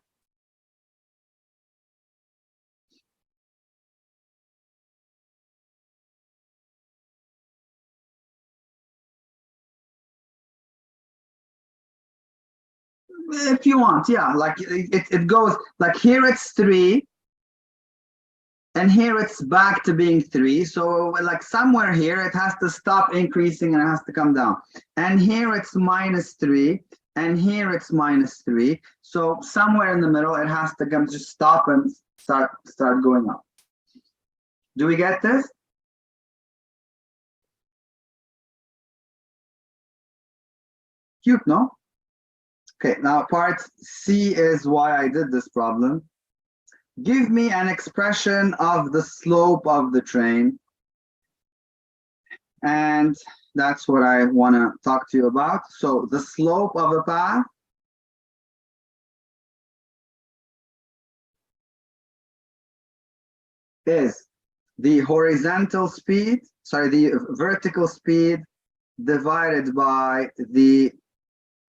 If you want, yeah, like it goes, like here it's 3, and here it's back to being 3. So like somewhere here, it has to stop increasing and it has to come down. And here it's -3, and here it's -3. So somewhere in the middle, it has to come, just stop and start going up. Do we get this? Cute, no? Okay, now part C is why I did this problem. Give me an expression of the slope of the train. And that's what I want to talk to you about. So the slope of a path is the horizontal speed, sorry, the vertical speed divided by the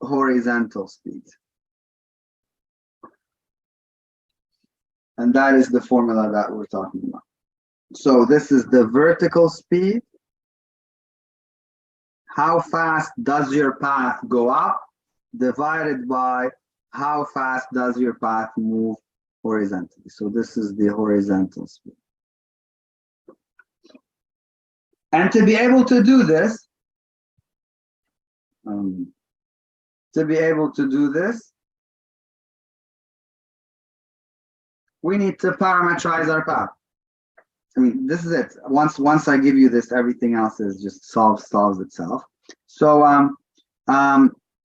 horizontal speed. And that is the formula that we're talking about. So this is the vertical speed. How fast does your path go up, divided by how fast does your path move horizontally. So this is the horizontal speed. And to be able to do this, we need to parameterize our path. I mean, this is it. Once I give you this, everything else is just solves itself. So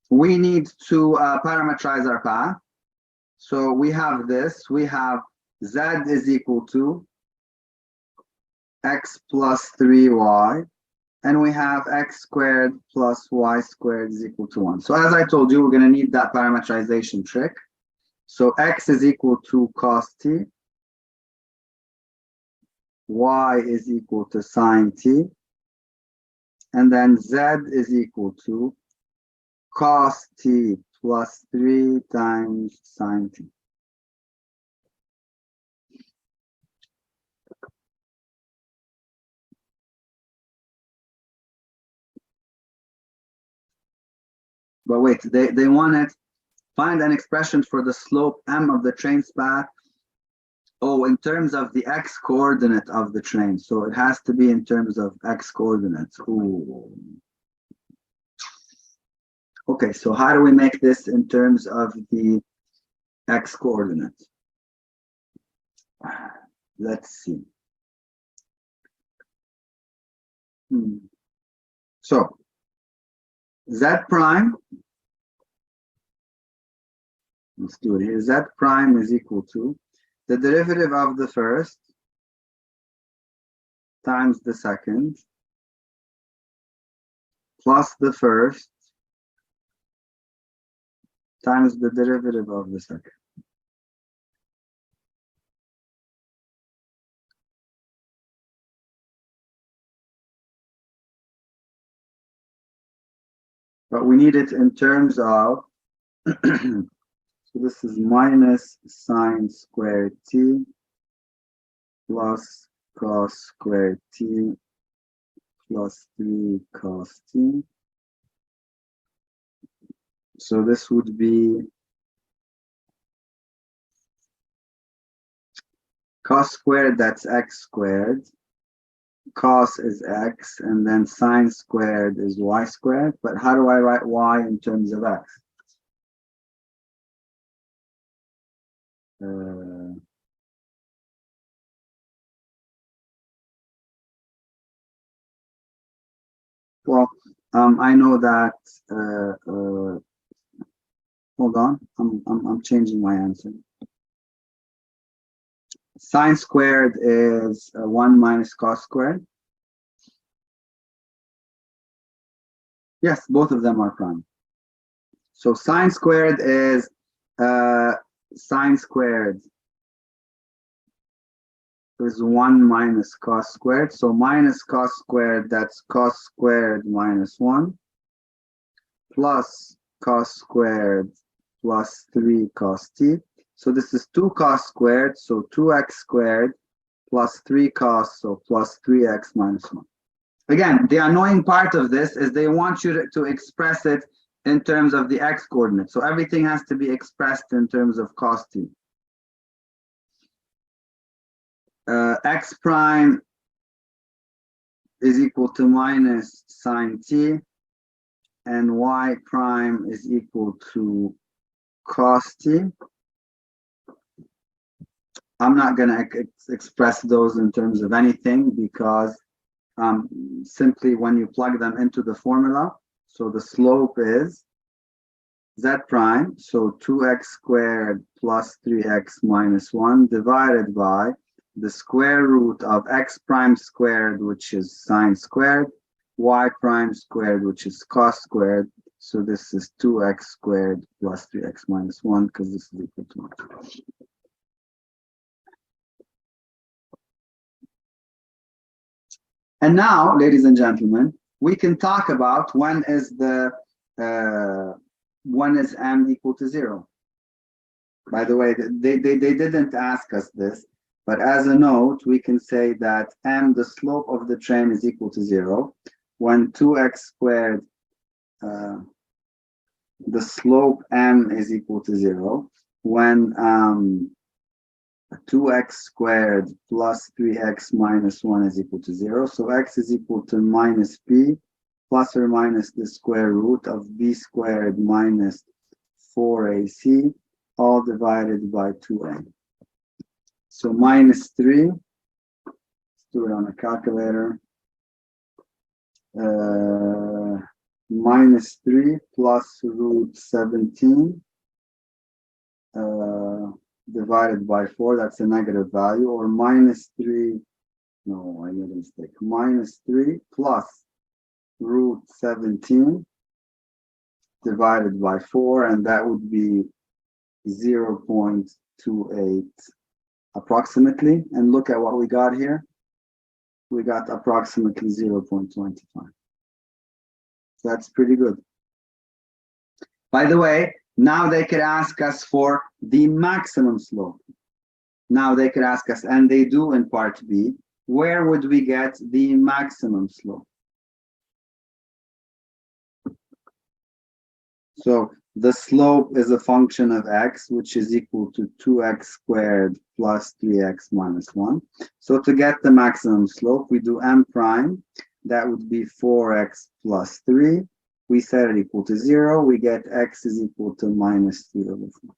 we need to parameterize our path. So we have this. We have z is equal to x plus 3y, and we have x squared plus y squared is equal to 1. So as I told you, we're going to need that parameterization trick. So x is equal to cos t, y is equal to sine t, and then z is equal to cos t plus 3 times sine t. But wait, they wanted find an expression for the slope m of the train's path. Oh, in terms of the x coordinate of the train. So it has to be in terms of x coordinates. Ooh. Okay, so how do we make this in terms of the x coordinates? Let's see. So z prime, let's do it here. Z prime is equal to the derivative of the first times the second plus the first times the derivative of the second. But we need it in terms of So this is minus sine squared t plus cos squared t plus 3 cos t. So this would be cos squared, that's x squared. Cos is x, and then sine squared is y squared. But how do I write y in terms of x? Well, I know that. Hold on, I'm changing my answer. Sine squared is 1 minus cos squared. Yes, both of them are prime. So sine squared is sine squared is 1 minus cos squared. So minus cos squared, that's cos squared minus 1 plus cos squared plus 3 cos t. So this is 2 cos squared, so 2x squared plus 3 cos, so plus 3x minus 1. Again, the annoying part of this is they want you to express it in terms of the x coordinate. So everything has to be expressed in terms of cos t. X prime is equal to minus sine t, and y prime is equal to cos t. I'm not going to express those in terms of anything because simply when you plug them into the formula, so the slope is z prime, so 2x squared plus 3x minus 1 divided by the square root of x prime squared, which is sine squared, y prime squared, which is cos squared. So this is 2x squared plus 3x minus 1 because this is equal to 1. And now, ladies and gentlemen, we can talk about when is m equal to 0. By the way, they didn't ask us this, but as a note, we can say that m, the slope of the train, is equal to 0 when 2x squared, the slope m is equal to 0 when 2x squared plus 3x minus 1 is equal to 0. So x is equal to minus p plus or minus the square root of b squared minus 4ac, all divided by 2a. So minus 3, let's do it on a calculator. Minus 3 plus root 17 divided by 4, that's a negative value, or minus 3, no, I made a mistake, minus 3 plus root 17 divided by 4, and that would be 0.28 approximately. And look at what we got here. We got approximately 0.25. That's pretty good. By the way, now they could ask us for the maximum slope. Now they could ask us, and they do in part B, where would we get the maximum slope? So the slope is a function of x, which is equal to 2x squared plus 3x minus 1. So to get the maximum slope, we do m prime. That would be 4x plus 3. We set it equal to 0. We get x is equal to minus 3 over 4.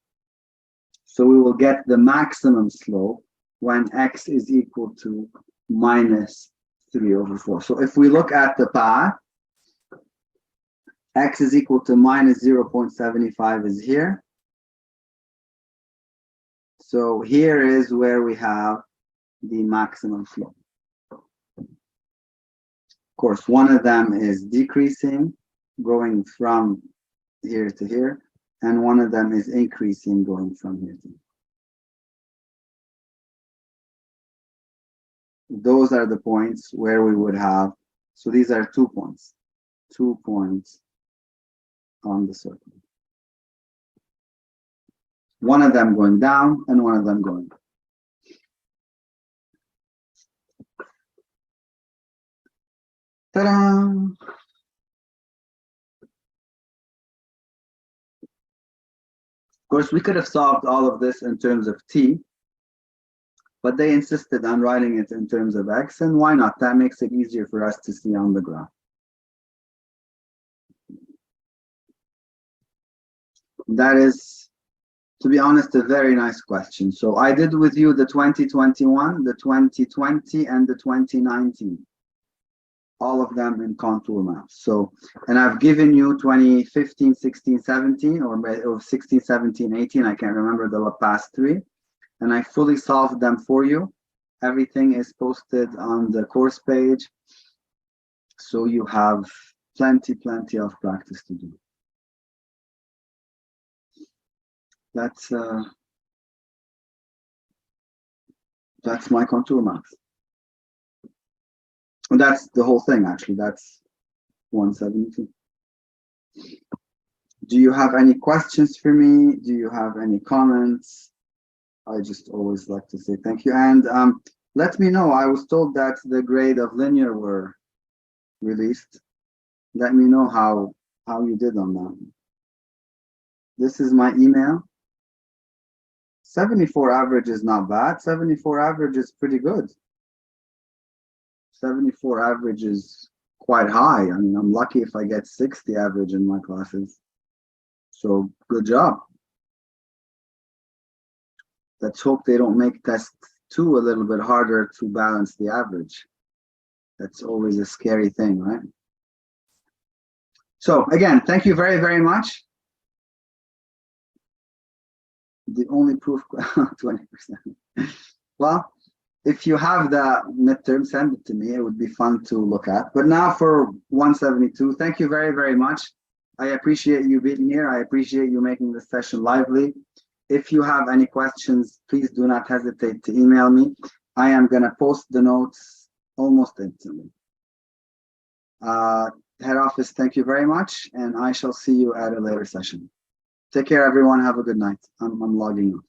So we will get the maximum slope when x is equal to minus 3 over 4. So if we look at the path, x is equal to minus 0.75 is here. So here is where we have the maximum slope. Of course, one of them is decreasing, going from here to here, and one of them is increasing, going from here to here. Those are the points where we would have, so these are 2 points on the circle. one of them going down and one of them going up. Ta-da! Of course, we could have solved all of this in terms of t, but they insisted on writing it in terms of x, and why not? That makes it easier for us to see on the graph. That is, to be honest, a very nice question. So I did with you the 2021, the 2020, and the 2019. All of them in contour maps. So, and I've given you 2015, 16, 17, or 16, 17, 18. I can't remember the past three. And I fully solved them for you. Everything is posted on the course page. So you have plenty of practice to do. That's my contour maps. And that's the whole thing, actually. That's 172. Do you have any questions for me? Do you have any comments? I just always like to say thank you. And let me know. I was told that the grade of linear were released. Let me know how you did on that. This is my email. 74 average is not bad. 74 average is pretty good. 74 average is quite high. I mean, I'm lucky if I get 60 average in my classes. So good job. Let's hope they don't make test 2 a little bit harder to balance the average. That's always a scary thing, right? So again, thank you very much. The only proof, 20%. Well, if you have the midterm, send it to me. It would be fun to look at. But now for 172, thank you very much. I appreciate you being here. I appreciate you making this session lively. If you have any questions, please do not hesitate to email me. I am going to post the notes almost instantly. Head office, thank you very much. And I shall see you at a later session. Take care, everyone. Have a good night. I'm logging off.